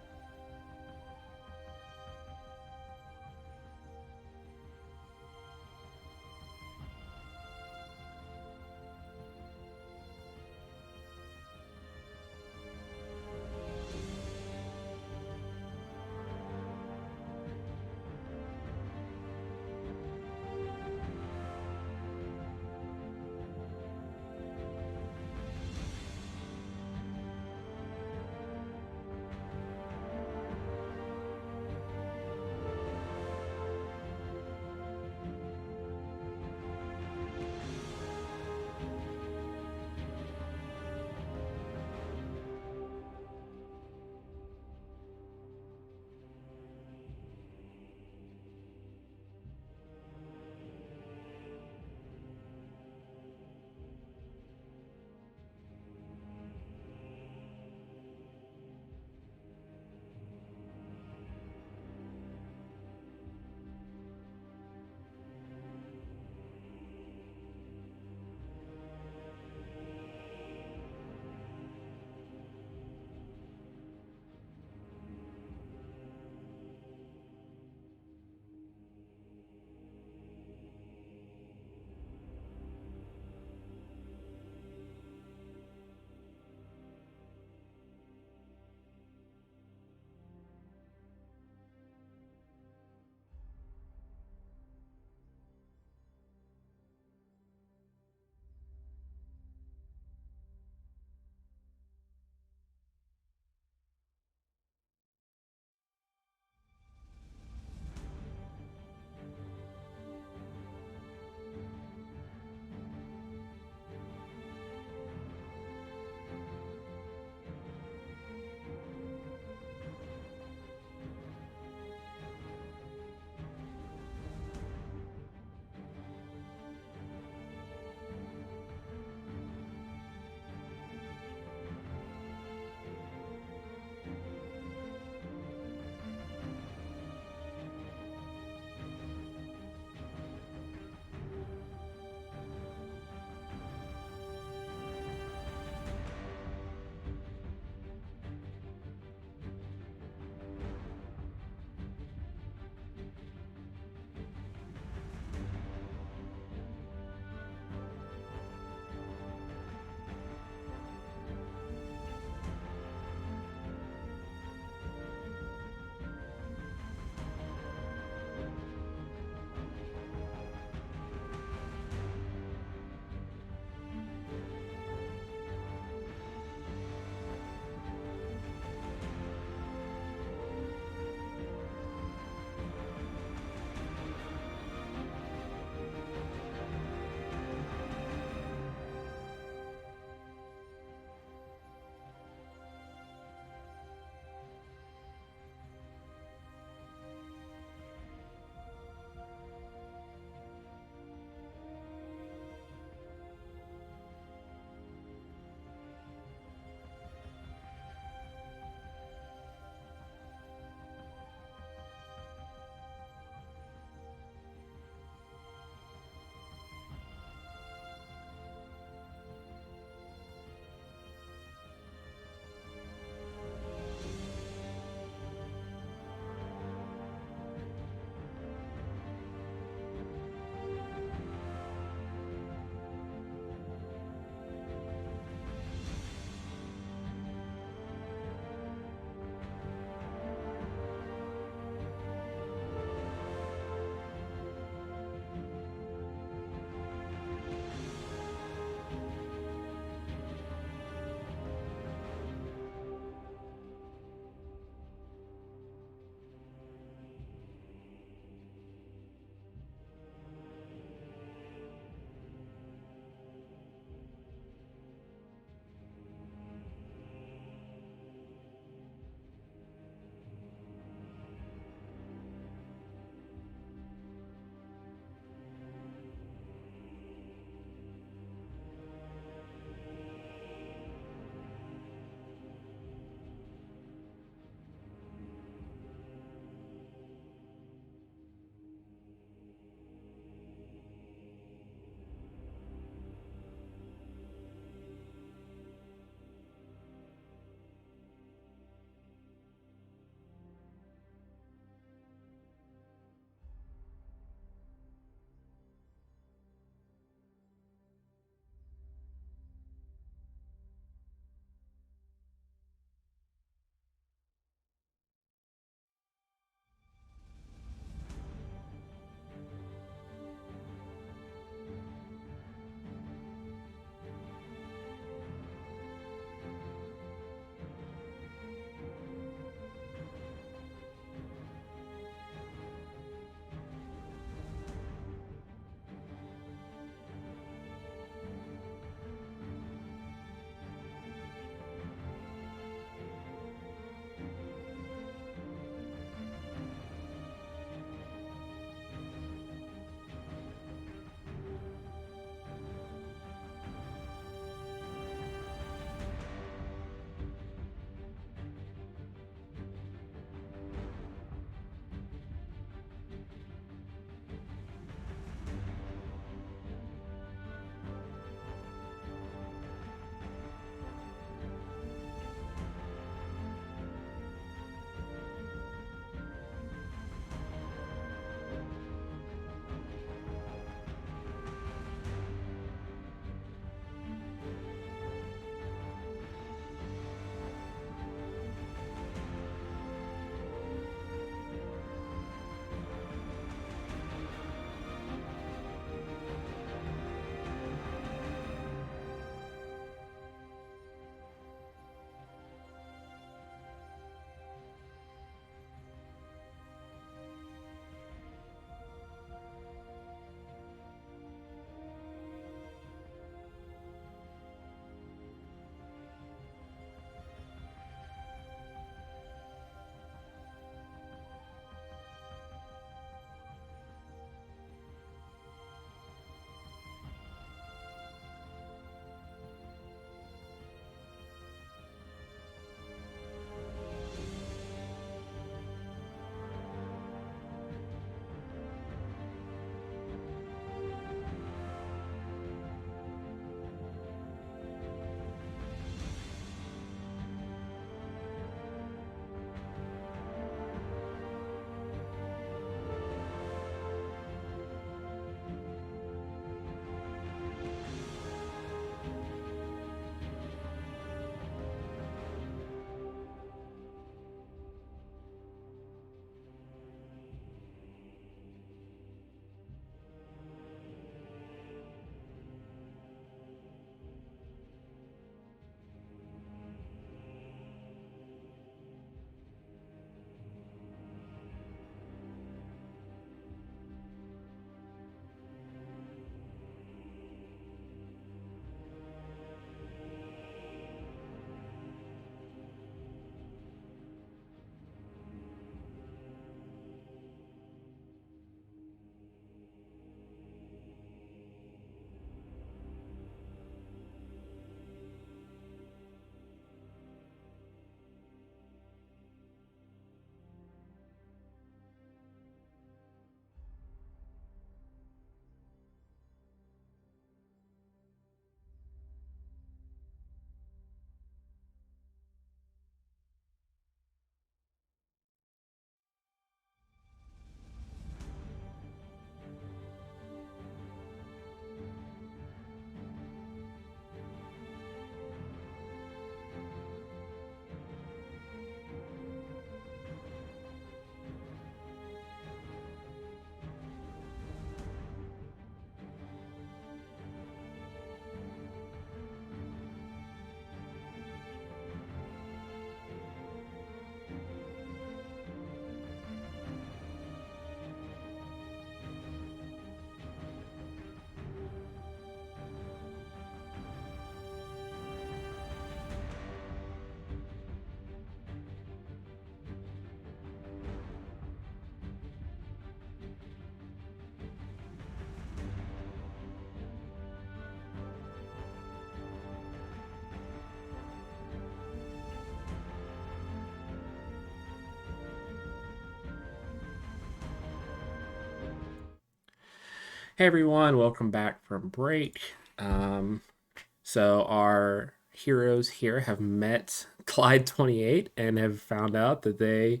Hey everyone, welcome back from break. So our heroes here have met Clyde 28 and have found out that they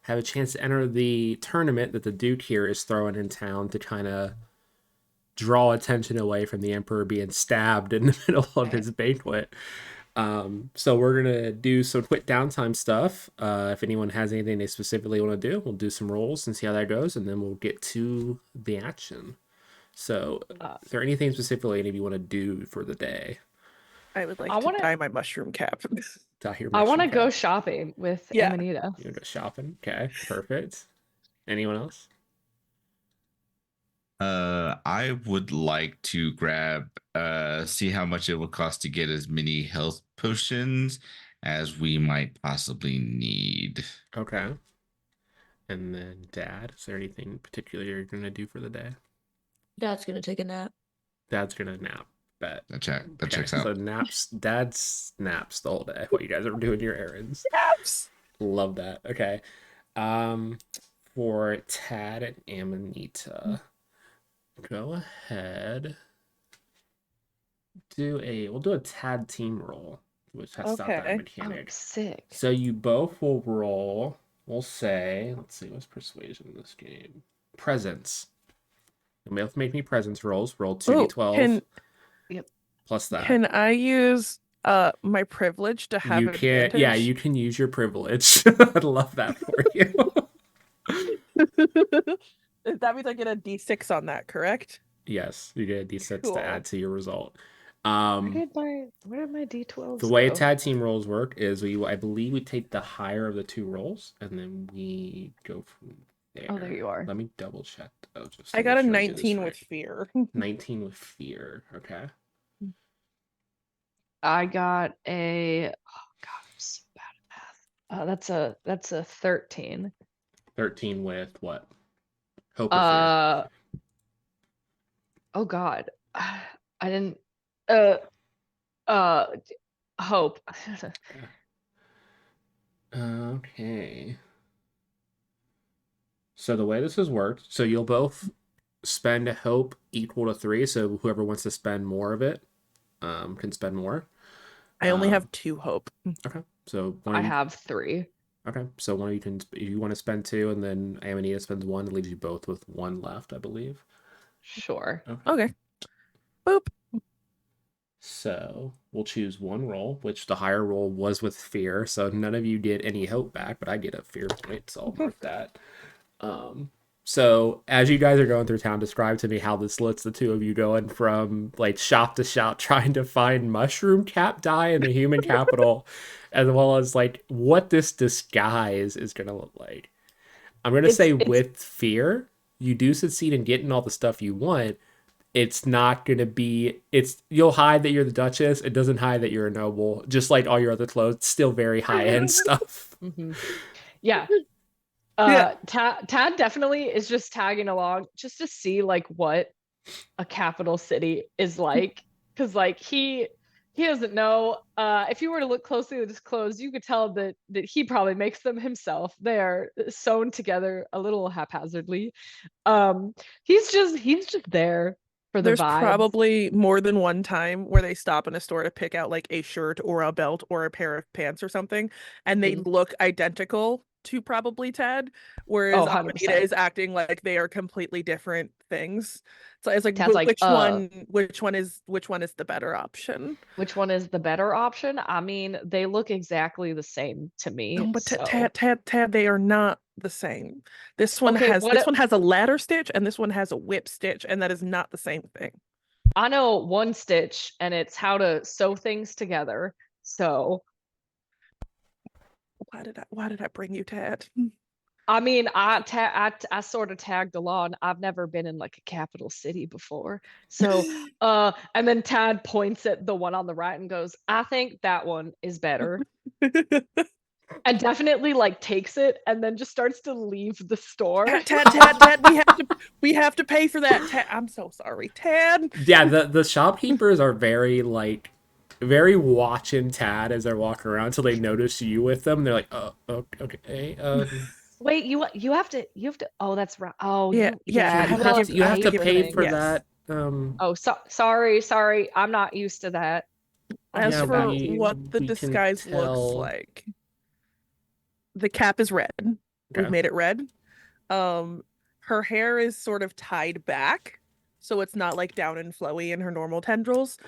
have a chance to enter the tournament that the Duke here is throwing in town to kind of draw attention away from the Emperor being stabbed in the middle of his banquet. So we're gonna do some quick downtime stuff. If anyone has anything they specifically want to do, we'll do some rolls and see how that goes, and then we'll get to the action. So, is there anything specifically any of you want to do for the day? I would like I to wanna- dye my mushroom cap. I want to go shopping with Yeah. Amanita. You want to go shopping? Okay, perfect. Anyone else? I would like to grab see how much it would cost to get as many health potions as we might possibly need. Okay. And then Dad, is there anything particular you're gonna do for the day? Dad's gonna take a nap. Dad's gonna nap. Bet. That checks So out. Dad's naps the whole day while you guys are doing your errands. Caps. Love that. Okay. For Tad and Amanita, go ahead. We'll do a Tad team roll, which has not that Okay. mechanic. Sick. So you both will roll. We'll say, let's see, what's persuasion in this game? Presence. You both make me presence rolls. Roll 2d12 plus that. Can I use my privilege to have You can, advantage? yeah, you can use your privilege. I'd love that for you. That means I get a D6 on that, correct? Yes, you get a d6 Cool. to add to your result. Where did my D12s The way go? tag team rolls work is I believe we take the higher of the two rolls and then we go from there. Oh, there you are. Let me double check. Just to I got a make sure I do this 19 right. with fear. 19 with fear. Okay. I got a. Oh God, I'm so bad at math. That's a 13. 13 with what? Hope or fear? Oh God, I didn't. Hope. Okay. So the way this has worked, so you'll both spend a hope equal to 3. So whoever wants to spend more of it, can spend more. I only have 2 hope. Okay. So I have 3. Okay. So one of you can, if you want to spend 2, and then Amanita spends 1, it leaves you both with 1 left, I believe. Sure. Okay. Boop. So we'll choose 1 roll, which the higher roll was with fear. So none of you get any hope back, but I get a fear point, so I'll mark that. So as you guys are going through town, describe to me how this looks, the two of you going from like shop to shop trying to find mushroom cap dye in the human capital, as well as like what this disguise is gonna look like. I'm gonna say with fear, you do succeed in getting all the stuff you want. It's not gonna be, you'll hide that you're the Duchess. It doesn't hide that you're a noble, just like all your other clothes. It's still very high-end stuff. Mm-hmm. Yeah. Yeah. Tad definitely is just tagging along just to see like what a capital city is like, because like he doesn't know. If you were to look closely at his clothes, you could tell that he probably makes them himself. They are sewn together a little haphazardly. He's just there for the There's vibes. probably more than one time where they stop in a store to pick out like a shirt or a belt or a pair of pants or something, and they look identical to probably Ted, whereas 100%. Amanita is acting like they are completely different things. So it's like, Tad's like, which one is the better option? Which one is the better option? I mean, they look exactly the same to me. No, but so. Tad, they are not the same. This one Okay, has a ladder stitch and this one has a whip stitch, and that is not the same thing. I know one stitch, and it's how to sew things together. So why did I bring you, Tad? I mean, I sort of tagged along. I've never been in like a capital city before. So and then Tad points at the one on the right and goes, I think that one is better. And definitely like takes it and then just starts to leave the store. Tad, we have to pay for that. Tad, I'm so sorry, Tad. Yeah, the shopkeepers are very watching Tad as they're walking around until they notice you with them. They're like, oh, okay. Wait, you have to oh, that's right. Oh, Yeah, yeah, I you have will to have give- you I have pay to give for pay things. for things. Yes. that. Oh, sorry. I'm not used to that. I'll As Yeah, get for back to you. what the we can disguise looks tell. like, the cap is red. We've Okay. made it red. Her hair is sort of tied back, so it's not like down and flowy in her normal tendrils.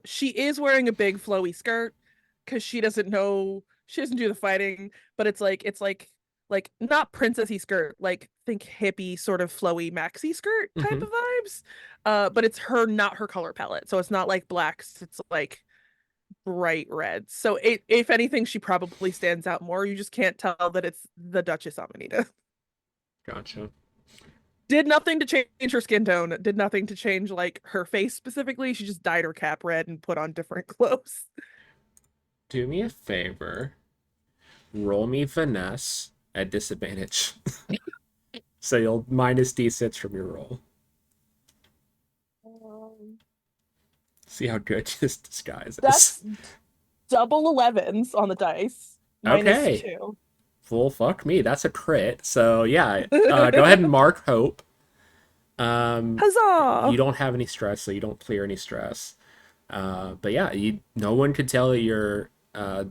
She is wearing a big flowy skirt because she doesn't do the fighting, but it's like not princessy skirt, like think hippie sort of flowy maxi skirt type of vibes. But it's not her color palette, so it's not like blacks. It's like bright red. So if anything, she probably stands out more. You just can't tell that it's the Duchess Amanita. Gotcha. Did nothing to change her skin tone. Did nothing to change like her face specifically. She just dyed her cap red and put on different clothes. Do me a favor. Roll me finesse at disadvantage. So you'll minus d6 from your roll. See how good this disguise is. That's double 11s on the dice. Okay. -2. Full fuck me. That's a crit. So yeah, go ahead and mark hope. Huzzah! You don't have any stress, so you don't clear any stress. But yeah, no one could tell that you're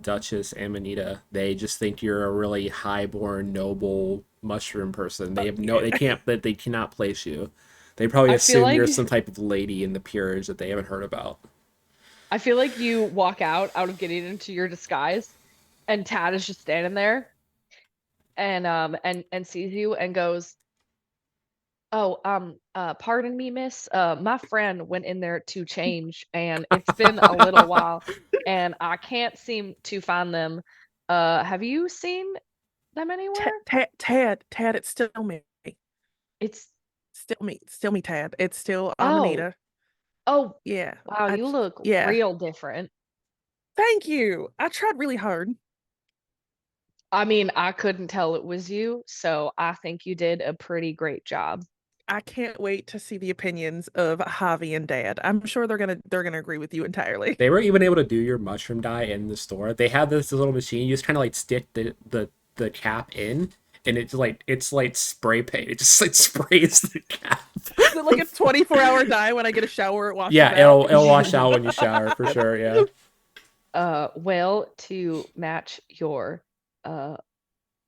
Duchess Amanita. They just think you're a really highborn, noble mushroom person. They cannot place you. They probably I feel assume you're like- some type of lady in the peerage that they haven't heard about. I feel like you walk out of getting into your disguise, and Tad is just standing there, and sees you and goes, "Oh, pardon me, miss. My friend went in there to change, and it's been a little while, and I can't seem to find them. Have you seen them anywhere? Tad, it's still me. It's Still me, Tad. It's still oh, Amanita. oh, Yeah. wow, you look yeah. real different. Thank you. I tried really hard. I mean, I couldn't tell it was you, so I think you did a pretty great job. I can't wait to see the opinions of Javi and Dad. I'm sure they're gonna agree with you entirely. They were even able to do your mushroom dye in the store. They had this little machine. You just kind of like stick the cap in, and it's like spray paint. It just like sprays the cap. Is it like a 24-hour dye when I get a shower? It washes Yeah, out? it'll wash out when you shower for sure. Yeah. Well, to match your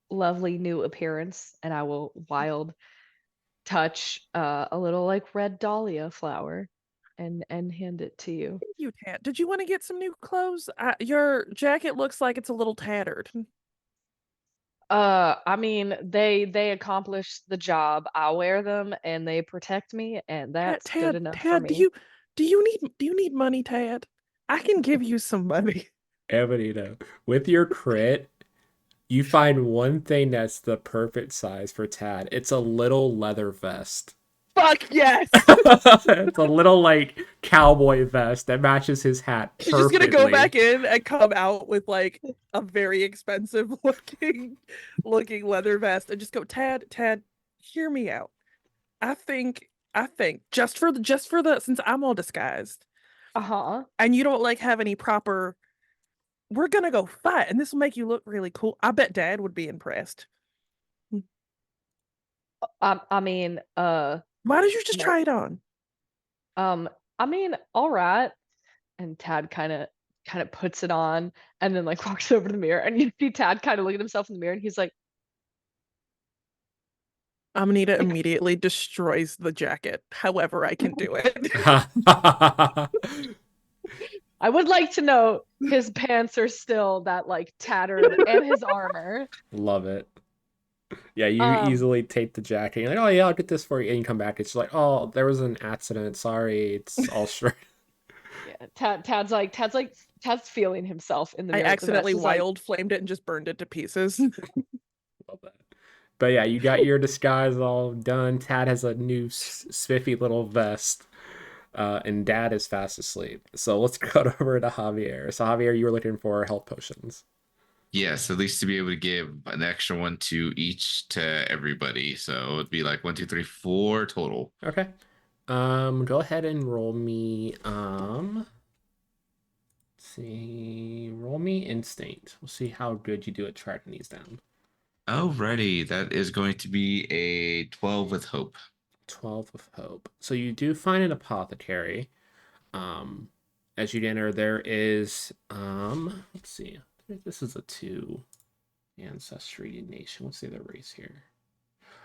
lovely new appearance, and I will wild touch a little like red dahlia flower and hand it to you. Thank you, Tad. Did you want to get some new clothes? Your jacket looks like it's a little tattered. I mean, they accomplish the job. I wear them and they protect me, and that's good enough for Tad, me. do you need money, Tad? I can give you some money. Amanita, with your crit, you find one thing that's the perfect size for Tad. It's a little leather vest. Fuck yes! It's a little like cowboy vest that matches his hat She's perfectly. just gonna go back in and come out with like a very expensive looking leather vest and just go, Tad, hear me out. I think just for the since I'm all disguised Uh-huh. and you don't like have any proper, we're gonna go fight and this will make you look really cool. I bet Dad would be impressed. I mean, Why don't you just No. try it on? I mean, all right. And Tad kind of puts it on and then like walks over to the mirror, and you see Tad kind of look at himself in the mirror, and he's like, Amanita immediately destroys the jacket. However, I can do it. I would like to know his pants are still that like tattered and his armor. Love it. Yeah, you Um, easily take the jacket. You're like, oh yeah, I'll get this for you, and you come back. It's like, oh, there was an accident. Sorry, it's all straight. Yeah, Tad's feeling himself in the I mirror. The accidentally vest is like, wild flamed it and just burned it to pieces. Love that. But yeah, you got your disguise all done. Tad has a new spiffy little vest, and Dad is fast asleep. So let's go over to Javier. So Javier, you were looking for health potions. Yes, at least to be able to give an extra one to everybody. So it would be like 1, 2, 3, 4 total. Okay. Go ahead and roll me. Let's see, roll me instinct. We'll see how good you do at tracking these down. Alrighty, that is going to be a 12 with hope. 12 of hope. So you do find an apothecary. As you enter, there is let's see. This is a 2 ancestry nation. What's the other race here?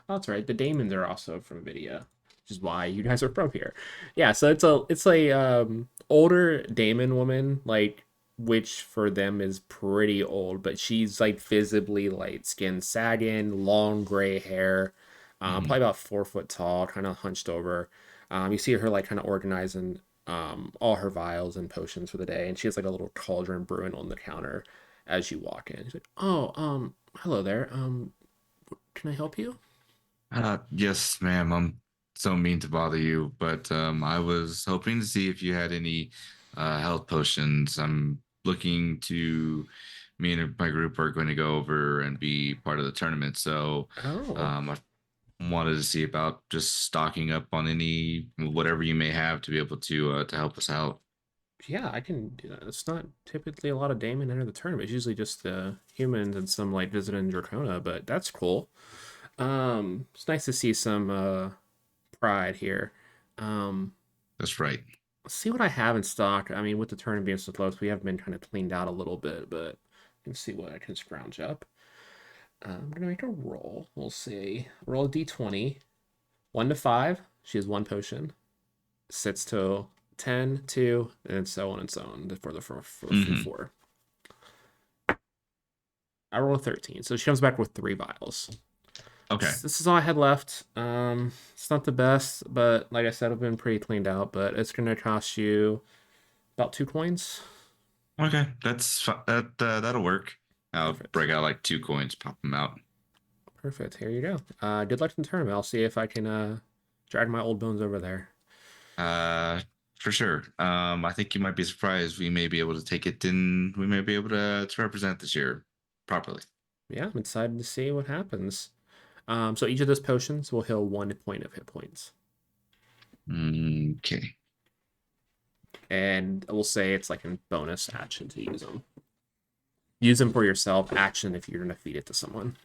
Oh, that's right. The Daemons are also from Vidia, which is why you guys are from here. Yeah, so it's a older Daemon woman, like, which for them is pretty old, but she's like visibly light skin, sagging, long gray hair, probably about 4 foot tall, kind of hunched over. You see her like kind of organizing all her vials and potions for the day, and she has like a little cauldron brewing on the counter as you walk in. She's like, "Oh, hello there. Can I help you?" Yes, ma'am. I'm so mean to bother you, but I was hoping to see if you had any health potions. I'm looking to. Me and my group are going to go over and be part of the tournament, so Oh, I wanted to see about just stocking up on any whatever you may have to be able to help us out. yeah, I can do that. It's not typically a lot of Daemon enter the tournament. It's usually just humans and some like visiting Dracona, but that's cool. It's nice to see some pride here. Um, That's right. let's see what I have in stock. I mean, with the tournament being so close, we have been kind of cleaned out a little bit, but I can see what I can scrounge up. I'm gonna make a roll. We'll see. Roll a d20. 1 to 5. She has 1 potion. 6 to 10, 2, and so on and so on for Mhm. 4. I roll a 13, so she comes back with 3 vials. Okay. This is all I had left. It's not the best, but like I said, I've been pretty cleaned out. But it's gonna cost you about 2 coins. Okay. That'll work. I'll Perfect. break out like 2 coins, pop them out. Perfect. Here you go. Good luck in the tournament. I'll see if I can drag my old bones over there. Uh, for sure. I think you might be surprised. We may be able to take it and we may be able to represent this year properly. Yeah, I'm excited to see what happens. So each of those potions will heal 1 point of hit points. Okay. And we'll say it's like a bonus action to use them. Use them for yourself. Action if you're gonna feed it to someone.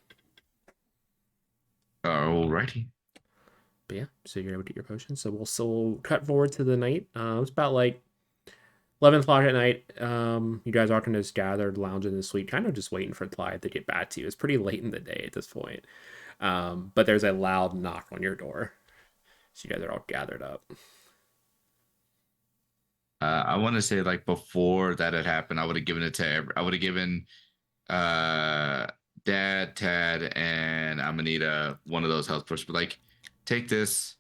Alrighty. But yeah, so you're able to get your potion. So we'll cut forward to the night. It's about like 11 o'clock at night. You guys are kind of just gathered, lounging in the suite, kind of just waiting for Clyde to get back to you. It's pretty late in the day at this point. But there's a loud knock on your door. So you guys are all gathered up. I want to say like before that had happened, I would have given it to. I would have given uh Dad, Tad, and Amanita one of those health pushes. But like, take this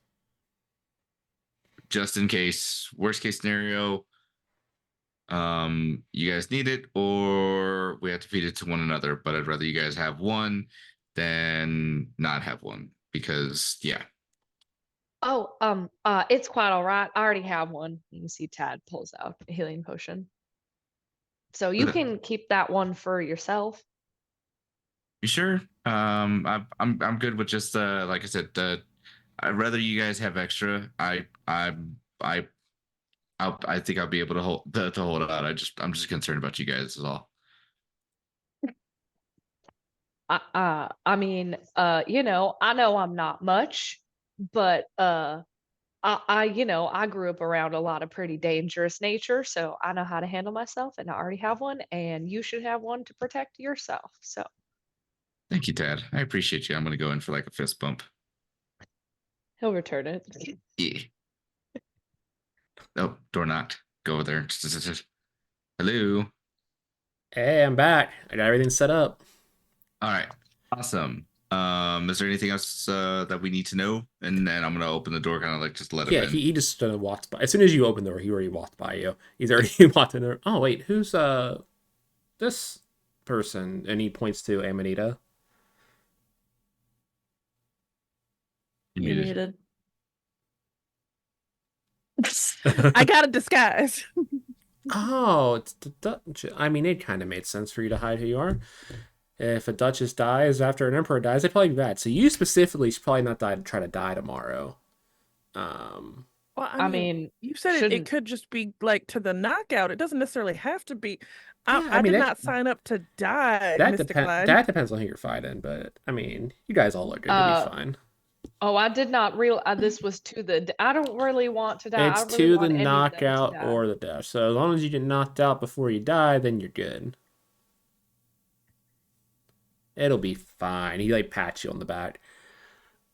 just in case. Worst case scenario, you guys need it, or we have to feed it to one another. But I'd rather you guys have one than not have one because yeah. Oh, it's quite all right. I already have one. You can see Tad pulls out a healing potion. So you can keep that one for yourself. You sure? I'm good with just like I said, I'd rather you guys have extra. I I think I'll be able to hold it out. I'm just concerned about you guys is all. I mean, I know I'm not much, but I grew up around a lot of pretty dangerous nature, so I know how to handle myself, and I already have one, and you should have one to protect yourself. So Thank you, Dad. I appreciate you. I'm gonna go in for like a fist bump. he'll return it. Yeah. Oh, door knocked. Go over there. Hello. Hey, I'm back. I got everything set up. All right. Awesome. Is there anything else that we need to know? And then I'm gonna open the door, kind of like just let him Yeah, in. he just walked by. As soon as you open the door, he already walked by you. He's already walked in there. Oh wait, who's this person? And he points to Amanita. You muted. Muted. I got a disguise. Oh, it's the Dutch. I mean, it kind of made sense for you to hide who you are. If a Duchess dies after an Emperor dies, they'd probably be bad. So you specifically should probably not try to die tomorrow. Well, I mean, you said it shouldn't. could just be like to the knockout. It doesn't necessarily have to be. Yeah, I I mean, did not sign up to die, Mr. Clyde. that depends on who you're fighting, but I mean, you guys all look good. You'll be fine. Oh, I did not real. This was to the. I don't really want to die. I It's don't really to the want any of them to knockout die. or the death. So as long as you get knocked out before you die, then you're good. It'll be fine. He like pats you on the back.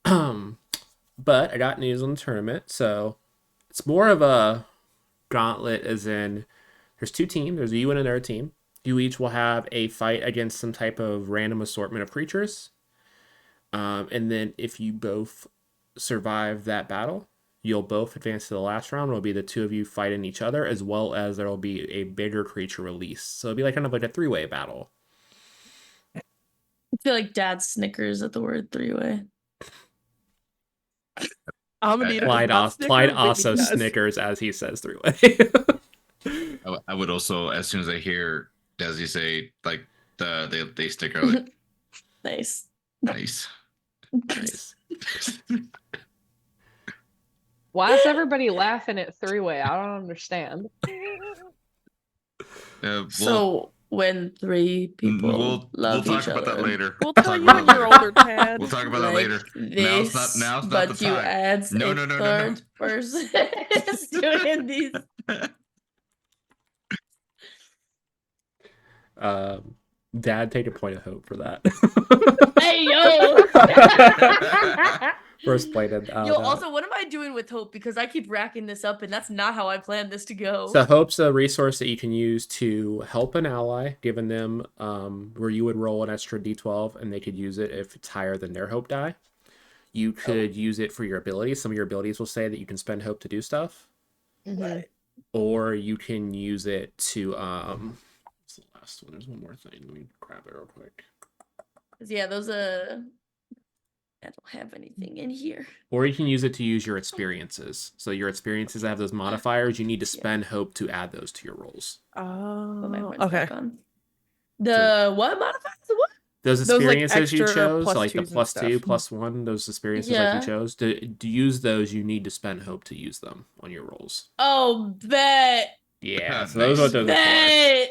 But I got news on the tournament, so it's more of a gauntlet, as in there's two teams. There's you and another team. You each will have a fight against some type of random assortment of creatures. And then if you both survive that battle, you'll both advance to the last round. It'll be the two of you fighting each other, as well as there will be a bigger creature released. So it'll be like kind of like a three-way battle. I feel like Dad snickers at the word three-way. Clyde also snickers as he says three-way. I would also, as soon as I hear Desi say like they sticker like Nice. nice. Nice. Why is everybody laughing at three-way? I don't understand. So when three people we'll love talk each about other, that later. We'll tell you when you're older, Tad. We'll talk about that like later. this, Now it's not but the you time. add No, a third person is doing these. Dad, take a point of hope for that. Hey yo! First plated. Yo, also, what am I doing with hope? Because I keep racking this up, and that's not how I planned this to go. So hope's a resource that you can use to help an ally, giving them where you would roll an extra d12 and they could use it if it's higher than their hope die. You could use it for your abilities. Some of your abilities will say that you can spend hope to do stuff. Right. Or you can use it to what's the last one? There's one more thing. Let me grab it real quick. Yeah, those I don't have anything in here. Or you can use it to use your experiences. So your experiences have those modifiers. You need to spend hope to add those to your rolls. Put my points Okay. back on. The what modifiers? The what? Those Those, like, experiences you extra chose, plus like the twos and +2, stuff. +1, those experiences like Yeah. you chose, to use those, you need to spend hope to use them on your rolls. Oh, bet. Yeah, so those are what those are for. Bet.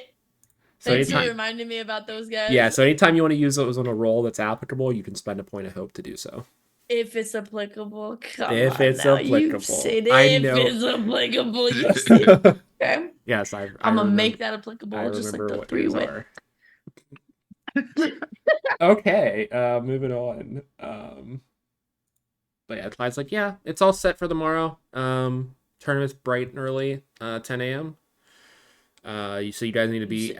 So Thanks for anytime, reminding me about those guys. yeah, so anytime you want to use those on a roll that's applicable, you can spend a point of hope to do so. If it's applicable. Come If on it's now. applicable. You said I if know. it's applicable. You said. Okay. Yes, I'm going to make that applicable I just like remember the what yours three-way. are. Okay, moving on. But yeah, Clyde's like, yeah, it's all set for tomorrow. Tournament's bright and early, 10 a.m. So you guys need to be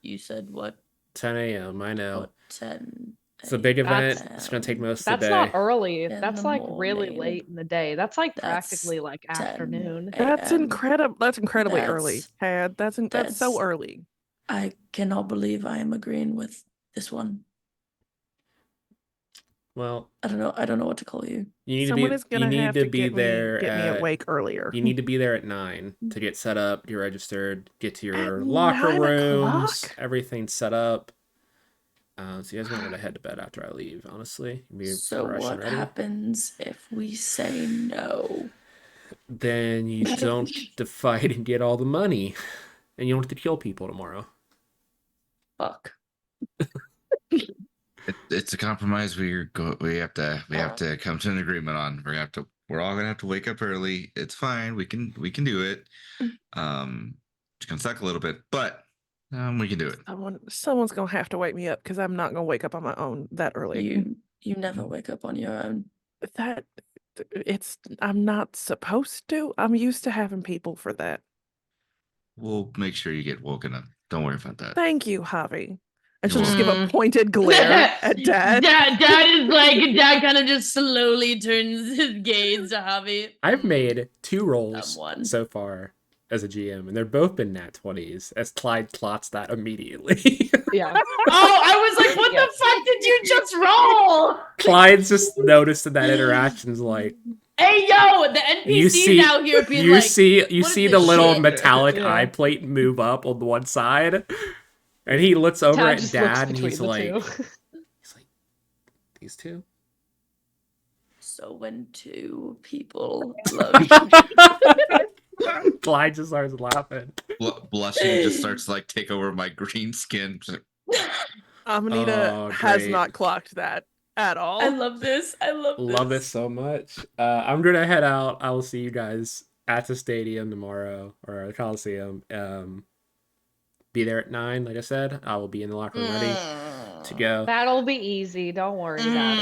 You said what? 10 a.m. I know. What, 10? It's a big event. That's- It's gonna take most of the That's day. not early. In That's the like really morning. late in the day. That's like That's practically like 10 afternoon. That's a.m. incredible. That's incredibly That's- early, Tad. That's so that's- early. I cannot believe I am agreeing with this one. Well, I don't know what to call you. you need Someone to is be. You gonna need have to to be get there. me awake earlier. You need to be there at 9 to get set up, get registered, get to your At locker 9 rooms, o'clock? everything's set up. So you guys might want to head to bed after I leave, honestly. Be So fresh and what ready. happens if we say no? Then you don't get to fight and get all the money. And you don't have to kill people tomorrow. Fuck. It's a compromise we have to come to an agreement on. We're all gonna have to wake up early. It's fine. We can do it. It's gonna suck a little bit, but we can do it. Someone's gonna have to wake me up because I'm not gonna wake up on my own that early. You never wake up on your own. I'm not supposed to. I'm used to having people for that. We'll make sure you get woken up. Don't worry about that. Thank you, Javi. And You're she'll just give a welcome. pointed glare at Dad. Dad kind of just slowly turns his gaze to Javi. I've made 2 rolls Someone. so far as a GM, and they're both been nat 20s, as Clyde plots that immediately. Yeah. Oh, I was like, what Yes. the fuck did you just roll? Clyde's just noticed in that interaction's like, Hey, yo, the NPCs out here being you like, see what the the little shit? metallic Yeah. eye plate move up on the one side, and he looks over Tad at just looks Dad and between he's the like, two. these two. so when two people love you. Clyde just starts laughing. Blushing just starts to like take over my green skin. Just like, Amanita Oh, has great. not clocked that at all. I love this. I love this. Love it so much. I'm gonna head out. I will see you guys at the stadium tomorrow, or the Coliseum. Be there at 9, like I said. I will be in the locker room ready to go. That'll be easy. Don't worry about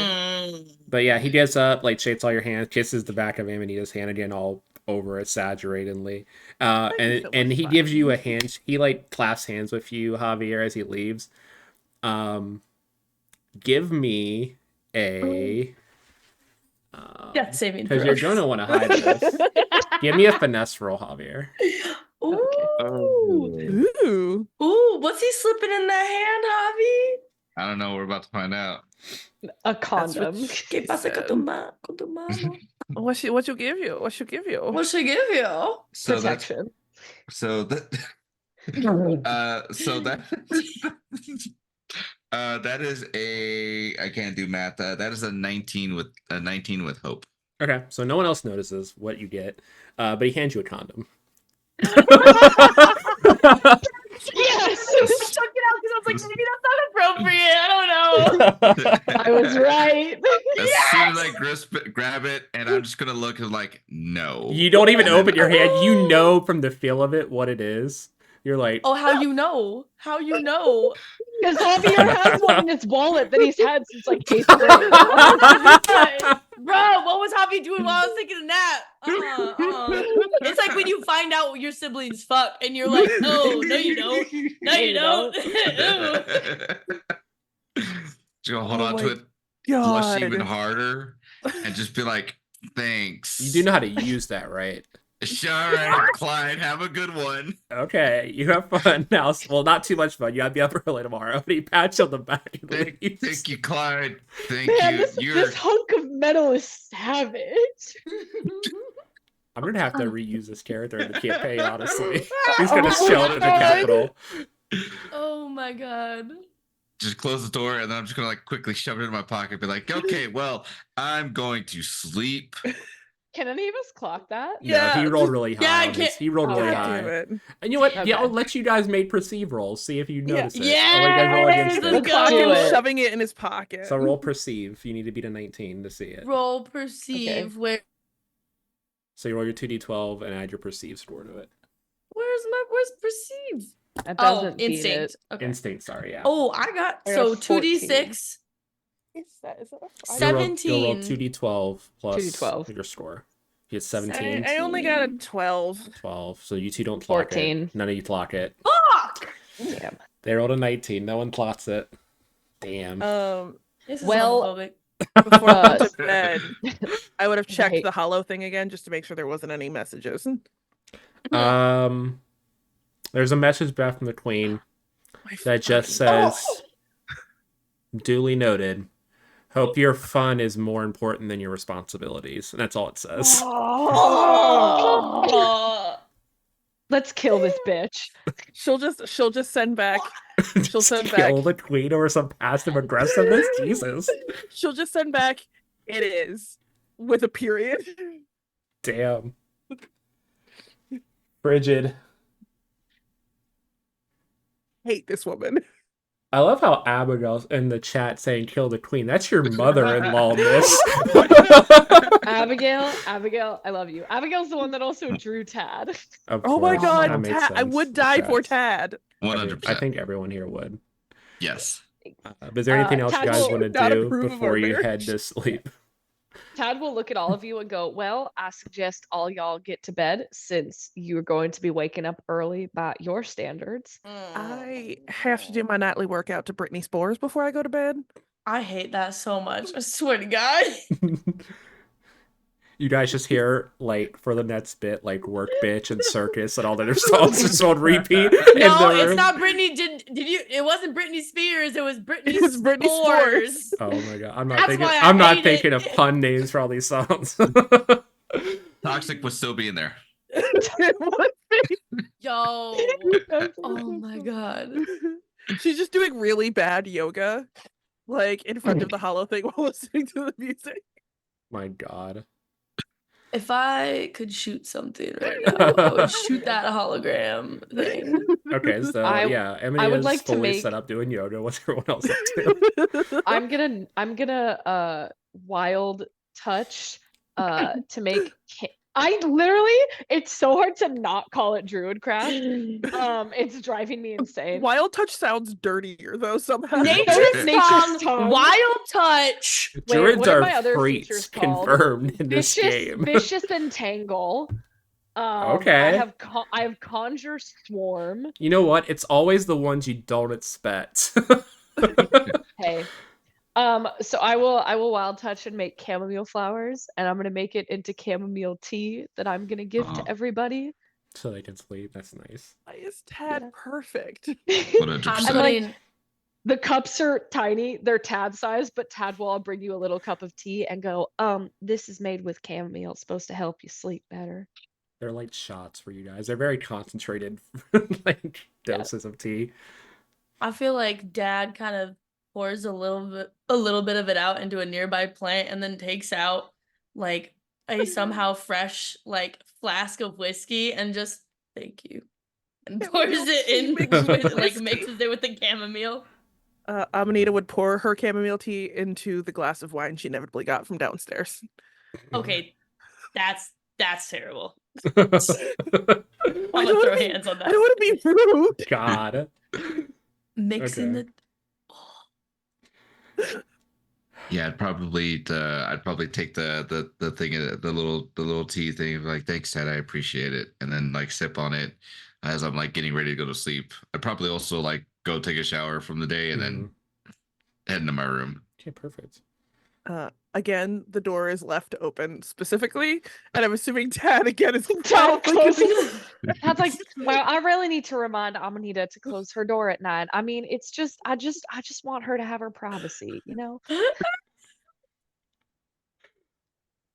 it. But yeah, he gets up, like shakes all your hands, kisses the back of Amanita's hand again, all over exaggeratedly. Thank you so And much, he Clyde. gives you a hand. He like clasps hands with you, Javier, as he leaves. Give me a. Death saving Because throw. you're gonna want to hide this. Give me a finesse roll, Javier. Ooh. Ooh. Ooh, what's he slipping in that hand, Javi? I don't know. We're about to find out. A That's condom. what ¿Qué she pasa con said. tu con tu mano? What she'll give you? What she'll give you? What should give you? So that's Protection. so that so that that is a I can't do math. That is a 19 with hope. Okay, so no one else notices what you get, but he hands you a condom. Yes! I took it out because I was like, maybe that's not appropriate. I don't know. I was right. As soon as I grab it, and I'm just gonna look and like, no. You don't even And then- open your hand. You know from the feel of it what it is. You're like, Oh, how you know? How you know? Because Javier has one in his wallet that he's had since like 8th grade. Bro, what was Javi doing while I was taking a nap? It's like when you find out your siblings fuck and you're like, oh, no, you don't. No, you don't. Just gonna hold Oh on to my it, blush God. even harder, and just be like, thanks. you do know how to use that, right? All right, Clyde, have a good one. Okay, you have fun now. Well, not too much fun. You gotta be up early tomorrow. But he pats you on the back and leaves. Thank you, Clyde. Thank Man, you. this hunk of metal is savage. I'm gonna have to reuse this character in the campaign, honestly. He's gonna Oh show my up in the God. capital. Oh my god. Just close the door, and then I'm just gonna like quickly shove it in my pocket. Be like, okay, well, I'm going to sleep. Can any of us clock that? No, he rolled really high. yeah, I on his- can't- He rolled really God high. Damn it. And you know what? Okay. Yeah, I'll let you guys make perceive rolls. See if you Yeah. notice it. Yeah, I'll let you guys roll against let's it. go. Clocking, Do it. shoving it in his pocket. So roll perceive. You need to beat a 19 to see it. Roll perceive. Where So you roll your 2d12 and add your perceive score to it. where's perceive? That Oh, doesn't beat instinct. it. Okay. Instinct, sorry, yeah. Oh, I got I got so a 14. 2d6. Is that a five? You'll roll 17. 2d12 plus 2d12. your score. You get 17, I only got a 12. 12. So you two don't clock 14. it. None of you clock it. Fuck! Damn. They rolled a 19. No one clocks it. Damn. This is Well- homophobic. Before I went to bed, I would have checked Right. the hollow thing again just to make sure there wasn't any messages. There's a message back from the queen My that just fucking- says, duly noted. Hope your fun is more important than your responsibilities. And that's all it says. Oh. Let's kill this bitch. She'll just send back. She'll Just send kill back. the queen over some passive aggressiveness. Jesus. She'll just send back. It is with a period. Damn. Frigid. Hate this woman. I love how Abigail's in the chat saying kill the queen. That's your mother-in-law, miss. Abigail, I love you. Abigail's the one that also drew Tad. Of Oh my course, god, that makes Tad, I sense. would It die for tracks. Tad. 100%. I think everyone here would. Yes. But is there anything else you Tad guys will want to not do approve of before our you head marriage. to sleep? Tad will look at all of you and go, well, I suggest all y'all get to bed since you're going to be waking up early by your standards. I have to do my nightly workout to Britney Spores before I go to bed. I hate that so much. I swear to God. You guys just hear, like, for the next bit, like, Work Bitch and Circus and all the other songs just on repeat. in No, the it's room. not Britney. Did you? It wasn't Britney Spears. It was Britney It's Britney Spears. Spears. Oh my god. That's why I I'm not hate thinking it. of pun names for all these songs. Toxic would still be in there. Yo. Oh my God. She's just doing really bad yoga, like in front of the hollow thing while listening to the music. My God. If I could shoot something right now, I would shoot that hologram thing. Okay, so I Emily would is like to fully set make- up doing yoga. What's everyone else up to? I'm gonna wild touch to make I literally, it's so hard to not call it druidcraft. It's driving me insane. Wild touch sounds dirtier though somehow. Nature's Nature's tongue, tongue. wild touch. Wait, Druids what are are my other freaks features called? confirmed in this game. Vicious entangle. Okay. I have conjure swarm. You know what? It's always the ones you don't expect. Hey. So I will wild touch and make chamomile flowers, and I'm gonna make it into chamomile tea that I'm gonna give Oh. to everybody. So they can sleep. That's nice. Why is Tad Yeah. perfect? 100%. And like the cups are tiny, they're Tad size, but Tad will bring you a little cup of tea and go, this is made with chamomile. It's supposed to help you sleep better. They're like shots for you guys. They're very concentrated, like doses of tea. I feel like Dad kind of pours a little bit of it out into a nearby plant and then takes out like a somehow fresh like flask of whiskey and just thank you and pours it in with like mixes it with the chamomile. Amanita would pour her chamomile tea into the glass of wine she inevitably got from downstairs. Okay, that's terrible. God. I'm gonna throw hands on I that. don't want to be rude. Mixing Okay. Yeah, I'd probably take the thing, the little tea thing, like thanks, Ted, I appreciate it, and then like sip on it as I'm like getting ready to go to sleep. I'd probably also like go take a shower from the day and then head into my room. Okay, perfect. Again, the door is left open specifically, and I'm assuming Tad again is Tad probably closes. Tad's like, well, I really need to remind Amanita to close her door at night. I mean, it's just, I just want her to have her privacy, you know?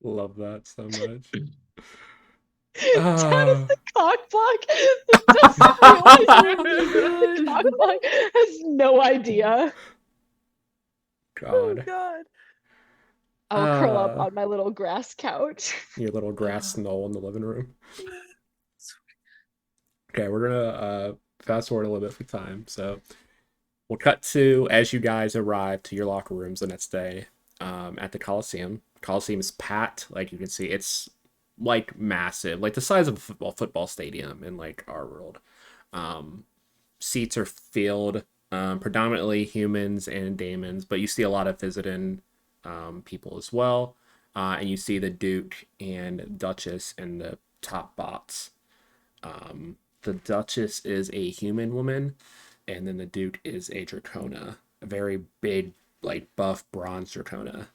Love that so much. Tad is Ah. the cock block. The cock block has no idea. Oh God. God. I'll curl up on my little grass couch. Your little grass knoll in the living room. Okay, we're gonna fast forward a little bit for time. So we'll cut to as you guys arrive to your locker rooms the next day at the Coliseum. Coliseum is packed, like you can see. It's like massive, like the size of a football stadium in like our world. Seats are filled, predominantly humans and daemons, but you see a lot of visiting people as well. And you see the Duke and Duchess in the top bots. The Duchess is a human woman, and then the Duke is a Dracona, a very big, like buff bronze Dracona.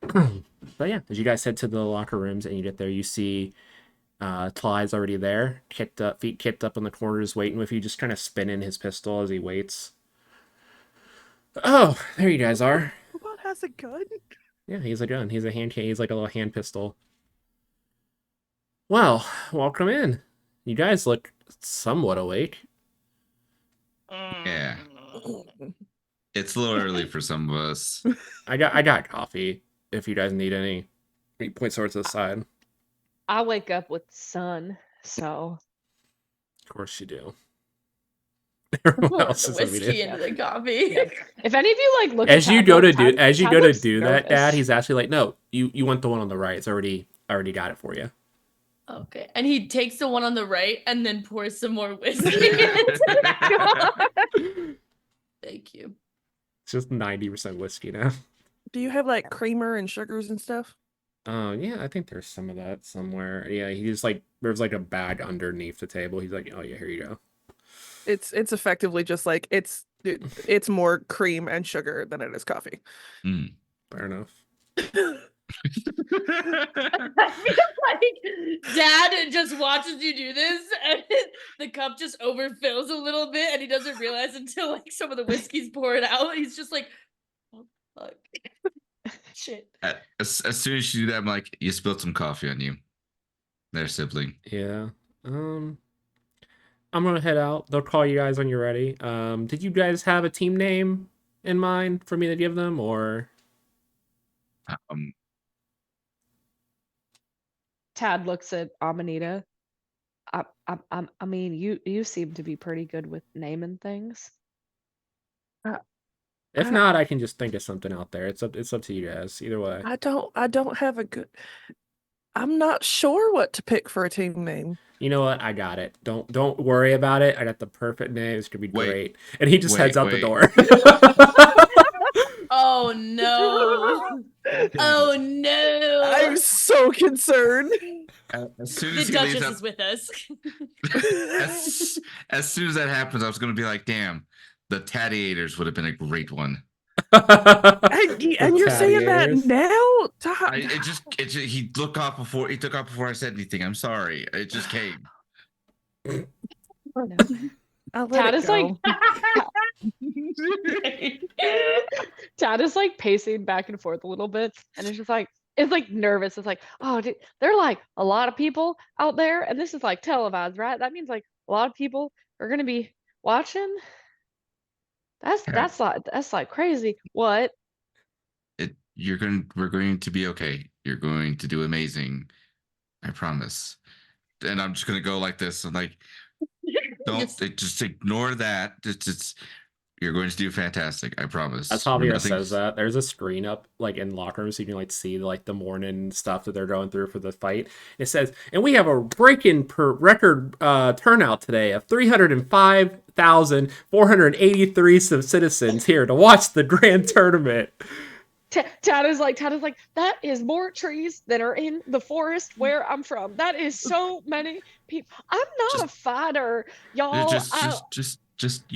But yeah, as you guys head to the locker rooms and you get there, you see Clyde's already there, kicked up, feet kicked up in the corners, waiting with you, just kind of spinning his pistol as he waits. Oh, there you guys are. Robot has a gun. Yeah, he's a gun. He's like a little hand pistol. Well, welcome in. You guys look somewhat awake. Yeah, it's a little early for some of us. I got coffee if you guys need any. He points over to the side. I wake up with the sun, so Of course you do. Everyone Pour else the is whiskey into the coffee. yeah. If any of you like look As at you Tad, go to look, do Tad- as you Tad go to looks do that, nervous. Dad, he's actually like, no, you want the one on the right. It's already got it for you. Okay, and he takes the one on the right and then pours some more whiskey into it. Thank you. It's just 90% whiskey now. Do you have like creamer and sugars and stuff? Oh yeah, I think there's some of that somewhere. Yeah, he's like there's like a bag underneath the table. He's like, oh yeah, here you go. It's effectively just like it's more cream and sugar than it is coffee. Mm. Fair enough. I feel like Dad just watches you do this and the cup just overfills a little bit and he doesn't realize until like some of the whiskey's poured out. He's just like, oh fuck. Shit. As soon as you do that, I'm like, you spilled some coffee on you. Their sibling. Yeah. I'm gonna head out. They'll call you guys when you're ready. Did you guys have a team name in mind for me to give them, or Tad looks at Amanita. I mean, you seem to be pretty good with naming things. If not, I can just think of something out there. It's up to you guys. Either way. I don't have a good. I'm not sure what to pick for a team name. You know what? I got it. Don't worry about it. I got the perfect name. It's gonna be Wait. great. And he just heads out the Wait. door. Oh no. Oh no. I'm so concerned. As soon The as he leaves Duchess out, is with us. as soon as that happens, I was gonna be like, damn, the Tadiators would have been a great one. And you're saying that Tattiers. now? It just he took off before I said anything. I'm sorry. It just came. I'll let Tad it is like go. Tad is like pacing back and forth a little bit, and it's like nervous. It's like, oh, dude, there are like a lot of people out there, and this is like televised, right? That means like a lot of people are gonna be watching. That's like crazy. What? We're going to be okay. You're going to do amazing. I promise. And I'm just gonna go like this and like just ignore that. You're going to do fantastic. I promise. As Javier Nothing's- says that, there's a screen up like in locker rooms so you can like see like the morning stuff that they're going through for the fight. It says, and we have a break-in per record turnout today of 305,483 citizens here to watch the grand tournament. Tad is like, that is more trees than are in the forest where I'm from. That is so many people. I'm not a fighter, y'all. You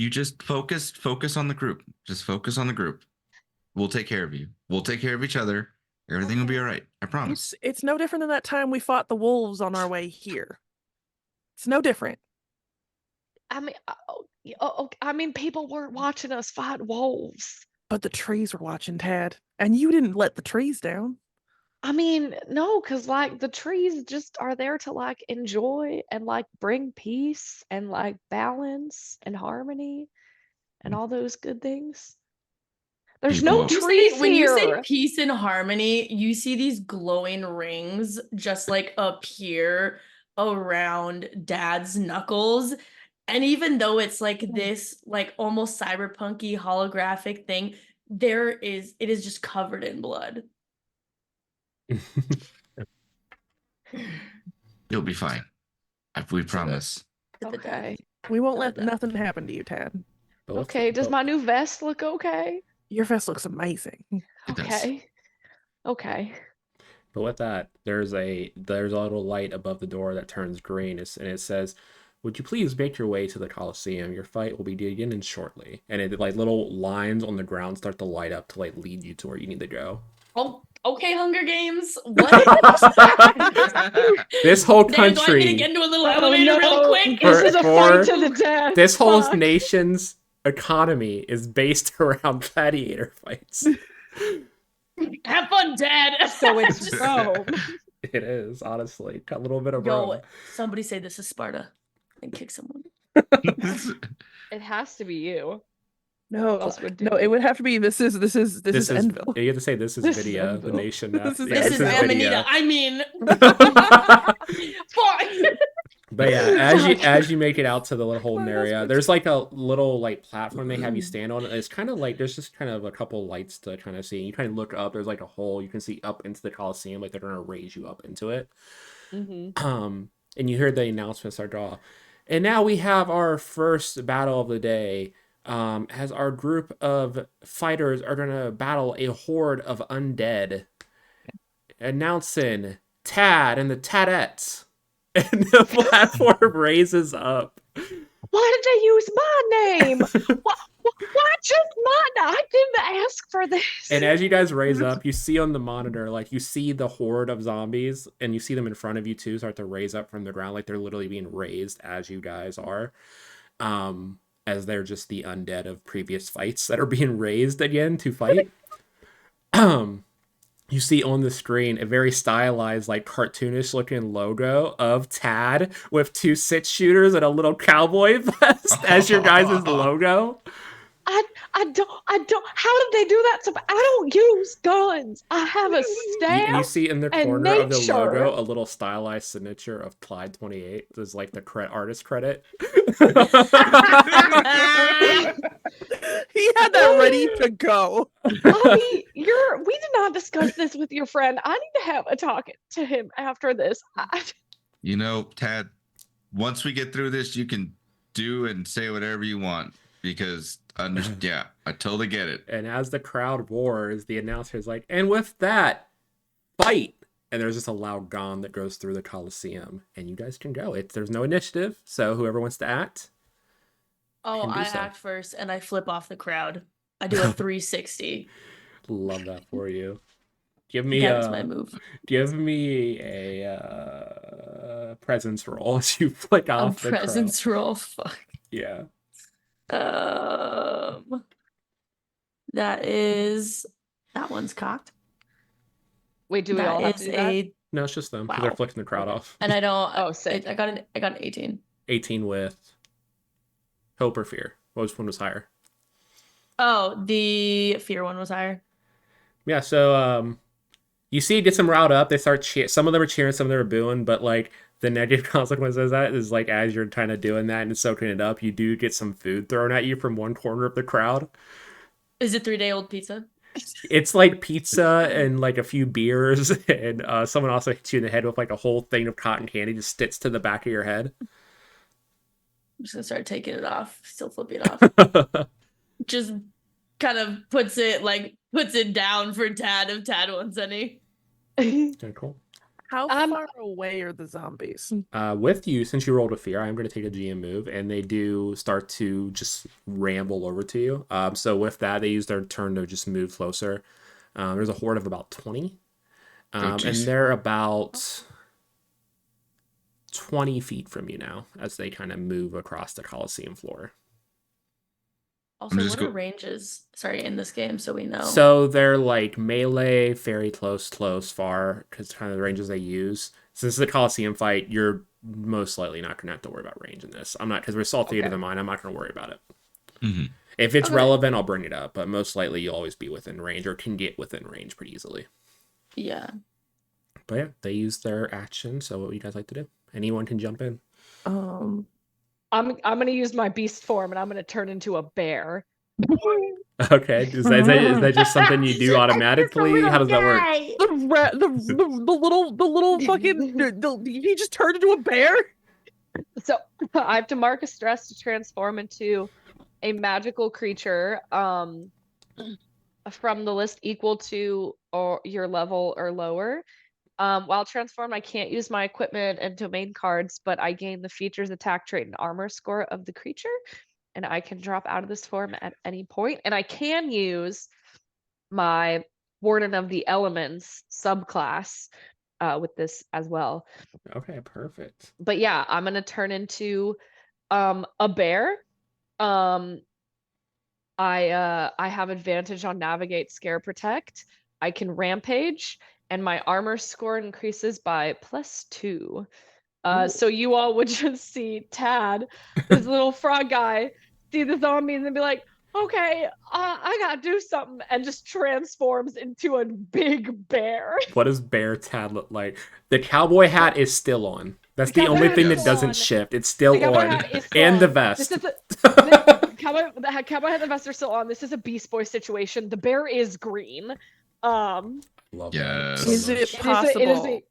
just focus on the group. Just focus on the group. We'll take care of you. We'll take care of each other. Everything will be all right. I promise. It's no different than that time we fought the wolves on our way here. It's no different. I mean, people weren't watching us fight wolves. But the trees were watching, Tad. And you didn't let the trees down. I mean, no, because like the trees just are there to like enjoy and like bring peace and like balance and harmony and all those good things. There's no People- trees When you say here. peace and harmony, you see these glowing rings just like appear around Dad's knuckles. And even though it's like this like almost cyberpunky holographic thing, it is just covered in blood. You'll be fine. We promise. Okay. We won't let nothing happen to you, Tad. But what's- Okay. Does but- my new vest look okay? Your vest looks amazing. It does. Okay. Okay. But with that, there's a little light above the door that turns green, and it says, "Would you please make your way to the Coliseum? Your fight will be beginning shortly." And it like little lines on the ground start to light up to like lead you to where you need to go. Oh, okay, Hunger Games. What? This whole Dan, do I need to country, get into a little elevator real quick? For- This is a for- fight to the death. this whole Fuck. nation's economy is based around gladiator fights. Have fun, Dad. So it's Rome. It is, honestly. Got a little bit of Yo, Rome. somebody say this is Sparta and kick someone. It has to be you. No, else would no, do it it? would have to be this is You Ennvil. have to say this is This is Vidia, the Ennvil. nation. Now. This is- Yeah, This is Vidia. Amanita. I mean, fuck. But yeah, as you make it out to the little holding area, there's like a little like platform they have you stand on. It's kind of like there's just kind of a couple lights to kind of see. You kind of look up. There's like a hole you can see up into the Coliseum, like they're gonna raise you up into it. Mm-hmm. And you hear the announcement start off. And now we have our first battle of the day. As our group of fighters are gonna battle a horde of undead. Announcing Tad and the Tadettes. And the platform raises up. Why did they use my name? Why just mine? I didn't ask for this. And as you guys raise up, you see on the monitor, like you see the horde of zombies, and you see them in front of you too, start to raise up from the ground, like they're literally being raised as you guys are. As they're just the undead of previous fights that are being raised again to fight. You see on the screen a very stylized, like cartoonish looking logo of Tad with 2 6-shooters and a little cowboy vest as your guys' logo. I don't. How did they do that? So I don't use guns. I have a You staff. see in the and corner of the nature. logo a little stylized signature of Clyde 28. There's like the artist credit. He had that ready to go. Avi, we did not discuss this with your friend. I need to have a talk to him after this. You know, Tad, once we get through this, you can do and say whatever you want because yeah, I totally get it. And as the crowd roars, the announcer is like, and with that, fight! And there's just a loud gong that goes through the Coliseum. And you guys can go. There's no initiative, so whoever wants to act. Oh, Can do I so. act first and I flip off the crowd. I do a 360. Love that for you. Give me That is my move. Give me a presence roll as you flick A off the presence roll. Fuck. Yeah. That one's cocked. Wait, do we all have to do that? No, it's just them. Wow. They're flicking the crowd off. And I don't. Oh, sick. I got an 18. 18 with hope or fear. Which one was higher? Oh, the fear one was higher. Yeah, so you see it gets them riled up. They start some of them are cheering, some of them are booing, but like the negative consequence of that is like as you're kind of doing that and soaking it up, you do get some food thrown at you from one corner of the crowd. Is it 3-day-old pizza? It's like pizza and like a few beers, and someone also hits you in the head with like a whole thing of cotton candy, just sticks to the back of your head. I'm just gonna start taking it off, still flipping it off. Just kind of puts it down for Tad if Tad wants any. Okay, cool. How far away are the zombies? With you, since you rolled a fear, I'm going to take a GM move, and they do start to just ramble over to you. So with that, they use their turn to just move closer. There's a horde of about 20, and they're about 20 feet from you now as they kind of move across the Coliseum floor. Also, what are ranges? Sorry, in this game, so we know. So they're like melee, very close, far, because kind of the ranges they use. Since it's a Coliseum fight, you're most likely not going to have to worry about range in this. I'm not, because we're Salt Theater of the Mind, I'm not going to worry about it. Mm-hmm. If it's relevant, I'll bring it up, but most likely you'll always be within range or can get within range pretty easily. Yeah. But yeah, they use their action, so what would you guys like to do? Anyone can jump in. I'm gonna use my beast form and I'm gonna turn into a bear. Okay, is that just something you do automatically? How does that work? The little fucking he just turned into a bear. So I have to mark a stress to transform into a magical creature from the list equal to or your level or lower. While transformed, I can't use my equipment and domain cards, but I gain the features, attack trait, and armor score of the creature, and I can drop out of this form at any point. And I can use my Warden of the Elements subclass with this as well. Okay, perfect. But yeah, I'm gonna turn into a bear. I have advantage on Navigate, Scare, Protect. I can Rampage. And my armor score increases by +2. So you all would just see Tad, this little frog guy, see the zombies and be like, okay, I gotta do something, and just transforms into a big bear. What does bear Tad look like? The cowboy hat is still on. That's the only thing that doesn't shift. It's still on. And the vest. The cowboy hat and the vest are still on. This is a Beast Boy situation. The bear is green. Love that. So is much. it possible?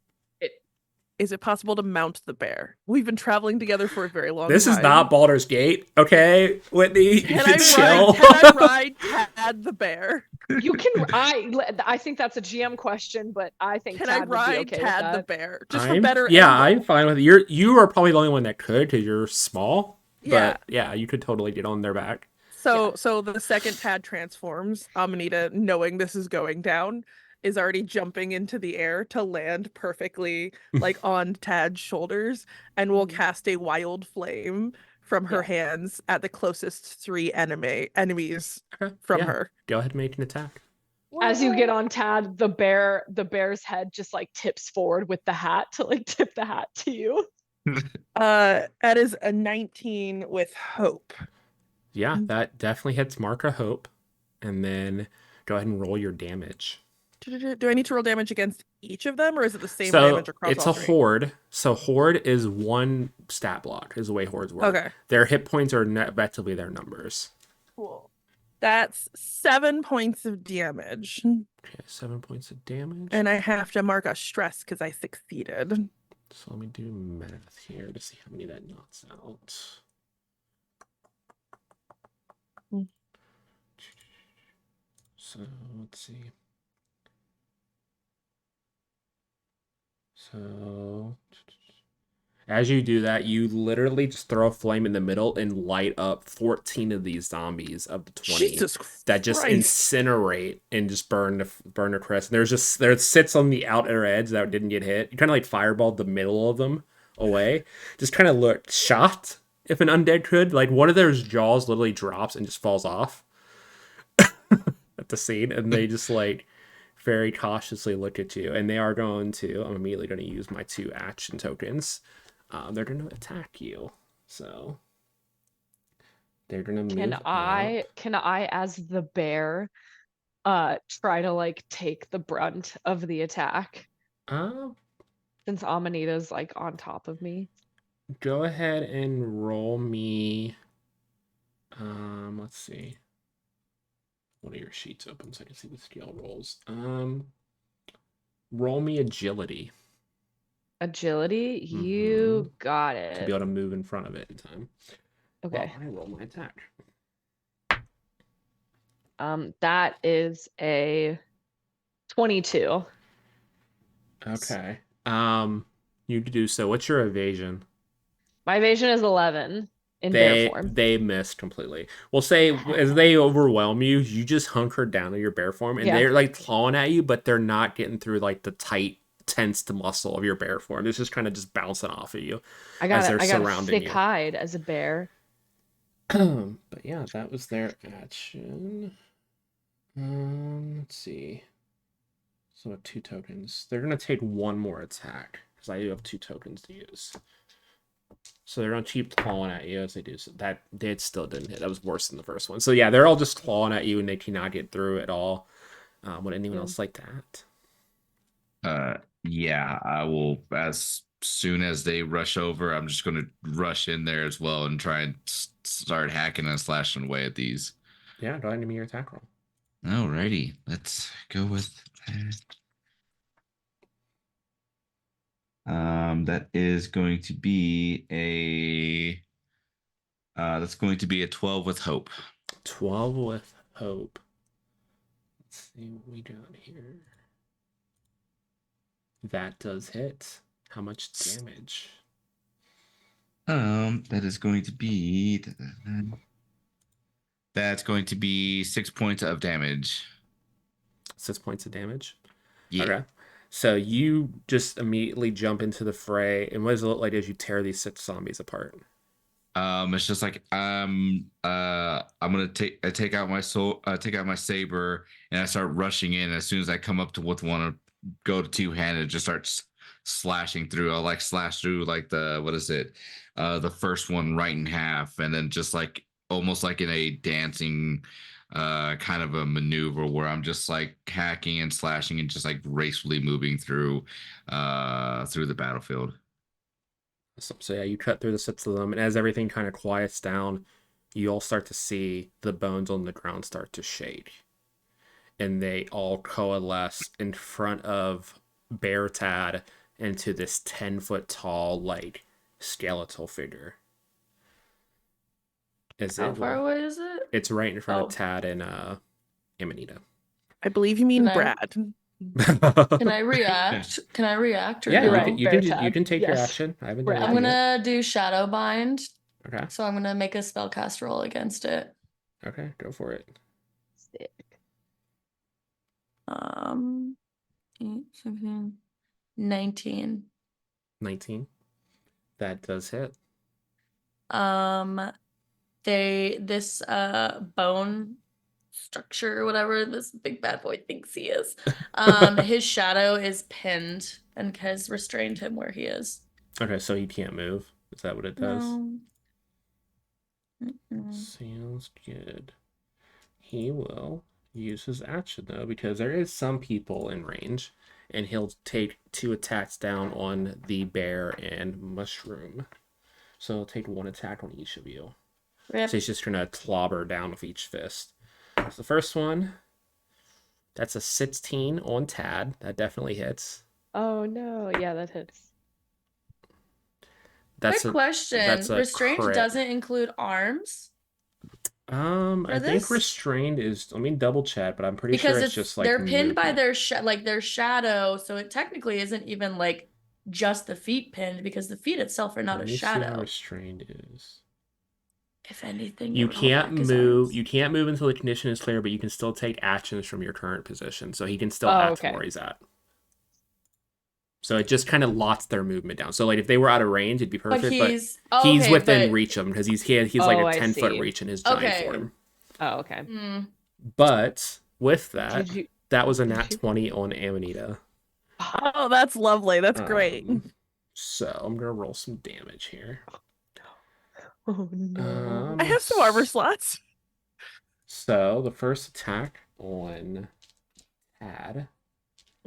Is it possible to mount the bear? We've been traveling together for a very long time. This is not Baldur's Gate, okay, Whitney? Can chill. I ride Tad the bear? You can. I think that's a GM question, but I think Can Tad I ride would be okay Tad with the that. bear just for better? Yeah, angle? I'm fine with it. You are probably the only one that could because you're small. Yeah. But yeah, you could totally get on their back. So the second Tad transforms, Amanita, knowing this is going down, is already jumping into the air to land perfectly like on Tad's shoulders, and will cast a wild flame from her hands at the closest 3 enemies from her. Go ahead and make an attack. As you get on Tad, the bear's head just like tips forward with the hat to like tip the hat to you. That is a 19 with hope. Yeah, that definitely hits Mark of Hope. And then go ahead and roll your damage. Do I need to roll damage against each of them, or is it the same So damage across it's all a three? horde. So horde is one stat block, is the way hordes work. Okay. Their hit points are effectively their numbers. Cool. That's 7 points of damage. Okay, 7 points of damage. And I have to mark a stress because I succeeded. So let me do math here to see how many that knocks out. Hmm. So let's see. So as you do that, you literally just throw a flame in the middle and light up 14 of these zombies of the 20 Jesus that just Christ. incinerate and just burn to crisp. And there sits on the outer edge that didn't get hit. You kind of like fireballed the middle of them away. Just kind of looked shocked if an undead could. Like one of their jaws literally drops and just falls off at the scene, and they just like very cautiously look at you. And they are going to. I'm immediately going to use my 2 action tokens. They're going to attack you. So they're going to move Can up. I as the bear try to like take the brunt of the attack Uh, since Amanita's like on top of me? Go ahead and roll me. Let's see. One of your sheets open so I can see the skill rolls. Roll me agility Agility, you got to be it. able to move in front of it in time. Okay. Well, I roll my attack. That is a 22. Okay. You do so. What's your evasion? My evasion is 11 in bear form. They missed completely. We'll say as they overwhelm you, you just hunker down in your bear form, and Yeah. they're like clawing at you, but they're not getting through like the tight, tensed muscle of your bear form. It's just kind of just bouncing off of you. I got they're a surrounding thick you. hide as a bear. But yeah, that was their action. Let's see. So 2 tokens. They're gonna take 1 more attack because I do have 2 tokens to use. So they're gonna keep clawing at you as they do. So that they still didn't hit. That was worse than the first one. So yeah, they're all just clawing at you and they cannot get through at all. Would anyone else like that? Yeah, I will. As soon as they rush over, I'm just going to rush in there as well and try and start hacking and slashing away at these. Yeah, go ahead and give me your attack roll. Alrighty, let's go with that. That is going to be a. That's going to be a 12 with hope. 12 with hope. Let's see what we got here. That does hit. How much damage? That is going to be. That's going to be 6 points of damage. 6 points of damage. Yeah. Okay. So you just immediately jump into the fray, and what does it look like as you tear these 6 zombies apart? It's just like I'm gonna take out my saber and I start rushing in. As soon as I come up to with one to go to 2-handed, just starts slashing through. I'll like slash through like the first one right in half, and then just like almost like in a dancing kind of a maneuver where I'm just like hacking and slashing and just like gracefully moving through the battlefield. So yeah, you cut through the 6 of them, and as everything kind of quiets down, you all start to see the bones on the ground start to shake. And they all coalesce in front of Bear Tad into this 10-foot tall, like, skeletal figure. How far away is it? It's right in front Oh. of Tad and Amanita. I believe you mean Can I- Brad. Can I react? Can I react? Or Yeah, no? You're right. you Bear can Tad. take your Yes. action. I haven't Right. done I'm anything yet. gonna do Shadow Bind, Okay. so I'm gonna make a spellcast roll against it. Okay, go for it. Sick. 8, 17, 19. 19. That does hit. This bone structure, whatever this big bad boy thinks he is, his shadow is pinned and has restrained him where he is. Okay, so he can't move. Is that what it does? No. Sounds good. He will use his action though, because there is some people in range, and he'll take 2 attacks down on the bear and mushroom. So he'll take 1 attack on each of you. Rip. So he's just gonna clobber down with each fist. So the first one, that's a 16 on Tad. That definitely hits. Oh no, yeah, that hits. That's Quick a question. that's a Restraint crit. doesn't include arms? I think this? restrained is. Let me double check, but I'm pretty sure Because it's just like they're pinned by movement. their shadow, so it technically isn't even like just the feet pinned because the feet itself are not Let a me see how shadow. restrained is. If anything, You it would hold can't back his move. arms. You can't move until the condition is clear, but you can still take actions from your current position, so he can still Oh, act okay. from where he's at. So it just kind of lots their movement down. So like if they were out of range, it'd be But perfect. But he's he's okay, within but reach of him because he's like Oh, a I 10-foot see. reach in his giant Okay. form. Oh, okay. But with that, Did you? that was a did nat you- 20 on Amanita. Oh, that's lovely. That's great. So I'm gonna roll some damage here. Oh no. I have some armor slots. So the first attack on Tad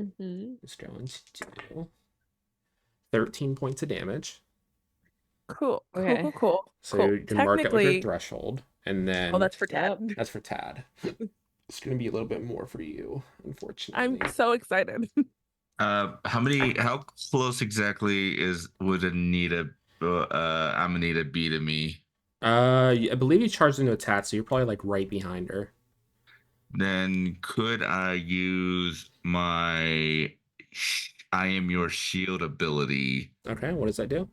Mm-hmm. is going to do 13 points of damage. Cool. Okay. Cool. So Cool. you can mark it with your Technically, threshold, and then oh, that's for Tad. Yep. that's for Tad. It's gonna be a little bit more for you, unfortunately. I'm so excited. How close exactly would Amanita be to me? I believe you charged into attack, so you're probably like right behind her. Then could I use my I am your shield ability? Okay, what does that do?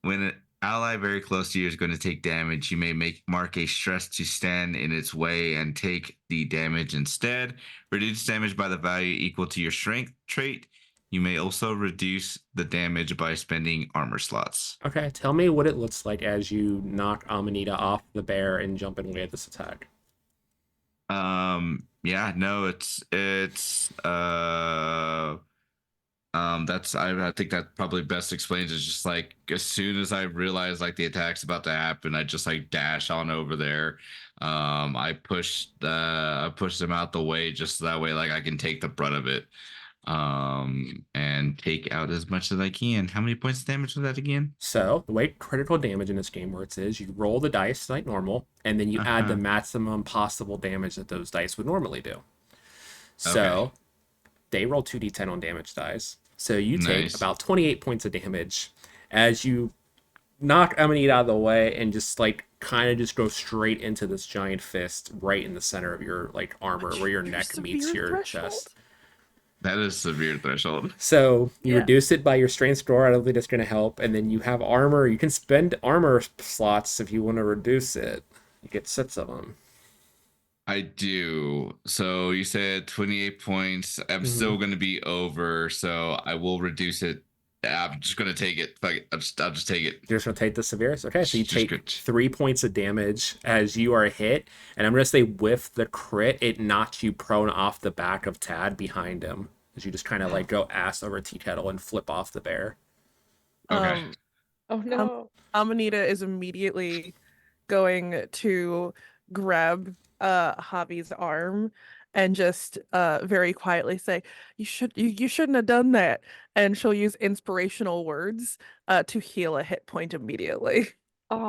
When an ally very close to you is going to take damage, you may mark a stress to stand in its way and take the damage instead. Reduce damage by the value equal to your strength trait. You may also reduce the damage by spending armor slots. Okay, tell me what it looks like as you knock Amanita off the bear and jump in way of this attack. Yeah, no, that's I think that probably best explains it's just like as soon as I realize like the attack's about to happen, I just like dash on over there. I pushed them out the way just so that way like I can take the brunt of it. And take out as much as I can. How many points of damage was that again? So the way critical damage in this game works is you roll the dice like normal, and then you add the maximum possible damage that those dice would normally do. So Okay. they roll 2d10 on damage dice. So you take Nice. about 28 points of damage as you knock Amanita out of the way and just like kind of just go straight into this giant fist right in the center of your like armor where your neck meets severe your threshold? chest. That is severe threshold. So you Yeah. reduce it by your strength score. I don't think that's going to help. And then you have armor. You can spend armor slots if you want to reduce it. You get sets of them. I do. So you said 28 points. I'm still going to be over, so I will reduce it. I'm just going to take it. Fuck it. I'll just take it. You're just going to take the severest? Okay, so you Just take good. 3 points of damage as you are hit. And I'm going to say with the crit, it knocks you prone off the back of Tad behind him. As you just kind of like go ass over tea kettle and flip off the bear. Okay. Oh no. Amanita is immediately going to grab Javi's arm and just very quietly say, you shouldn't have done that. And she'll use inspirational words to heal a hit point immediately. Oh,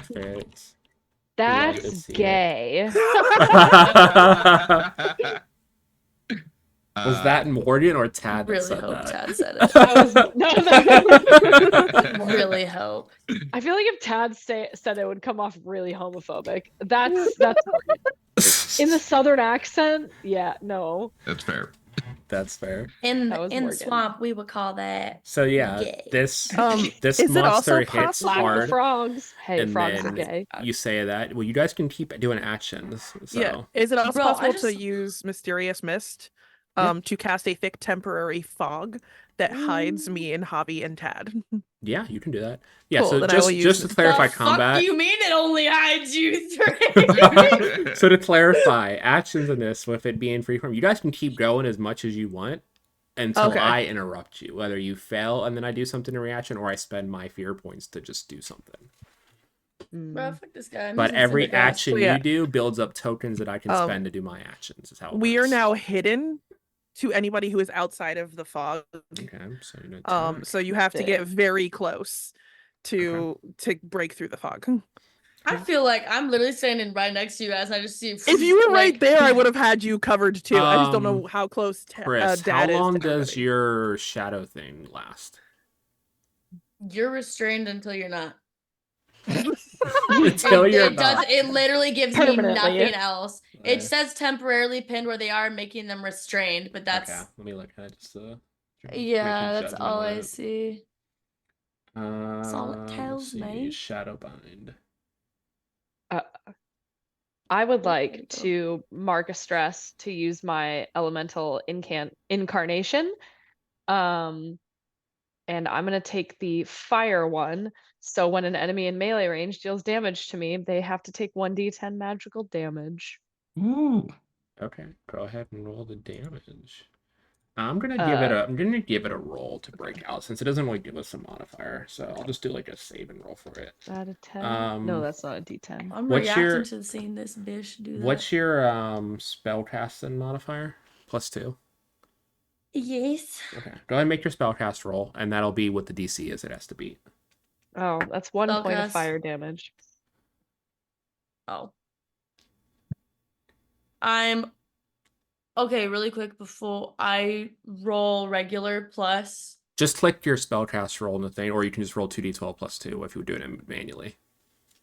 Perfect. that's to see it. gay. Was that Morgan or Tad that Really said hope that? Tad said it. I was no. Really hope. I feel like if Tad said it would come off really homophobic. That's in the southern accent. Yeah, no. That's fair. That's fair. In That was the Morgan. swamp, we would call that So yeah, gay. this Is it monster also hits possible- Lack of hard, frogs. Hey, and frogs are then gay. you say that. Well, you guys can keep doing actions. So Yeah. Is it also Bro, I possible to just- use Mysterious Mist Yeah. to cast a thick temporary fog that hides me and Javi and Tad? yeah, you can do that. Yeah. Cool, so then I will just use to clarify the combat. fuck do you mean it only hides you three? So to clarify, actions in this, with it being freeform, you guys can keep going as much as you want until Okay. I interrupt you. Whether you fail and then I do something in reaction, or I spend my fear points to just do something. Bro, fuck this guy. I'm But using every Cindergrass. action So, yeah. you do builds up tokens that I can Um, spend to do my actions. Is how it We are works. now hidden to anybody who is outside of the fog. Okay, so you know, So you have to get very close to break through the fog. I feel like I'm literally standing right next to you guys. I just see. If you were right like, there, I would have had you covered too. I just don't know how close Chris, how Dad is long to does everybody. your shadow thing last? You're restrained until you're not. Until you're It does. not. It literally gives me Permanently. nothing else. It Okay. says temporarily pinned where they are, making them restrained. But that's Okay, let me look at it. Just yeah. make a That's judgment all on I it. see. That's all it Let's tells see, me. shadow bind. I would like Okay, go. to mark a stress to use my elemental incarnation. And I'm gonna take the fire one. So when an enemy in melee range deals damage to me, they have to take 1d10 magical damage. Ooh. Okay, go ahead and roll the damage. I'm gonna give it a roll to break out since it doesn't really give us a modifier. So I'll just do like a save and roll for it. Is that a 10? No, that's not a d10. I'm What's reacting your- to seeing this bitch do that. What's your spellcasting modifier? +2. Yes. Okay, go ahead and make your spellcast roll, and that'll be what the DC is. It has to beat. Oh, that's 1 point of Spellcast. fire damage. Oh. I'm okay, really quick before I roll regular plus. Just click your spellcast roll in the thing, or you can just roll 2d12 +2 if you're doing it manually.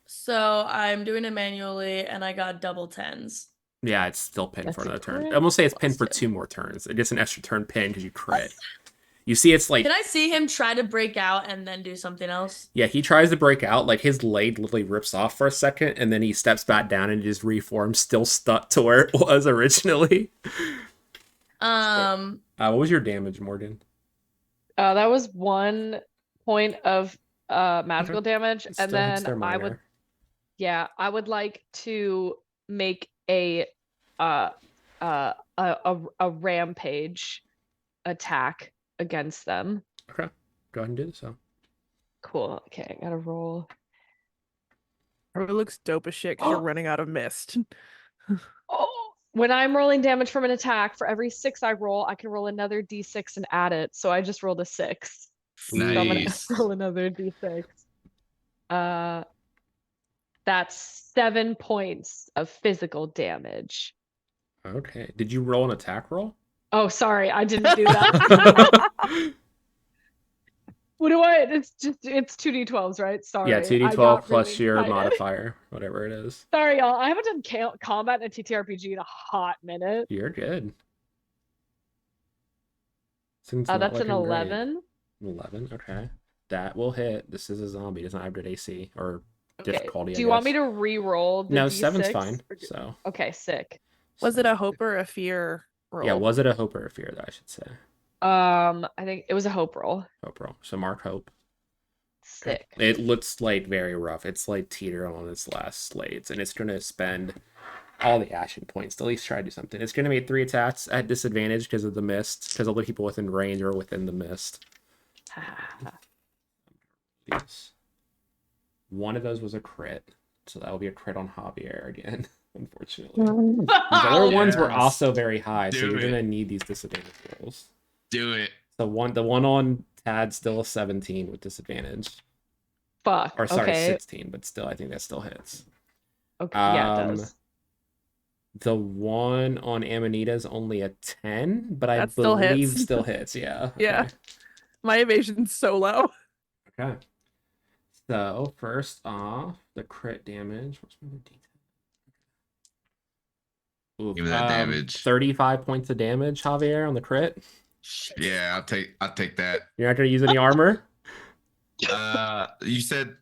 So I'm doing it manually and I got double 10s. Yeah, it's still pinned That's for a another turn. crit I'm gonna say it's pinned for +2. 2 more turns. It gets an extra turn pin because you crit. You see, it's like Can I see him try to break out and then do something else? yeah, he tries to break out. Like his blade literally rips off for a second, and then he steps back down and just reforms, still stuck to where it was originally. What was your damage, Morgan? That was 1 point of magical damage, It and still hits then their minor. I would like to make a rampage attack against them. Okay, go ahead and do so. Cool. Okay, I gotta roll. It looks dope as shit because you're running out of mist. Oh, when I'm rolling damage from an attack, for every 6 I roll, I can roll another d6 and add it. So I just rolled a 6. So I'm gonna Nice. roll another d6. That's 7 points of physical damage. Okay, did you roll an attack roll? Oh, sorry, I didn't do that. What do I? It's 2d12s, right? Sorry. Yeah, I 2d12 got plus really your excited. modifier, whatever it is. Sorry, y'all. I haven't done combat in a TTRPG in a hot minute. You're good. Since not That's an looking great. 11. 11, okay. That will hit. This is a zombie. It doesn't have good AC or Okay. difficulty. Do you want me to re-roll the No, d6? 7's fine. So Okay, sick. Was it a hope or a fear roll? Yeah, was it a hope or a fear, though, I should say? I think it was a hope roll. Hope roll. So mark hope. Sick. Okay. It looks like very rough. It's like teetering on its last slates, and it's gonna spend all the action points to at least try to do something. It's gonna make 3 attacks at disadvantage because of the mist, because all the people within range are within the mist. Yes. One of those was a crit, so that will be a crit on Javier again, unfortunately. The other ones were Yes. also very high, so Do you're it. gonna need these disadvantage rolls. Do it. The one on Tad still a 17 with disadvantage. Fuck. Or sorry, Okay. 16, but still I think that still hits. Okay. Yeah, it Um, does. The one on Amanita is only a 10, but I That still believe hits. still hits, yeah. Yeah. Okay. My evasion's so low. Okay. So first off, the crit damage. What's my D10? Oof, Give me that damage. 35 points of damage, Javier, on the crit. Yeah, I'll take that. You're not gonna use any armor? You said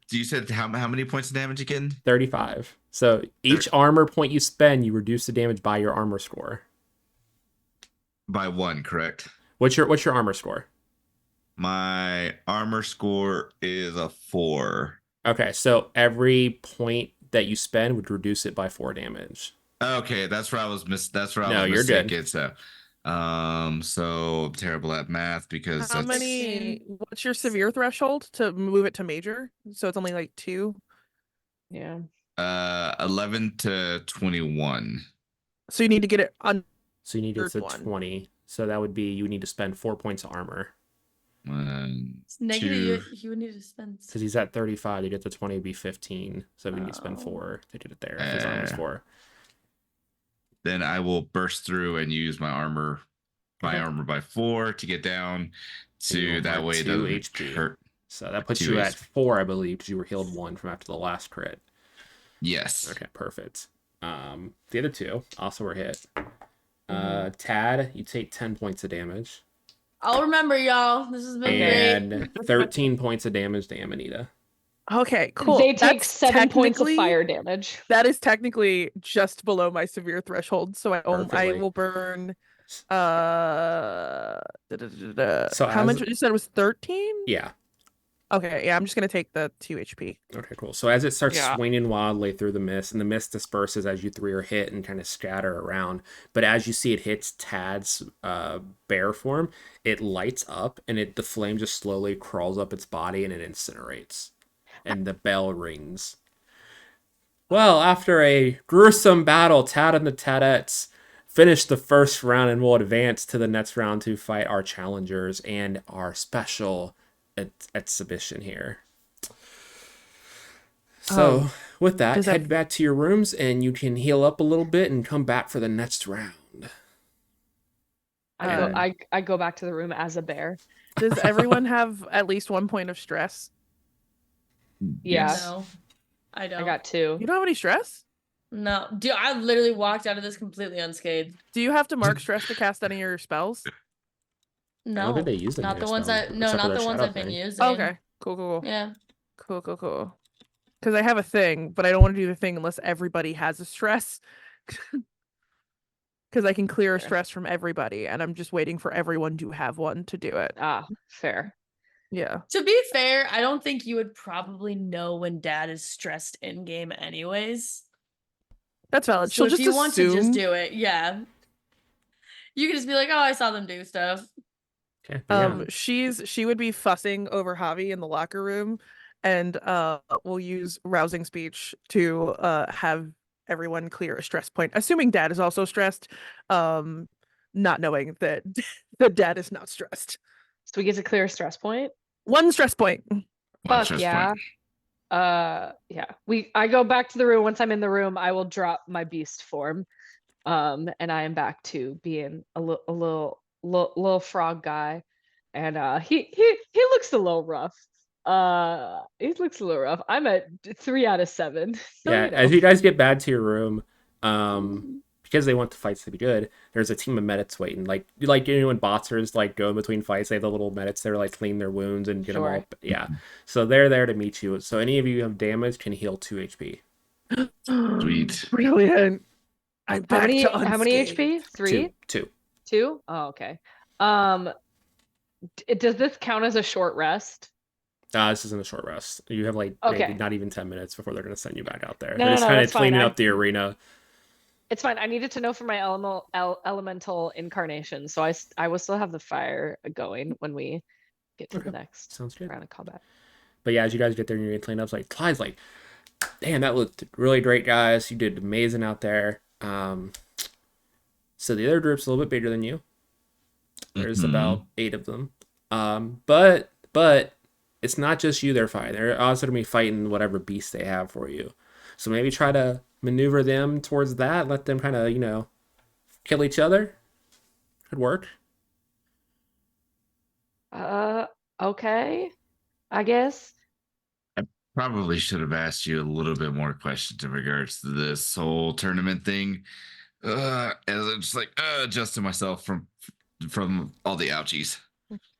how many points of damage again? 35. So each armor point you spend, you reduce the damage by your armor score. By 1, correct? What's your armor score? My armor score is a 4. Okay, so every point that you spend would reduce it by 4 damage. Okay, that's where I was No, you're good. mistaken. So I'm terrible at math because How that's many? What's your severe threshold to move it to major? So it's only like 2. Yeah. 11 to 21. So you need to get it on. So you need to get to One. 20. So that would be you need to spend 4 points of armor. 1, It's negative. 2. You would need to spend. Because he's at 35, to get to 20 would be 15. So we need to spend Oh. 4 to get it there. If his armor's 4. Then I will burst through and use my armor by 4 to get down to that way it 2 doesn't HP. hurt. So that puts 2 you at HP. 4, I believe, because you were healed 1 from after the last crit. Yes. Okay, perfect. The other 2 also were hit. Tad, you take 10 points of damage. I'll remember, y'all. This has been And great. 13 points of damage to Amanita. Okay, cool. They take That's 7 points of technically- fire damage. That is technically just below my severe threshold, so I Perfectly. will burn. So How much you said was 13? Yeah. Okay, yeah, I'm just gonna take the 2 HP. Okay, cool. So as it starts Yeah. swinging wildly through the mist, and the mist disperses as you 3 are hit and kind of scatter around, but as you see it hits Tad's bear form, it lights up, and the flame just slowly crawls up its body, and it incinerates. And the bell rings. Well, after a gruesome battle, Tad and the Tadettes finish the first round and will advance to the next round to fight our challengers and our special exhibition here. So, with that, does that- head back to your rooms and you can heal up a little bit and come back for the next round. I go back to the room as a bear. Does everyone have at least 1 point of stress? Yeah. Yes. No, I don't. I got 2. You don't have any stress? No, dude, I literally walked out of this completely unscathed. Do you have to mark stress to cast any of your spells? No, I don't think they use any not of the their ones spells, I no, except for not their the ones shadow I've been thing. using. Okay, cool. Yeah. Cool. Because I have a thing, but I don't want to do the thing unless everybody has a stress. Because I can clear a Fair. stress from everybody, and I'm just waiting for everyone to have one to do it. Fair. Yeah. To be fair, I don't think you would probably know when Dad is stressed in game, anyways. That's valid. So She'll if just you want to just assume- do it, yeah. You can just be like, "Oh, I saw them do stuff." Okay, but yeah. She would be fussing over Javi in the locker room, and we'll use rousing speech to have everyone clear a stress point, assuming Dad is also stressed, not knowing that the Dad is not stressed. So we get to clear a stress point. 1 stress point. One Fuck stress yeah. point. Yeah. I go back to the room. Once I'm in the room, I will drop my beast form. And I am back to being a little frog guy. And he looks a little rough. He looks a little rough. I'm at 3 out of 7. So, Yeah, you know. as you guys get back to your room, because they want the fights to be good, there's a team of medics waiting. Like when boxers like go in between fights, they have the little medics there like clean their wounds and get them all. Yeah, so they're there to meet you. So any of you who have damage can heal 2 HP. Sweet. Brilliant. I'm How back many to how many unscathed. HP? 3? 2. 2? Oh, okay. Does this count as a short rest? This isn't a short rest. You have like Okay. maybe not even 10 minutes before they're going to send you back out there. No, They're just kind of that's fine. cleaning up the arena. It's fine. I needed to know for my elemental incarnation, so I will still have the fire going when we get to the next Sounds good. round of combat. But yeah, as you guys get there and you're clean up, like Clyde's like, damn, that looked really great, guys. You did amazing out there. So the other group's a little bit bigger than you. There's about 8 of them. But it's not just you they're fighting. They're also gonna be fighting whatever beast they have for you. So maybe try to maneuver them towards that. Let them kind of, kill each other. Could work. Okay. I guess. Probably should have asked you a little bit more questions in regards to this whole tournament thing. As I'm just like adjusting myself from all the ouchies.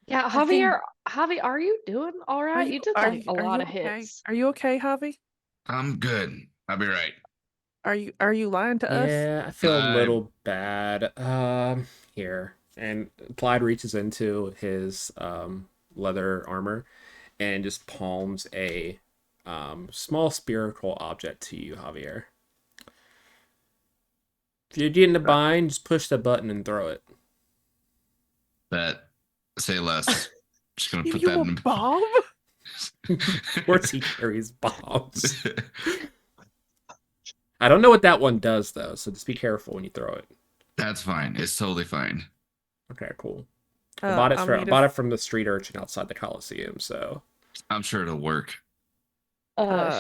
Yeah, I think- Javi, are you doing all right? You did like a lot of hits. Are you okay, Javi? I'm good. I'll be right. Are you lying to us? Yeah, I feel a little bad. Here. And Clyde reaches into his leather armor and just palms a small spherical object to you, Javier. If you get in the bind, just push the button and throw it. That say less. Just gonna put You that a in. bomb? Of course he carries bombs. I don't know what that one does though, so just be careful when you throw it. That's fine. It's totally fine. Okay, cool. I bought it from the street urchin outside the Coliseum, so I'm sure it'll work.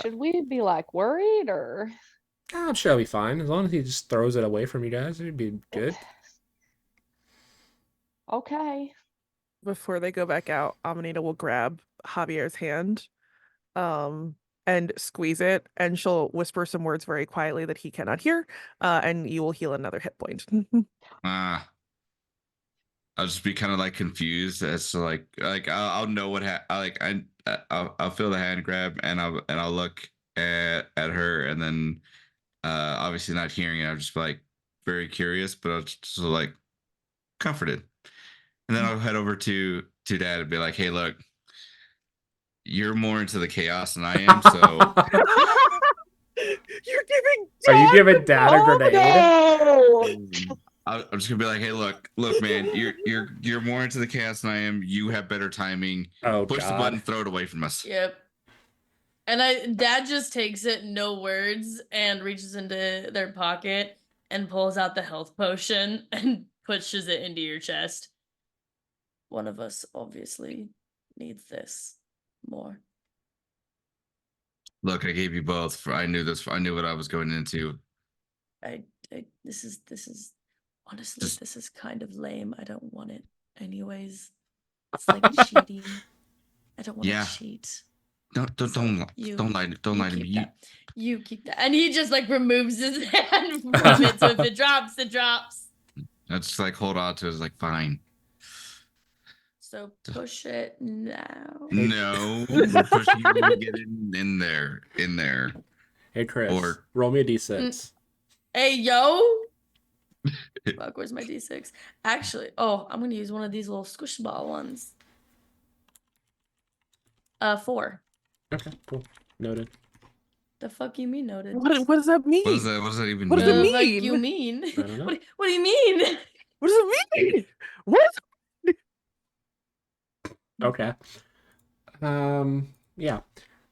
Should we be like worried or? I'm sure it'll be fine as long as he just throws it away from you guys. It'd be good. Okay. Before they go back out, Amanita will grab Javier's hand, and squeeze it, and she'll whisper some words very quietly that he cannot hear, and you will heal another hit point. I'll just be kind of like confused as to like I'll know what I'll feel the hand grab and I'll look at her, and then obviously not hearing it, I'll just be like very curious, but I'll just like comforted, and then I'll head over to Dad and be like, hey, look, you're more into the chaos than I am, so You're giving Are you giving Dad a grenade? No! I'm just gonna be like, hey, look, man, you're more into the chaos than I am. You have better timing. Oh, Push the God. button, throw it away from us. Yep. And Dad just takes it, no words, and reaches into their pocket and pulls out the health potion and pushes it into your chest. One of us obviously needs this more. Look, I gave you both. I knew this. I knew what I was going into. This is honestly, this is kind of lame. I don't want it anyways. It's like cheating. I don't want to cheat. Don't lie to me. You keep that. And he just like removes his hand from it. So if it drops, it drops. That's just like hold on to it. It's like fine. So push it now. No, we're pushing you to get in there. Hey, Chris, roll me a d6. Hey, yo. Fuck, where's my d6? Actually, I'm going to use one of these little squish ball ones. 4. Okay, cool. Noted. The fuck you mean noted? What does that mean? What does that even What mean? does it mean? Like you mean? I don't know. What do you mean? What does it mean? What? Okay. Yeah,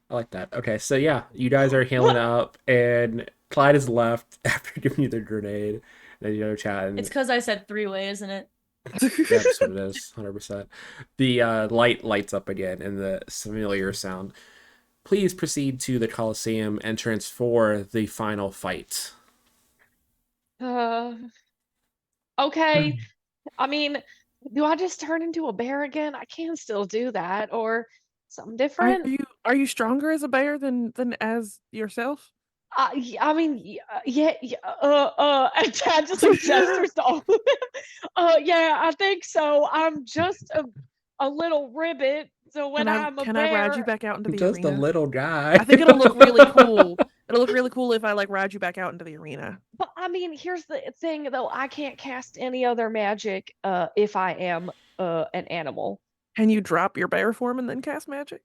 I like that. Okay, so yeah, you guys are healing up, and Clyde is left after giving you the grenade. And then you know, chatting. It's because I said 3-way, isn't it? Yeah, that's what it is. 100%. The light lights up again, and the familiar sound. Please proceed to the Coliseum entrance for the final fight. Okay. I mean, do I just turn into a bear again? I can still do that, or something different. Are you stronger as a bear than as yourself? I mean, yeah, and Dad just like gestures to all of them. Yeah, I think so. I'm just a little ribbit. So when I'm a can bear, I ride you back out into the Just arena? a little guy. I think it'll look really cool. It'll look really cool if I like ride you back out into the arena. But I mean, here's the thing though, I can't cast any other magic if I am an animal. Can you drop your bear form and then cast magic?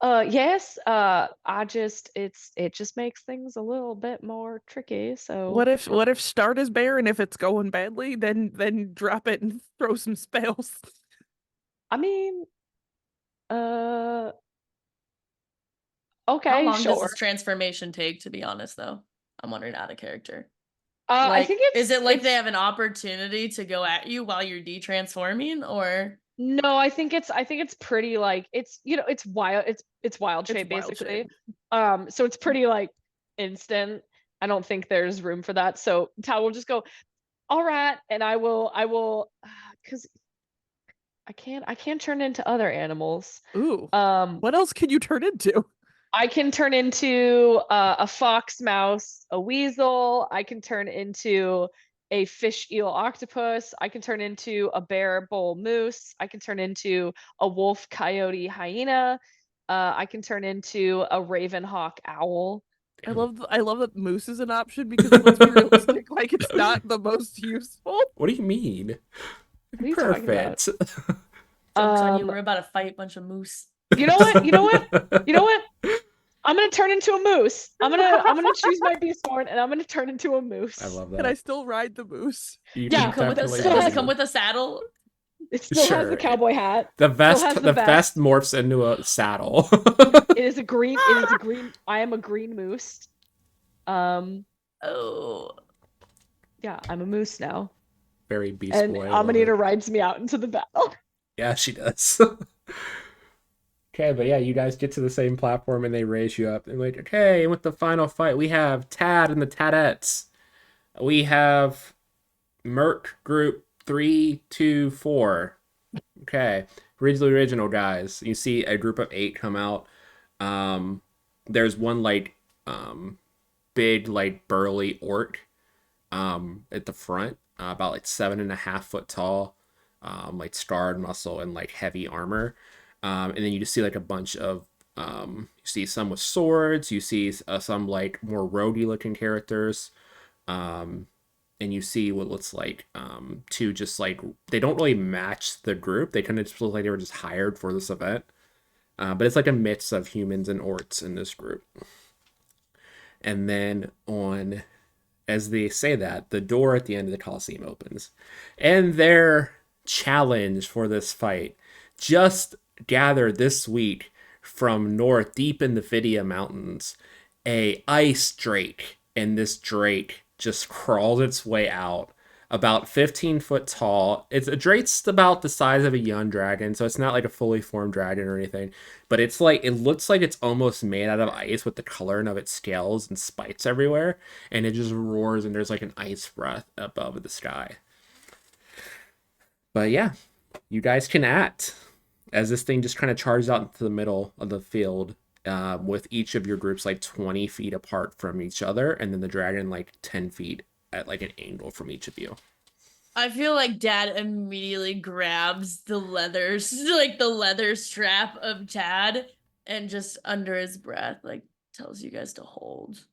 Yes. It just makes things a little bit more tricky. So What if start as bear, and if it's going badly, then drop it and throw some spells? I mean, okay, How long sure. does this transformation take, to be honest, though? I'm wondering out of character. I think is it like they have an opportunity to go at you while you're de-transforming, or no, I think it's pretty like it's it's wild it's wild shape basically. So it's pretty like instant. I don't think there's room for that. So Tao will just go, all right, and I will because I can't turn into other animals. Ooh. What else can you turn into? I can turn into a fox, mouse, a weasel. I can turn into a fish, eel, octopus. I can turn into a bear, bull, moose. I can turn into a wolf, coyote, hyena. I can turn into a raven, hawk, owl. I love that moose is an option because let's be realistic, like it's not the most useful. What do you mean? What are you talking about? Perfect. jokes on you? We're about to fight a bunch of moose. You know what? You know what? I'm gonna turn into a moose. I'm gonna choose my beast form and I'm gonna turn into a moose. I love that. Can I still ride the moose? Yeah, Does it come with a saddle? It still has the cowboy hat. The vest morphs into a saddle. It is a green. I am a green moose. Oh. Yeah, I'm a moose now. Very Beast And Boy. I love Amanita it. rides me out into the battle. Yeah, she does. Okay, but yeah, you guys get to the same platform and they raise you up. And like, okay, with the final fight, we have Tad and the Tadettes. We have Merc Group 3, 2, 4. Okay, original guys. You see a group of 8 come out. There's one like big like burly orc at the front, about like 7.5 foot tall, like scarred muscle and like heavy armor. And then you just see like a bunch of you see some with swords. You see some like more roguey looking characters. And you see what looks like two just like they don't really match the group. They kind of just look like they were just hired for this event. But it's like a mix of humans and orcs in this group. And then on, as they say that, the door at the end of the Coliseum opens. And their challenge for this fight, just gathered this week from north, deep in the Vidia Mountains, a ice drake. And this drake just crawls its way out, about 15 foot tall. It's a drake's about the size of a young dragon, so it's not like a fully formed dragon or anything. But it's like it looks like it's almost made out of ice with the coloring of its scales and spikes everywhere, and it just roars and there's like an ice breath above the sky. But yeah, you guys can act as this thing just kind of charges out into the middle of the field, with each of your groups like 20 feet apart from each other, and then the dragon like 10 feet at like an angle from each of you. I feel like Dad immediately grabs the leather, like the leather strap of Tad, and just under his breath, like tells you guys to hold.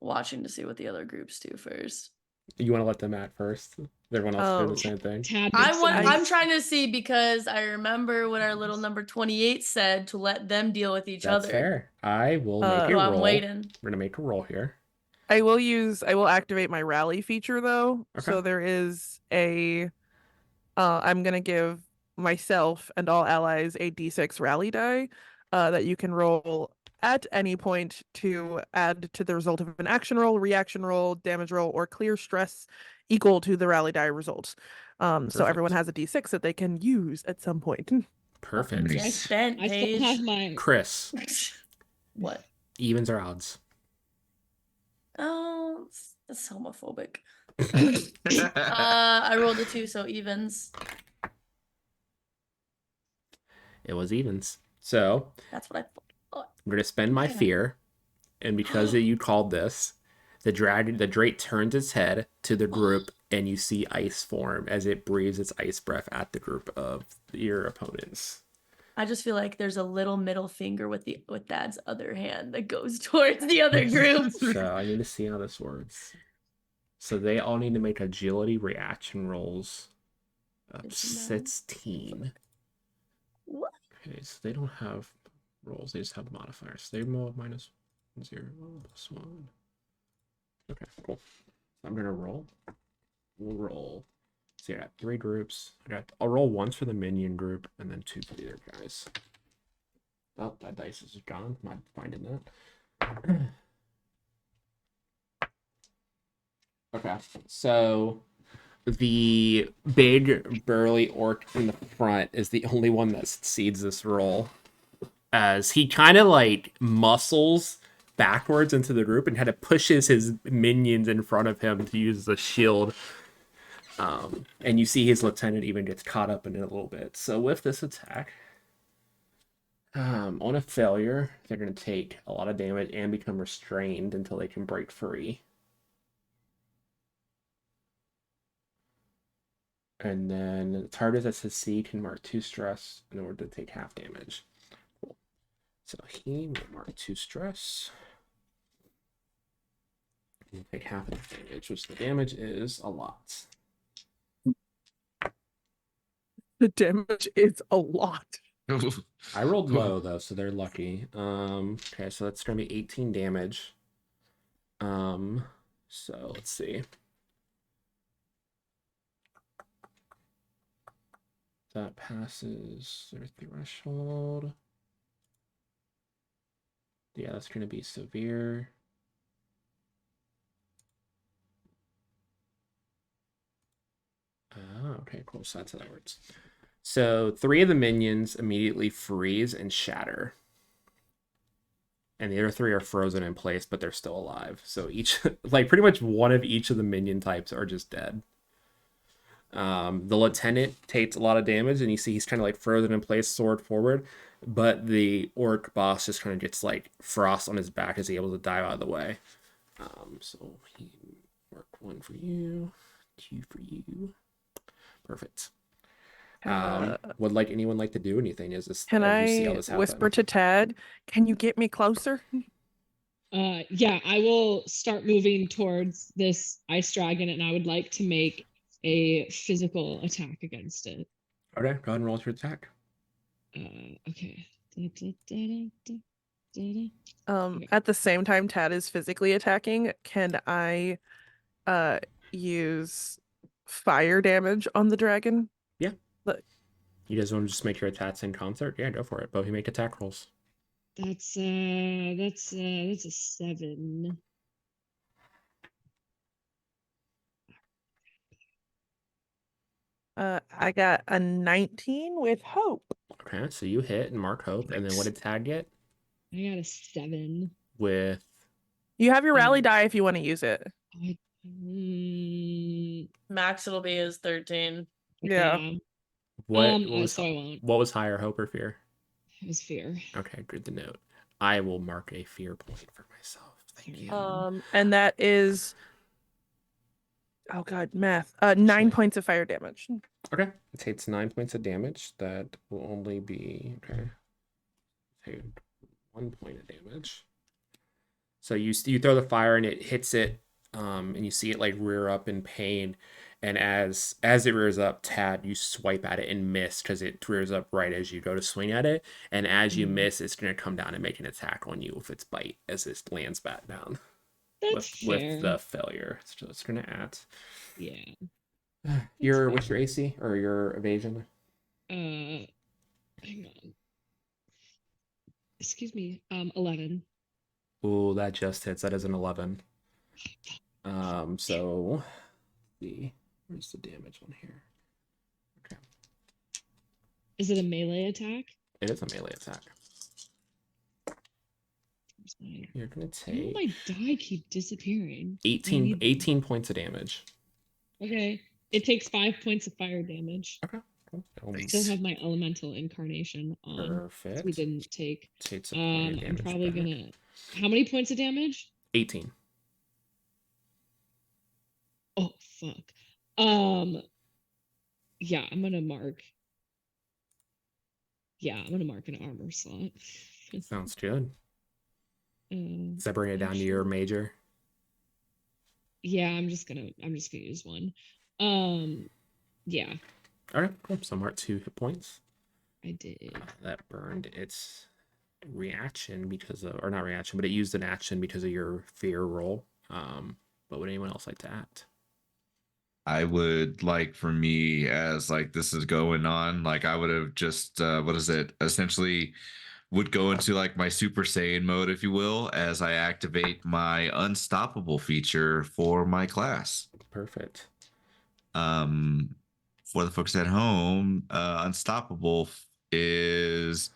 Watching to see what the other groups do first. You want to let them act first? Everyone else do the same thing. Tad I makes want. a I'm nice- trying to see because I remember what our little number 28 said to let them deal with each That's other. fair. I will make a So I'm roll. waiting. We're gonna make a roll here. I will activate my rally feature though. Okay. So there is a I'm gonna give myself and all allies a d6 rally die that you can roll at any point to add to the result of an action roll, reaction roll, damage roll, or clear stress equal to the rally die results. So everyone has a d6 that they can use at some point. Perfect. Nice. Nice bent, I still have Paige. my Chris, What? evens or odds? Oh, that's homophobic. I rolled a 2, so evens. It was evens. So That's what I thought. I'm gonna spend my fear, and because you called this, the drake turns its head to the group, and you see ice form as it breathes its ice breath at the group of your opponents. I just feel like there's a little middle finger with Dad's other hand that goes towards the other group. So I need to see how this works. So they all need to make agility reaction rolls of Good to know. 16. What? Okay, so they don't have rolls, they just have modifiers. They roll -0, +1. Okay, cool. I'm gonna roll. We'll roll. So I got 3 groups. I'll roll once for the minion group and then 2 for the other guys. Oh, that dice is gone. Not finding that. Okay, so the big burly orc in the front is the only one that succeeds this roll, as he kind of like muscles backwards into the group and kind of pushes his minions in front of him to use the shield. And you see his lieutenant even gets caught up in it a little bit. So with this attack, on a failure, they're going to take a lot of damage and become restrained until they can break free. And then the target that says C can mark 2 stress in order to take half damage. Cool. So he will mark 2 stress. He'll take half of the damage, which the damage is a lot. The damage is a lot. I rolled low though, so they're lucky. Okay, so that's gonna be 18 damage. So let's see. That passes their threshold. Yeah, that's gonna be severe. Okay, cool. So that's how that works. So 3 of the minions immediately freeze and shatter. And the other 3 are frozen in place, but they're still alive. So each, like pretty much one of each of the minion types are just dead. The lieutenant takes a lot of damage, and you see he's kind of like frozen in place, sword forward. But the orc boss just kind of gets like frost on his back as he's able to dive out of the way. So he mark 1 for you, 2 for you. Perfect. Would like anyone like to do anything? Is this Can as you see all I this whisper happen? to Tad? Can you get me closer? Yeah, I will start moving towards this ice dragon, and I would like to make a physical attack against it. Okay, go ahead and roll your attack. Okay. Okay. At the same time Tad is physically attacking, can I use fire damage on the dragon? Yeah. Look. You guys want to just make your attacks in concert? Yeah, go for it. Both you make attack rolls. That's a 7. I got a 19 with hope. Okay, so you hit and mark hope, and then what did Tad get? I got a 7. With You have your rally die if you want to use it. Max it'll be his 13. Yeah. what So I won't. what was higher, hope or fear? It was fear. Okay, good to note. I will mark a fear point for myself. Thank you. And that is, oh god, math. 9 points of fire damage. Okay, it takes 9 points of damage. That will only be take 1 point of damage. So you throw the fire and it hits it, and you see it like rear up in pain. And as it rears up, Tad, you swipe at it and miss because it rears up right as you go to swing at it. And as you miss, it's going to come down and make an attack on you with its bite as it lands back down. That's with the failure. So it's going to add. Yeah. What's your AC or your evasion? Hang on. Excuse me. 11. Ooh, that just hits. That is an 11. So the where's the damage on here? Okay. Is it a melee attack? It is a melee attack. You're gonna take. Why do my die keep disappearing? 18 points of damage. Okay. It takes 5 points of fire damage. Okay. Cool. I still have my elemental incarnation on. Perfect. We didn't take. Takes a point of I'm damage probably back. gonna. How many points of damage? 18. Oh fuck. Yeah, I'm gonna mark. Yeah, I'm gonna mark an armor slot. Sounds good. Does that bring it down to your major? Yeah, I'm just gonna use one. Yeah. All right, cool. So mark 2 hit points. I did. That burned its reaction because of, or not reaction, but it used an action because of your fear roll. But would anyone else like to act? I would like, for me, as like this is going on, like I would have just essentially would go into like my Super Saiyan mode, if you will, as I activate my unstoppable feature for my class. Perfect. For the folks at home, unstoppable is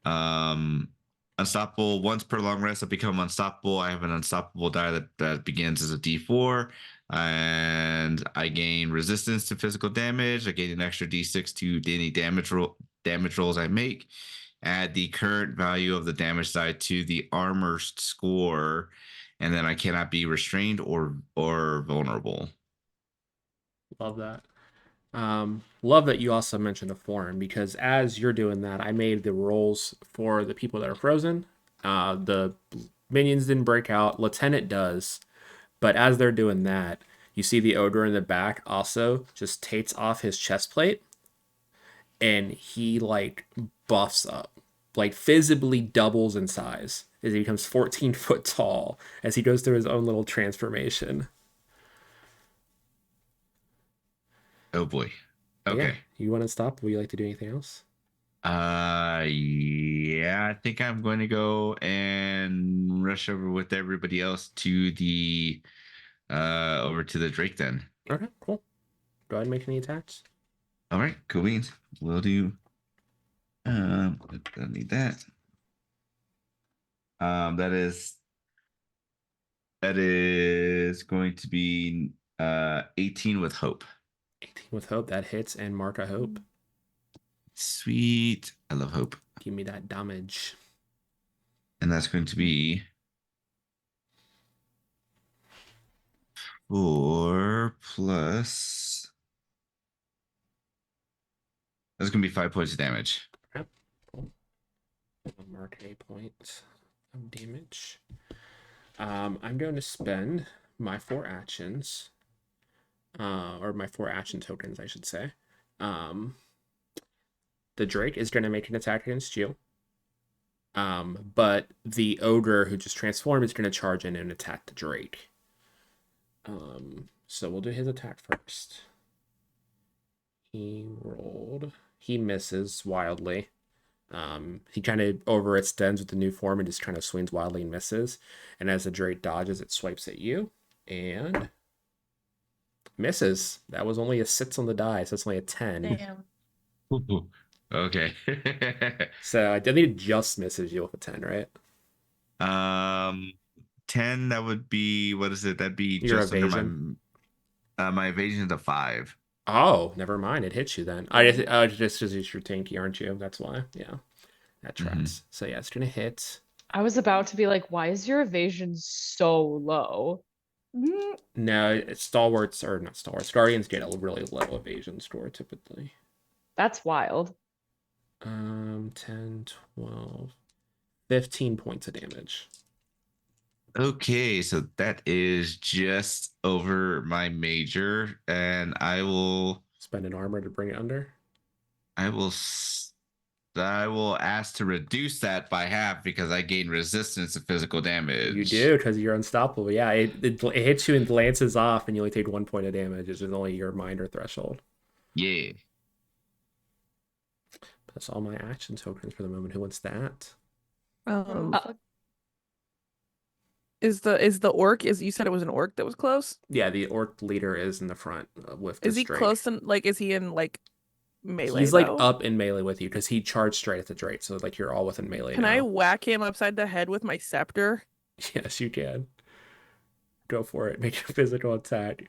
unstoppable once per long rest. I become unstoppable. I have an unstoppable die that begins as a D4, and I gain resistance to physical damage. I gain an extra D6 to any damage rolls I make. Add the current value of the damage die to the armor score, and then I cannot be restrained or vulnerable. Love that. Love that you also mentioned a form, because as you're doing that, I made the rolls for the people that are frozen. The minions didn't break out. Lieutenant does. But as they're doing that, you see the ogre in the back also just takes off his chest plate, and he like buffs up, like visibly doubles in size as he becomes 14 foot tall as he goes through his own little transformation. Oh boy. Okay. Yeah. You want to stop? Would you like to do anything else? Yeah, I think I'm going to go and rush over with everybody else to the over to the Drake then. Okay, cool. Go ahead and make any attacks. All right, cool beans. We'll do. I need that. That is going to be 18 with hope. 18 with hope. That hits, and mark a hope. Sweet. I love hope. Give me that damage. And that's going to be 4 plus. That's going to be 5 points of damage. Yep. Cool. I'll mark a point of damage. I'm going to spend my 4 actions, or my 4 action tokens, I should say. The Drake is going to make an attack against you. But the ogre who just transformed is going to charge in and attack the Drake. So we'll do his attack first. He rolled. He misses wildly. He kind of overextends with the new form and just kind of swings wildly and misses. And as the Drake dodges, it swipes at you and misses. That was only a 6 on the die, so it's only a 10. Damn. Okay. So I think it just misses you with a 10, right? 10. That would be, what is it? That'd be Your just evasion. under my evasion is a 5. Oh, never mind. It hits you then. I just because you're tanky, aren't you? That's why. Yeah, that tracks. So yeah, it's gonna hit. I was about to be like, why is your evasion so low? No, it's stalwarts or not stalwarts. Guardians get a really low evasion score typically. That's wild. 10, 12, 15 points of damage. Okay, so that is just over my major, and I will Spend an armor to bring it under. I will ask to reduce that by half because I gain resistance to physical damage. You do because you're unstoppable. Yeah, it hits you and glances off, and you only take 1 point of damage. It's only your minor threshold. Yeah. That's all my action tokens for the moment. Who wants that? Is the orc? You said it was an orc that was close? Yeah, the orc leader is in the front with the Is he Drake. close and like is he in like melee? He's like though? up in melee with you because he charged straight at the Drake, so like you're all within melee. Can now. I whack him upside the head with my scepter? Yes, you can. Go for it. Make a physical attack.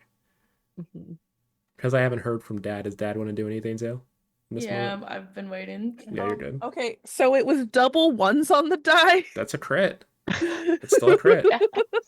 Because I haven't heard from Dad. Does Dad want to do anything, Zoe? Yeah, I've been waiting. Yeah, you're good. Okay, so it was double ones on the die. That's a crit. It's still a crit.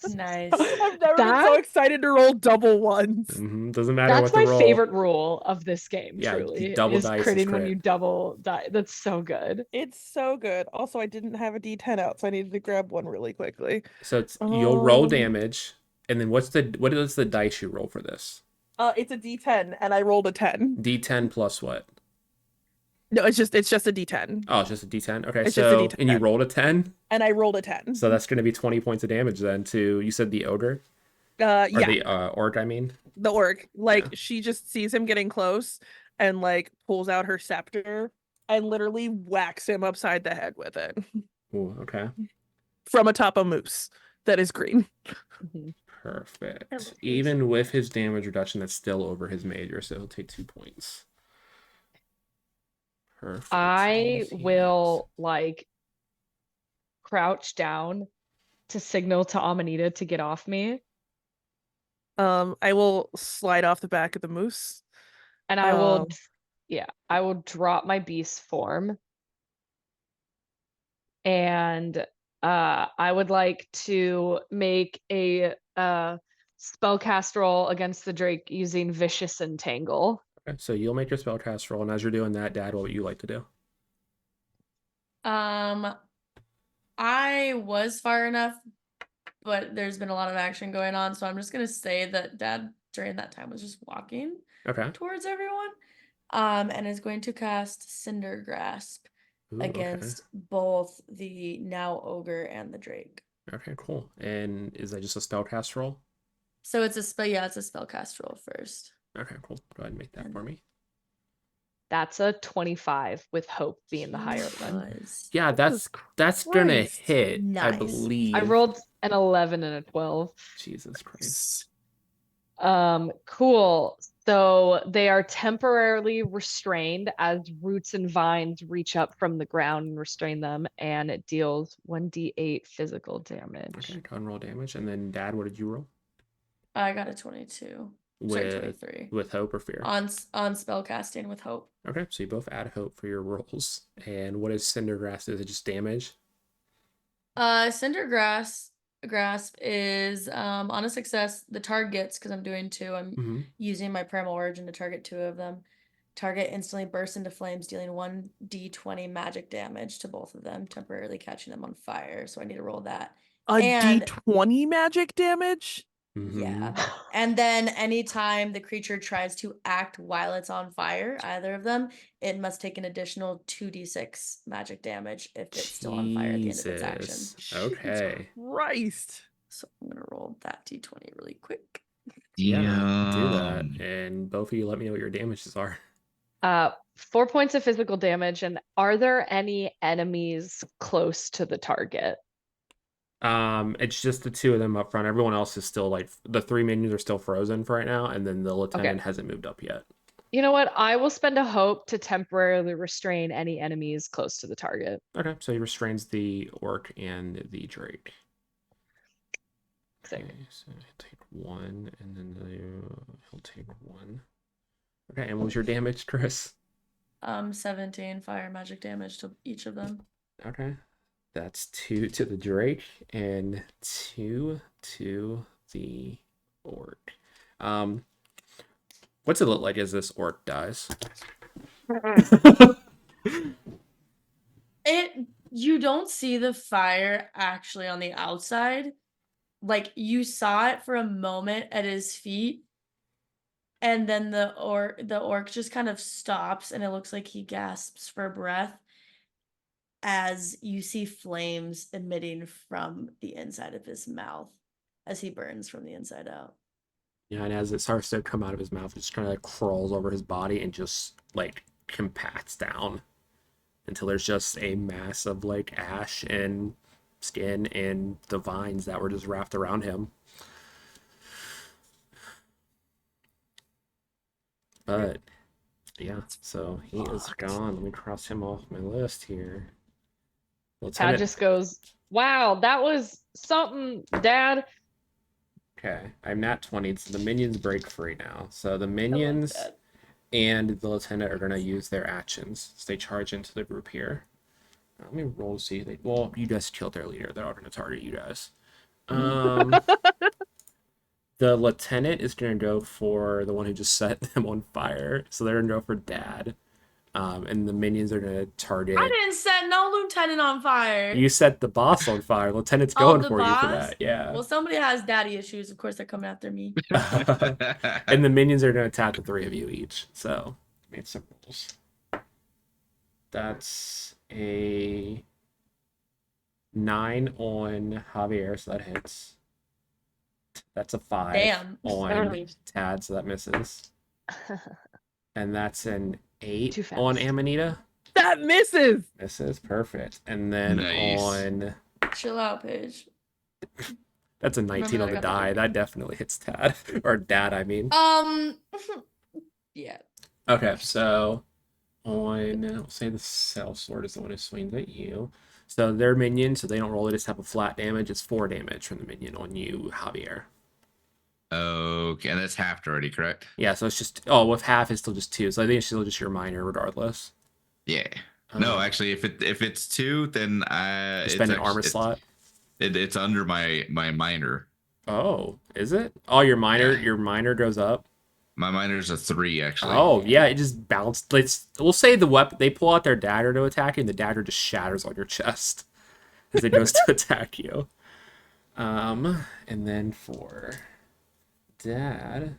Nice. I've never been so excited to roll double ones. Doesn't matter That's what the my roll. favorite rule of this game. Yeah, truly, double is dice is critting when crit. you double die. That's so good. It's so good. Also, I didn't have a D10 out, so I needed to grab one really quickly. So it's you'll roll damage, and then what is the dice you roll for this? It's a D10, and I rolled a 10. D10 plus what? No, it's just a D10. Oh, it's just a D10. Okay, It's so just a D10. and you rolled a 10, and I rolled a 10. so that's going to be 20 points of damage then. To you said the ogre, or yeah, the orc. I mean, the orc. Like she just sees him getting close, and like pulls out her scepter and literally whacks him upside the head with it. Ooh, okay. From atop a moose that is green. Perfect. Even with his damage reduction, that's still over his major, so he'll take 2 points. Perfect. I will like crouch down to signal to Amanita to get off me. I will slide off the back of the moose. And I will I will drop my beast form. And I would like to make a spellcast roll against the Drake using Vicious Entangle. Okay, so you'll make your spellcast roll, and as you're doing that, Dad, what would you like to do? I was far enough, but there's been a lot of action going on, so I'm just gonna say that Dad during that time was just walking towards everyone, and is going to cast Cinder Grasp against both the now ogre and the Drake. Okay, cool. And is that just a spellcast roll? So it's a spellcast roll first. Okay, cool. Go ahead and make that for me. That's a 25 with hope being the higher one. Yeah, that's gonna hit, I Nice. believe. I rolled an 11 and a 12. Jesus Christ. Cool. So they are temporarily restrained as roots and vines reach up from the ground and restrain them, and it deals 1d8 physical damage. Okay, go ahead and roll damage. And then, Dad, what did you roll? I got a 22. Sorry, With 23. with hope or fear? On spellcasting with hope. Okay, so you both add hope for your rolls. And what is Cindergrass? Is it just damage? Cinder grasp is on a success. The targets, because I'm doing 2. I'm Mm-hmm. using my primal origin to target 2 of them. Target instantly bursts into flames, dealing 1d20 magic damage to both of them, temporarily catching them on fire. So I need to roll that. A And D20 magic damage? yeah. And then anytime the creature tries to act while it's on fire, either of them, it must take an additional 2d6 magic damage if it's still on fire at the end of its action. Jesus. Okay. Christ. So I'm gonna roll that d20 really quick. Yeah, do that. Damn. And both of you let me know what your damages are. 4 points of physical damage. And are there any enemies close to the target? It's just the 2 of them up front. Everyone else is still like the 3 minions are still frozen for right now, and then the lieutenant hasn't moved up yet. You know what? I will spend a hope to temporarily restrain any enemies close to the target. Okay, so he restrains the orc and the drake. Sick. Okay, so he'll take 1, and then he'll take 1. Okay, and what was your damage, Chris? 17 fire magic damage to each of them. Okay, that's 2 to the drake and 2 to the orc. What's it look like as this orc dies? You don't see the fire actually on the outside. Like you saw it for a moment at his feet, and then the orc just kind of stops, and it looks like he gasps for breath as you see flames emitting from the inside of his mouth as he burns from the inside out. Yeah, and as it starts to come out of his mouth, it just kind of like crawls over his body and just like compacts down until there's just a mass of like ash and skin and the vines that were just wrapped around him. But yeah, so he is gone. Let me cross him off my list here. Tad just goes, wow, that was something, Dad. Okay, I'm nat 20, so the minions break free now. So the minions and the lieutenant are going to use their actions. So they charge into the group here. Let me roll to see. Well, you guys killed their leader. They're all going to target you guys. The lieutenant is going to go for the one who just set them on fire. So they're going to go for Dad. And the minions are going to target. I didn't set no lieutenant on fire. You set the boss on fire. Lieutenant's going for you for that. Yeah. Well, somebody has daddy issues. Of course, they're coming after me. And the minions are going to attack the 3 of you each. So, made some rolls. That's a 9 on Javier, so that hits. That's a 5 on Tad, so that misses. And that's an 8 on Amanita. That misses. Misses, perfect. And then on... Chill out, Paige. That's a 19 on the die. That definitely hits Tad. Or Dad, I mean. Yeah. Okay, so on... I'll say the Cell Sword is the one who swings at you. So they're minions, so they don't roll. They just have a flat damage. It's 4 damage from the minion on you, Javier. Okay, and that's halved already, correct? Yeah, so it's just... Oh, with half, it's still just 2. So I think it's still just your minor regardless. Yeah. No, actually, if it's 2, then I spend an armor slot. It's under my minor. Oh, is it? Oh, your minor goes up. My minor's a 3, actually. Oh, yeah, it just bounced. We'll say the weapon. They pull out their dagger to attack you, and the dagger just shatters on your chest as it goes to attack you. And then for Dad,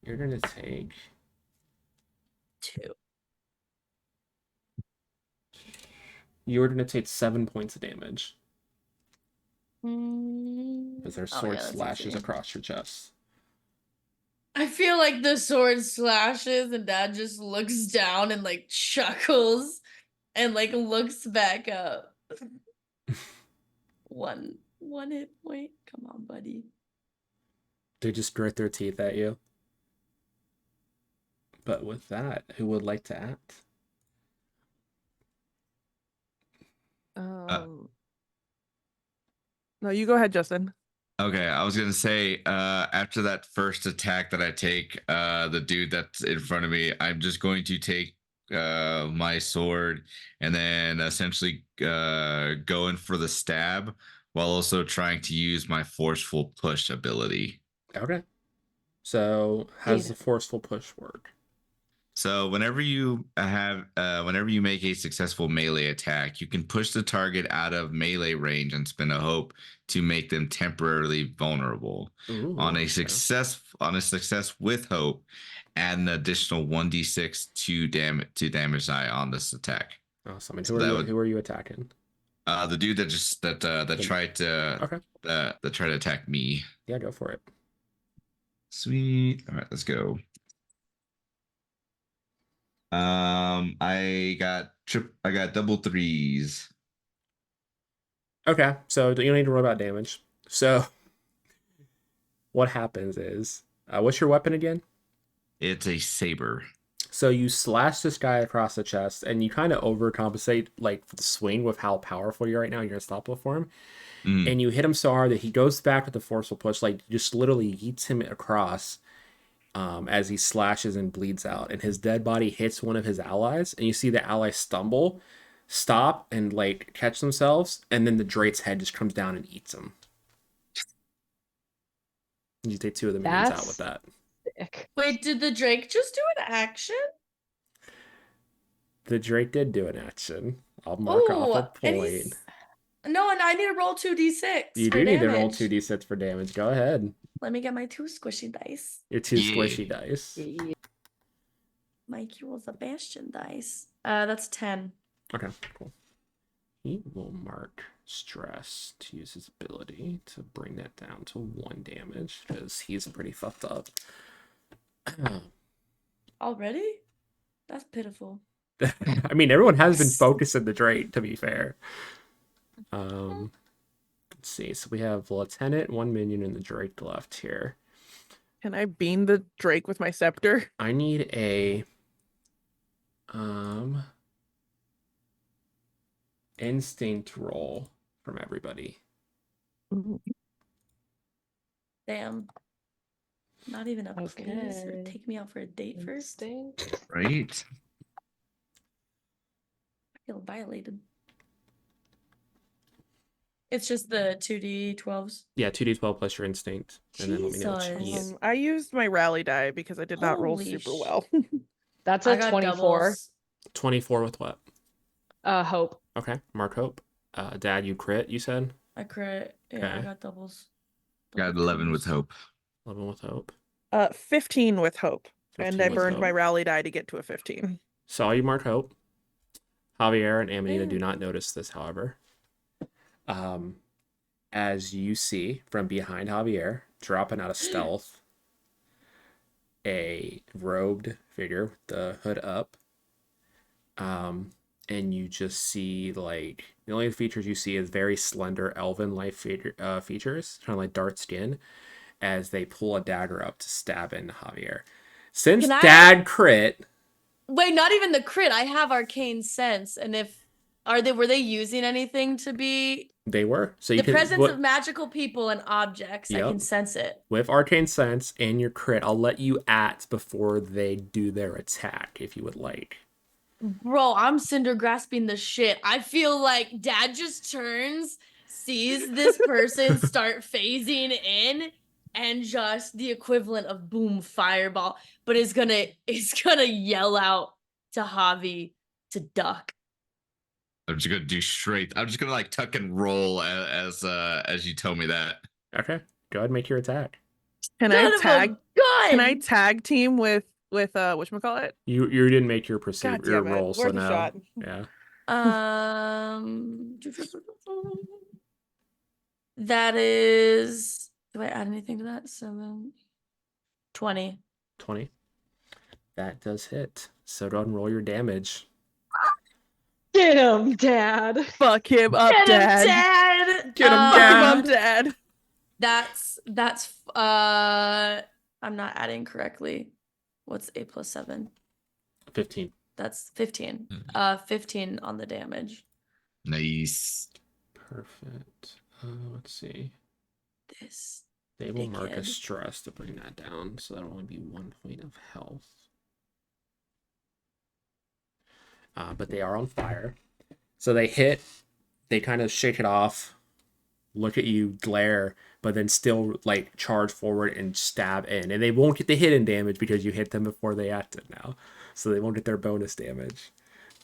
you're gonna take 2. You're gonna take 7 points of damage as their sword slashes across your chest. I feel like the sword slashes and Dad just looks down and like chuckles and like looks back up. one hit point. Come on, buddy. They just grit their teeth at you. But with that, who would like to act? No, you go ahead, Justin. Okay, I was gonna say, after that first attack that I take, the dude that's in front of me, I'm just going to take my sword and then essentially go in for the stab while also trying to use my forceful push ability. Okay. So, how does the forceful push work? So whenever you make a successful melee attack, you can push the target out of melee range and spend a hope to make them temporarily vulnerable. Ooh, On a okay. success with hope, add an additional 1d6 to damage die on this attack. Awesome. And So who are you attacking? the dude that tried to Okay. that tried to attack me. Yeah, go for it. Sweet. All right, let's go. I got double threes. Okay, so you don't need to worry about damage. So, what happens is, what's your weapon again? It's a saber. So you slash this guy across the chest, and you kind of overcompensate like the swing with how powerful you're right now. You're unstoppable for him, and you hit him so hard that he goes back with the forceful push, like just literally yeets him across. As he slashes and bleeds out, and his dead body hits one of his allies, and you see the ally stumble, stop, and like catch themselves, and then the Drake's head just comes down and eats him. You take 2 of the minions out with that. Sick. Wait, did the Drake just do an action? The Drake did do an action. I'll mark off a and point. he's... No, and I need to roll 2d6. You do need to roll 2d6 for damage. Go ahead. Let me get my 2 squishy dice. Your 2 squishy dice. Mikey rolls a bastion dice. That's 10. Okay, cool. He will mark stress to use his ability to bring that down to 1 damage because he's pretty fucked up. Already? That's pitiful. I mean, everyone has been focusing the Drake, to be fair. Let's see. So we have Lieutenant, 1 minion, and the Drake left here. Can I beam the Drake with my scepter? I need a instinct roll from everybody. Damn. Not even a please or Okay. take me out for a date first. Right. I feel violated. It's just the 2d12s. Yeah, 2d12 plus your instinct. And then let me know what you Jesus. need. I used my rally die because I did not roll Holy super sh- well. That's I a got 24. doubles. 24 with what? Hope. Okay, Mark Hope. Dad, you crit, you said? I crit. Yeah, I Okay. got doubles. Got 11 with hope. 11 with Hope. 15 with hope. 15 And I with burned my Hope. rally die to get to a 15. Saw you, Mark Hope. Javier and Amanita do Yeah. not notice this, however. As you see from behind Javier, dropping out of stealth, a robed figure with the hood up. And you just see, like, the only features you see is very slender elven-like features, kind of like dark skin, as they pull a dagger up to stab into Javier. Since Can I- Dad crit, Wait, not even the crit. I have arcane sense, and were they using anything to be they were. So you the can presence of magical people and objects? I Yep. can sense it. with Arcane Sense and your crit, I'll let you act before they do their attack if you would like. Bro, I'm cinder grasping the shit. I feel like Dad just turns, sees this person start phasing in, and just the equivalent of boom fireball, but is gonna yell out to Javi to duck. I'm just gonna do straight. I'm just gonna like tuck and roll as you tell me that. Okay, go ahead and make your attack. Can Son I of a tag? gun! Can I tag team with whatchamacallit? You didn't make your God your damn it. roll, so Worth a no. shot. Yeah. That is. Do I add anything to that? 20. 20. That does hit. So go ahead and roll your damage. Get him, Dad. Fuck him up, Get him, Dad. Dad! Get him, Fuck him Dad. up, Dad. That's I'm not adding correctly. What's 8 plus 7? 15. That's 15. 15 on the damage. Nice. Perfect. Let's see. This They will mark a dickhead. stress to bring that down, so that'll only be 1 point of health. But they are on fire. So they hit, they kind of shake it off, look at you, glare, but then still like charge forward and stab in. And they won't get the hidden damage because you hit them before they acted now. So they won't get their bonus damage.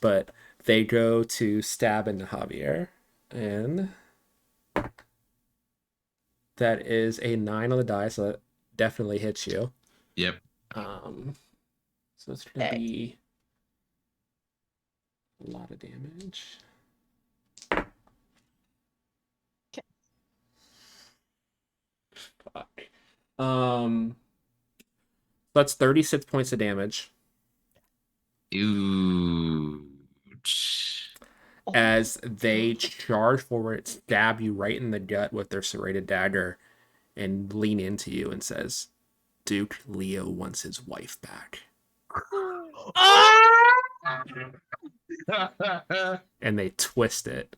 But they go to stab into Javier. And that is a 9 on the die, so that definitely hits you. Yep. So it's gonna be a lot of damage. Okay. Fuck. That's 36 points of damage. Ooh. As they charge forward, stab you right in the gut with their serrated dagger, and lean into you and says, Duke, Leo wants his wife back. And they twist it.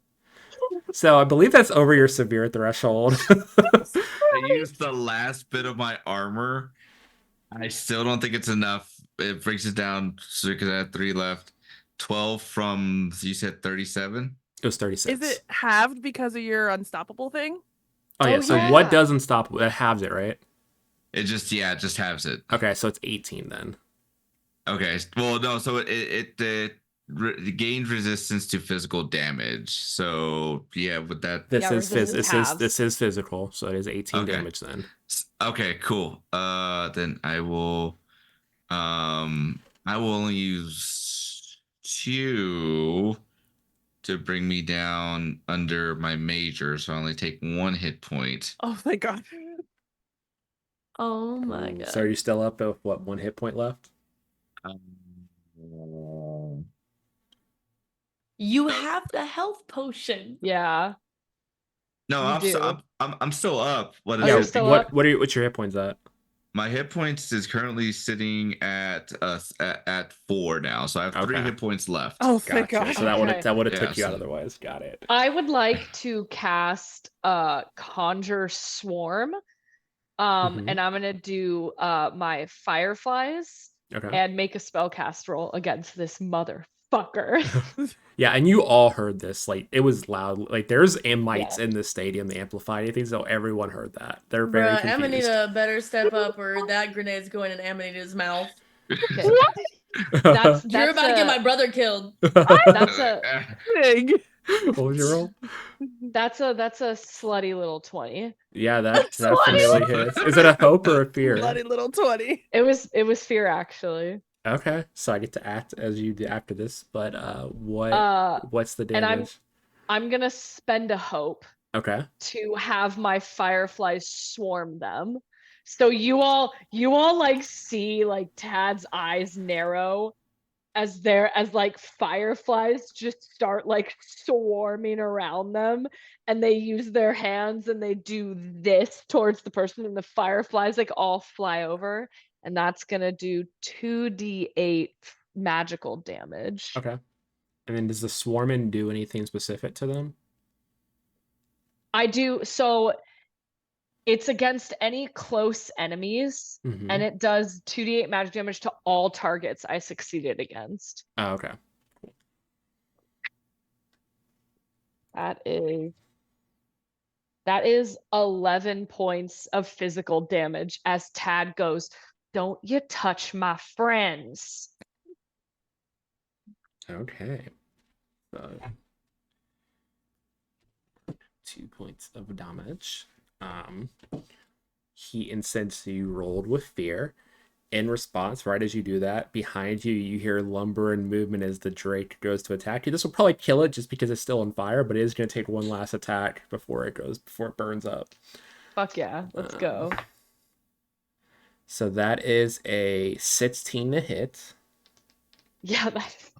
So I believe that's over your severe threshold. I used the last bit of my armor. I still don't think it's enough. It brings it down because I had 3 left. 12 from, you said 37? It was 36. Is it halved because of your unstoppable thing? Oh, yeah. Oh, So yeah. what doesn't stop? It halves it, right? It just halves it. Okay, so it's 18 then. Okay. Well, no. So it gains resistance to physical damage. So yeah, with that. This Yeah, is resistance halves. this is physical, so it is 18 Okay. damage then. Okay. Cool. Then I will only use 2 to bring me down under my major, so I only take 1 hit point. Oh, thank God. Oh my Ooh, god. so are you still up with what, 1 hit point left? You have the health potion. Yeah. No, You do. I'm still up. What Oh, is you're it? still up? What's your hit points at? My hit points is currently sitting at 4 now, so I have 3 Okay. hit points left. Oh, thank Gotcha. God. So that Okay. would have Yeah, took you out so- otherwise. Got it. I would like to cast Conjure Swarm. And I'm gonna do my fireflies Okay. and make a spellcast roll against this motherfucker. Yeah, and you all heard this. Like, it was loud. Like, there's mites in the stadium. They amplify anything, so everyone heard that. They're very Bruh, confused. Amanita better step up or that grenade's going in Amanita's mouth. Okay. That's You're about to get my brother killed. that's a Big. What was your roll? that's a slutty little 20. Yeah, that Slutty definitely hits. Is it a hope or a fear? Bloody little 20. It was fear actually. Okay, so I get to act as you do after this, but what's the And damage? I'm gonna spend a hope Okay. to have my fireflies swarm them. So you all like see like Tad's eyes narrow as like fireflies just start like swarming around them, and they use their hands and they do this towards the person, and the fireflies like all fly over, and that's gonna do 2d8 magical damage. Okay. And then does the swarming do anything specific to them? I do. So it's against any close enemies, Mm-hmm. and it does 2d8 magic damage to all targets I succeeded against. Oh, okay. That is 11 points of physical damage as Tad goes, "Don't you touch my friends." Okay. So 2 points of damage. He incensed you rolled with fear. In response, right as you do that, behind you, you hear lumber and movement as the Drake goes to attack you. This will probably kill it just because it's still on fire, but it is going to take one last attack before it burns up. Fuck yeah, let's go. So that is a 16 to hit. Yeah, that's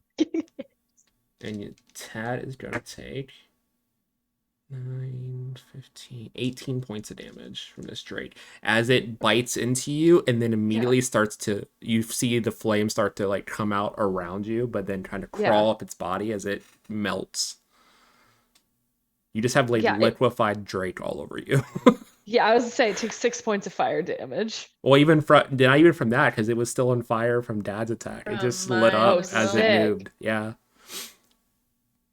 And Tad is going to take 9, 12, 15, 18 points of damage from this Drake as it bites into you and then immediately you see the flame start to like come out around you, but then kind of crawl up its body as it melts. You just have like liquefied Drake all over you. Yeah, I was gonna say it takes 6 points of fire damage. Well, not even from that, because it was still on fire from Dad's attack. It just lit up as it moved. Yeah.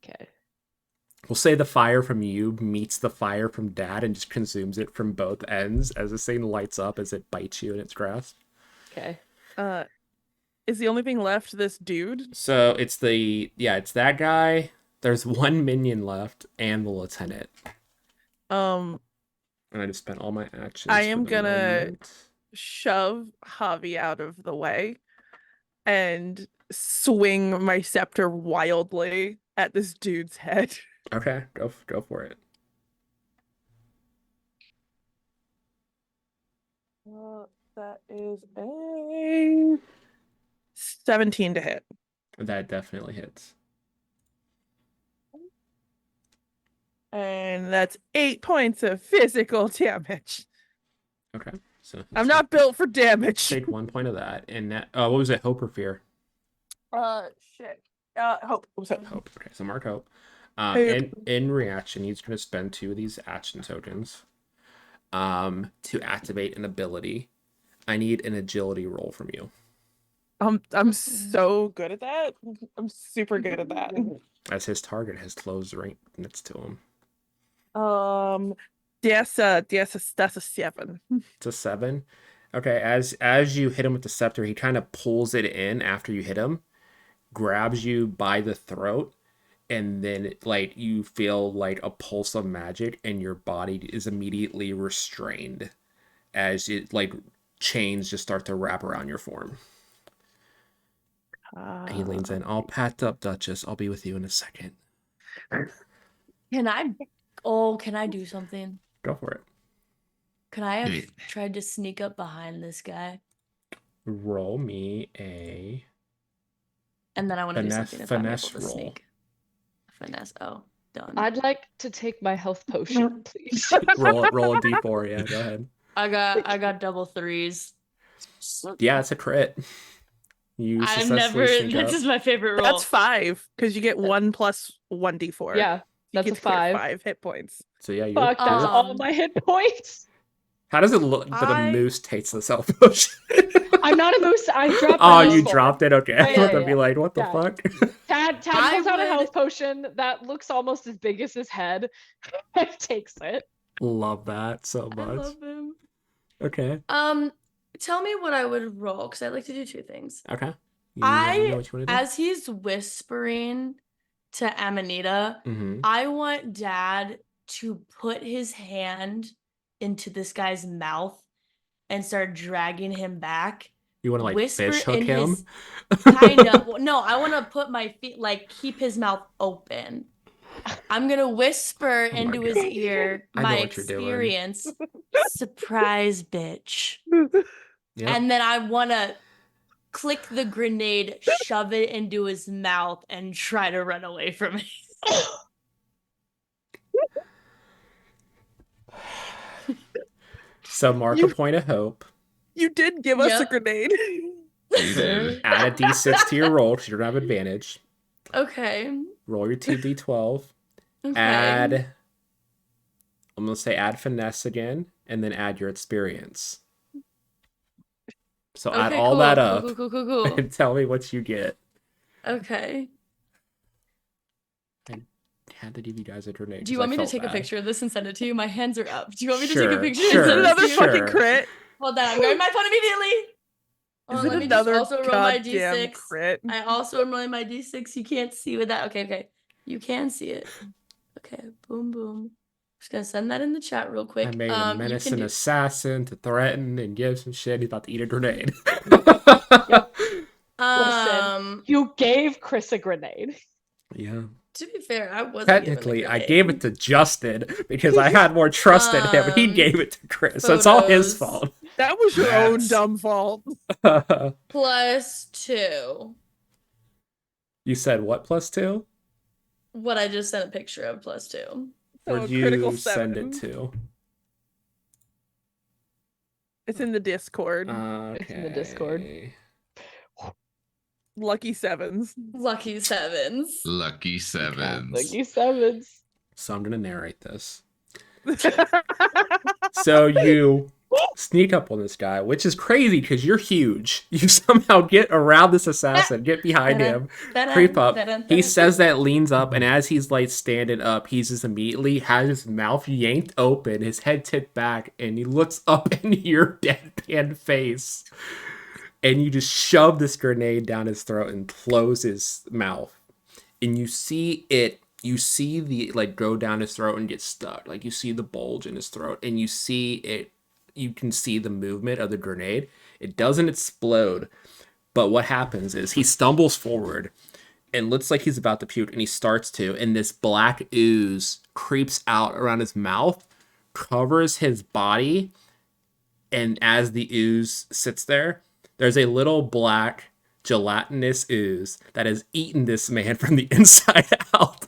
Okay. We'll say the fire from you meets the fire from Dad and just consumes it from both ends as this thing lights up as it bites you in its grasp. Okay. Is the only thing left this dude? So it's that guy. There's one minion left and the lieutenant. And I just spent all my actions. I am gonna shove Javi out of the way and swing my scepter wildly at this dude's head. Okay, go for it. That is a 17 to hit. That definitely hits. And that's 8 points of physical damage. Okay, so I'm not built for damage. Take 1 point of that, and that. What was it? Hope or fear? Shit. Hope. What was it? Hope. Okay, so mark hope. In reaction, he's going to spend 2 of these action tokens, to activate an ability. I need an agility roll from you. I'm so good at that. I'm super good at that. As his target has closed rank next to him. That's a 7. It's a 7. Okay, as you hit him with the scepter, he kind of pulls it in after you hit him, grabs you by the throat, and then like you feel like a pulse of magic, and your body is immediately restrained as it like chains just start to wrap around your form. He leans in. All packed up, Duchess. I'll be with you in a second. Can I do something? Go for it. Could I have tried to sneak up behind this guy? Roll me a... And then I want to do something if I'm able to roll. sneak. Finesse. Oh, done. I'd like to take my health potion, please. roll a d4. Yeah, go ahead. I got double 3s. Yeah, it's a crit. This is my favorite roll. That's 5 because you get 1 plus 1d4. Yeah, that's a 5. 5 hit points. So yeah, Fuck, that's all my hit points. How does it look that a moose takes the self potion? I'm not a moose. I dropped. Oh, you dropped it. Okay, I Yeah, thought I'd be like, what the fuck? Tad pulls out a health potion that looks almost as big as his head. And takes it. Love that so much. I love him. Okay. Tell me what I would roll because I'd like to do 2 things. Okay. You know what you want to do? As he's whispering to Amanita, I want Dad to put his hand into this guy's mouth and start dragging him back. You want to like fish hook him? Kind of. No, I want to put my feet, like keep his mouth open. I'm going to whisper into his ear my experience. Surprise, bitch. Yep. And then I want to click the grenade, shove it into his mouth, and try to run away from it. So mark a point of hope. You did give us a grenade. Add a d6 to your roll because you don't have advantage. Okay. Roll your 2d12. Okay. I'm going to say add finesse again, and then add your experience. So add all that up Cool. and tell me what you get. Okay. I had to give you guys a grenade. Do you want me to take a picture of this and send it to you? My hands are up. Do you want me to take a picture Sure, and send it Another to you? fucking crit. Hold on, I'm grabbing my phone immediately. Is Let it me another just also roll my goddamn d6. crit? I also am rolling my d6. You can't see with that. Okay. You can see it. Okay, boom. Just gonna send that in the chat real quick. I made a menacing assassin to threaten and give some shit. He's about to eat a grenade. Listen, you gave Chris a grenade. Yeah. To be fair, I wasn't Technically, I gave it to Justin because I had more trust in him. He gave it to Chris, so it's all his fault. That was your own dumb fault. +2. You said what +2? What I just sent a picture of +2. Where'd critical you send it 7. to? It's in the Discord. It's in the Discord. Okay. Lucky 7s. Lucky 7s. Lucky 7s. Lucky 7s. So I'm gonna narrate this. So you sneak up on this guy, which is crazy because you're huge. You somehow get around this assassin, get behind him, creep up. He says that, leans up, and as he's like standing up, he's just immediately has his mouth yanked open, his head tipped back, and he looks up into your deadpan face. And you just shove this grenade down his throat and close his mouth. And you see the like go down his throat and get stuck. Like you see the bulge in his throat, and you can see the movement of the grenade. It doesn't explode, but what happens is he stumbles forward and looks like he's about to puke, and he starts to, and this black ooze creeps out around his mouth, covers his body, and as the ooze sits there, there's a little black gelatinous ooze that has eaten this man from the inside out.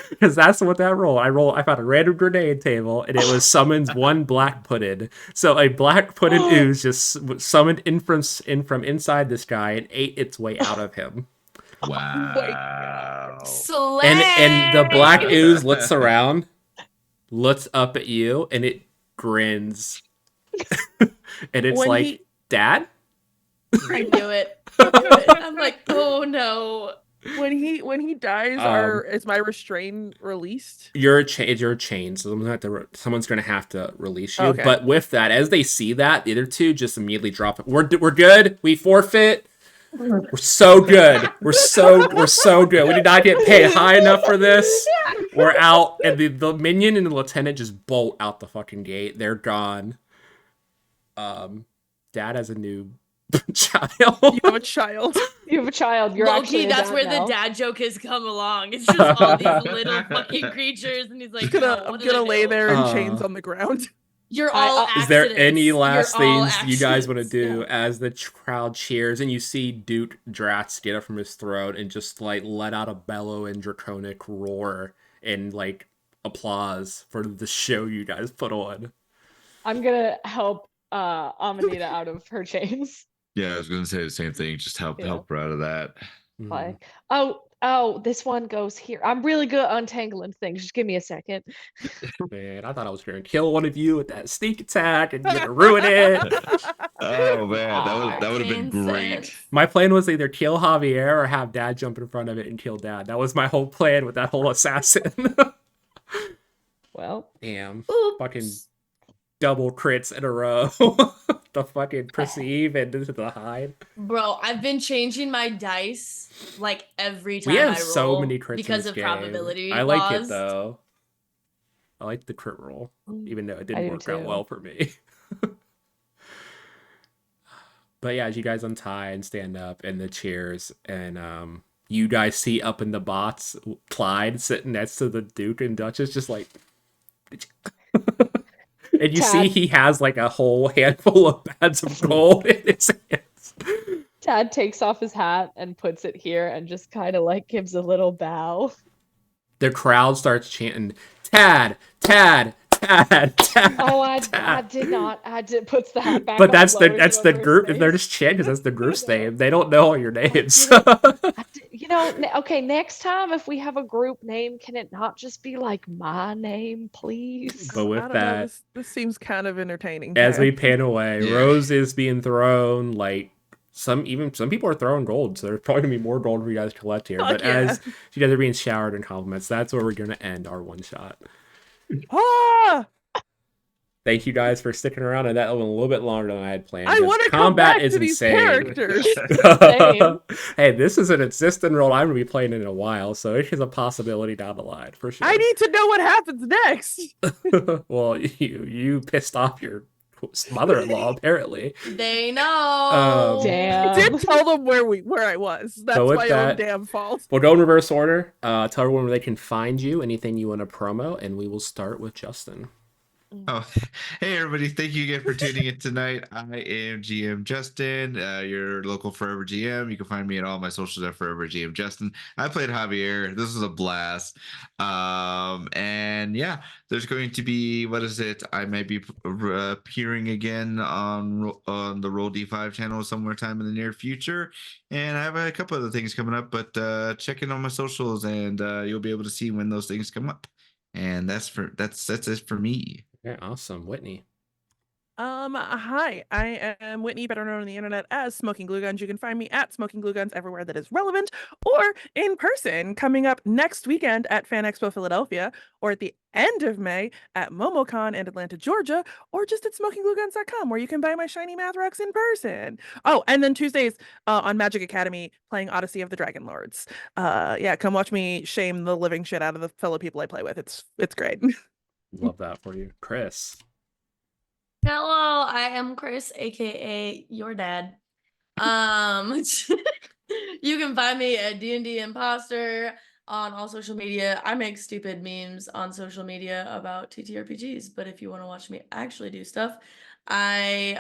Because that's what that roll. I found a random grenade table, and it was summons one black pudded. So a black pudded ooze just summoned in from inside this guy and ate its way out of him. Wow. Slay! And the black ooze looks around, looks up at you, and it grins. And it's When like, Dad? I knew it. I'm like, oh no. When he dies, is my restraint released? You're chained, so someone's gonna have to release you. Okay. But with that, as they see that, the other two just immediately drop it. We're good. We forfeit. We're so good. We're so good. We did not get paid high enough for this. We're out, and the minion and the lieutenant just bolt out the fucking gate. They're gone. Dad has a new child. You have a child. You have a child. You're actually Low-key, that's a dad where now. the dad joke has come along. It's just all these little fucking creatures, and he's like, I'm gonna lay there in chains on the ground. You're all Is there accidents. any last You're all things you guys want to accidents. do as the crowd cheers and you see Duke Dratz get up from his throat and just like let out a bellow and draconic roar and like applause for the show you guys put on? I'm gonna help Amanita out of her chains. Yeah, I was gonna say the same thing. Just help her out of that. Like, oh, this one goes here. I'm really good at untangling things. Just give me a second. Man, I thought I was going to kill one of you with that sneak attack and gonna ruin it. Oh man, that would have been great. Insane. My plan was either kill Javier or have Dad jump in front of it and kill Dad. That was my whole plan with that whole assassin. Well, Damn. Oops. Fucking double crits in a row. The fucking perceive and the hide. Bro, I've been changing my dice like every time We I have roll so many crits because in this of game. probability I like laws. it though. I like the crit roll, even though it didn't do work out too. well for me. But yeah, as you guys untie and stand up and the cheers, and you guys see up in the bots Clyde sitting next to the Duke and Duchess, just like. And you see Tad. he has like a whole handful of bags of gold in his hands. Tad takes off his hat and puts it here and just kind of like gives a little bow. The crowd starts chanting, Tad, Tad, Tad, Tad. Oh, I Tad. did not. I did puts the hat back. But on, that's the lowers it over his group. face. They're just chanting because that's the group's name. They don't know all your names. You know, okay, next time if we have a group name, can it not just be like my name, please? But I with don't know, that, this seems kind of entertaining. as Tad. we pan away, Yeah. Rose is being thrown. Like some people are throwing gold, so there's probably gonna be more gold for you guys to collect here. Fuck But yeah. as you guys are being showered in compliments, that's where we're gonna end our one shot. Ah! Thank you guys for sticking around, and that went a little bit longer than I had planned. I because want to come combat back is to these insane. characters. Same. Hey, this is an existing role I'm gonna be playing in a while, so it is a possibility down the line for sure. I need to know what happens next. Well, you pissed off your mother-in-law apparently. They know. Damn. I did tell them where I was. That's with my that- own damn fault. We'll go in reverse order. Tell everyone where they can find you, anything you want to promo, and we will start with Justin. Oh, hey everybody! Thank you again for tuning in tonight. I am GM Justin, your local Forever GM. You can find me at all my socials at Forever GM Justin. I played Javier. This was a blast. And yeah, there's going to be, what is it? I might be appearing again on the Roll D5 channel somewhere time in the near future. And I have a couple other things coming up, but check in on my socials and you'll be able to see when those things come up. And that's it for me. Yeah, awesome. Whitney. Hi, I am Whitney, better known on the internet as Smoking Glue Guns. You can find me at Smoking Glue Guns everywhere that is relevant, or in person coming up next weekend at Fan Expo Philadelphia, or at the end of May at MomoCon in Atlanta, Georgia, or just at SmokingGlueGuns.com, where you can buy my shiny math rocks in person. Oh, and then Tuesdays on Magic Academy playing Odyssey of the Dragon Lords. Yeah, come watch me shame the living shit out of the fellow people I play with. It's great. Love that for you. Chris. Hello, I am Chris, aka your dad. You can find me at D&D Imposter on all social media. I make stupid memes on social media about TTRPGs, but if you want to watch me actually do stuff, I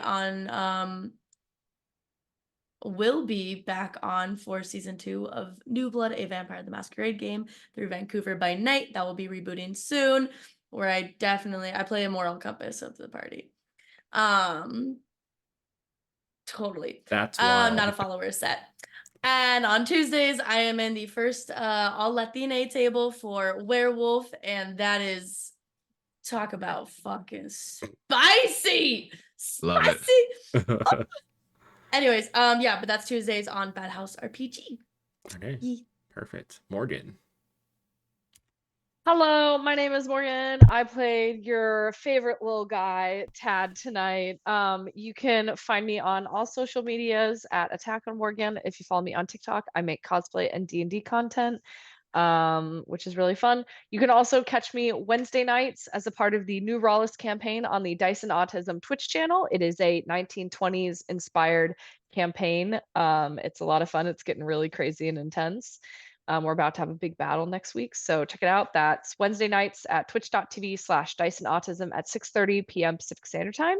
will be back on for season 2 of New Blood, a Vampire the Masquerade game through Vancouver by Night. That will be rebooting soon, where I play a moral compass of the party. Totally. That's wild. Not a follower set. And on Tuesdays, I am in the first All Latina table for Werewolf, and that is, talk about fucking spicy. Love it. Spicy. Anyways, yeah, but that's Tuesdays on Bad House RPG. Okay. Perfect. Morgan. Hello, my name is Morgan. I played your favorite little guy, Tad, tonight. You can find me on all social medias at Attack on Morgan. If you follow me on TikTok, I make cosplay and D&D content, which is really fun. You can also catch me Wednesday nights as a part of the New Rawlist campaign on the Dice and Autism Twitch channel. It is a 1920s inspired campaign. It's a lot of fun. It's getting really crazy and intense. We're about to have a big battle next week, so check it out. That's Wednesday nights at twitch.tv/Dice and Autism at 6:30 p.m. Pacific Standard Time.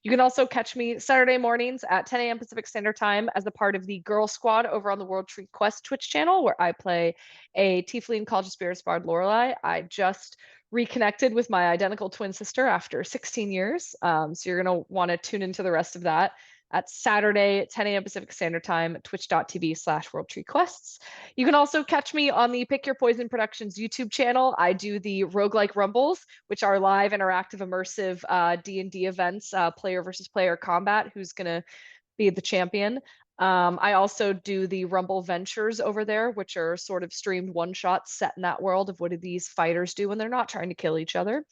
You can also catch me Saturday mornings at 10 a.m. Pacific Standard Time as a part of the Girl Squad over on the World Tree Quest Twitch channel, where I play a Tiefling College of Spirits bard, Lorelei. I just reconnected with my identical twin sister after 16 years, so you're going to want to tune into the rest of that at Saturday at 10 a.m. Pacific Standard Time, twitch.tv/WorldTreeQuests. You can also catch me on the Pick Your Poison Productions YouTube channel. I do the Roguelike Rumbles, which are live, interactive, immersive D&D events, player versus player combat, who's going to be the champion. I also do the Rumble Ventures over there, which are sort of streamed one-shots set in that world of what do these fighters do when they're not trying to kill each other.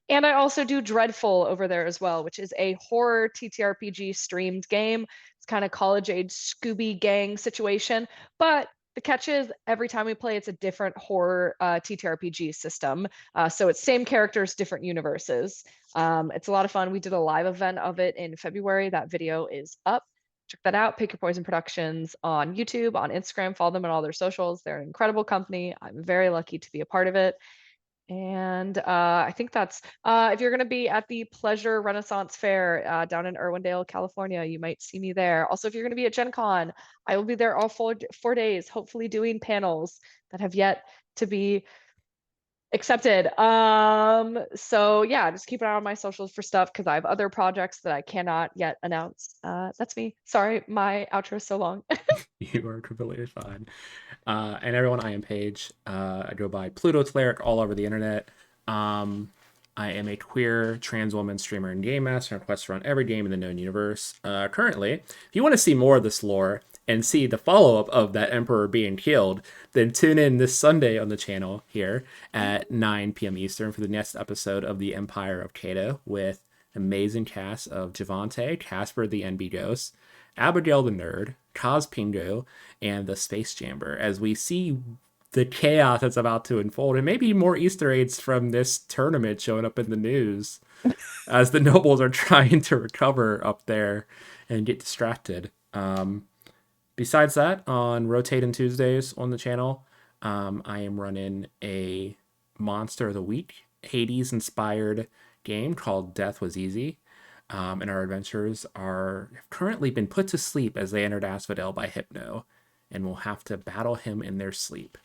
And I also do Dreadful over there as well, which is a horror TTRPG streamed game. It's kind of college-age Scooby Gang situation, but the catch is every time we play, it's a different horror TTRPG system. So it's same characters, different universes. It's a lot of fun. We did a live event of it in February. That video is up. Check that out. Pick Your Poison Productions on YouTube, on Instagram. Follow them on all their socials. They're an incredible company. I'm very lucky to be a part of it. And I think that's if you're going to be at the Pleasure Renaissance Fair down in Irwindale, California, you might see me there. Also, if you're going to be at Gen Con, I will be there all 4 days, hopefully doing panels that have yet to be accepted. So yeah, just keep an eye on my socials for stuff because I have other projects that I cannot yet announce. That's me. Sorry, my outro is so long. You are completely fine. And everyone, I am Paige. I go by Pluto Cleric all over the internet. I am a queer trans woman streamer and game master on quests around every game in the known universe. Currently, if you want to see more of this lore and see the follow-up of that Emperor being killed, then tune in this Sunday on the channel here at 9 p.m. Eastern for the next episode of The Empire of Cado with an amazing cast of Javante, Casper the NB Ghost, Abigail the Nerd, Kaz Pingo, and the Space Jamber as we see the chaos that's about to unfold and maybe more Easter eggs from this tournament showing up in the news as the nobles are trying to recover up there and get distracted. Besides that, on rotating Tuesdays on the channel, I am running a Monster of the Week, Hades-inspired game called Death Was Easy. And our adventurers have currently been put to sleep as they entered Asphodel by Hypno, and will have to battle him in their sleep.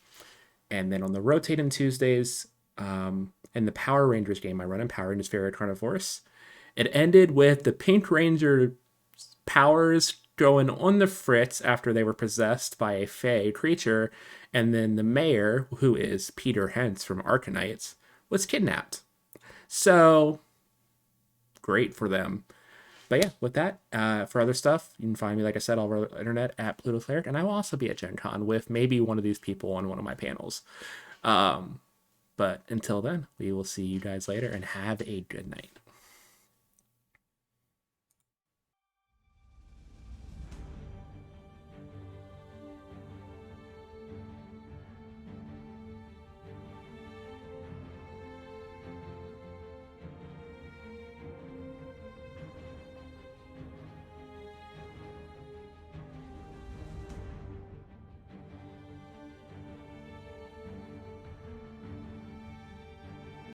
And then on the rotating Tuesdays, in the Power Rangers game, I run in Power Rangers Fairy Carnivorous. It ended with the Pink Ranger powers going on the fritz after they were possessed by a fey creature, and then the mayor, who is Peter Hentz from Arcanites, was kidnapped. So great for them. But yeah, with that, for other stuff, you can find me, like I said, all over the internet at Pluto Cleric, and I will also be at Gen Con with maybe one of these people on one of my panels. But until then, we will see you guys later, and have a good night.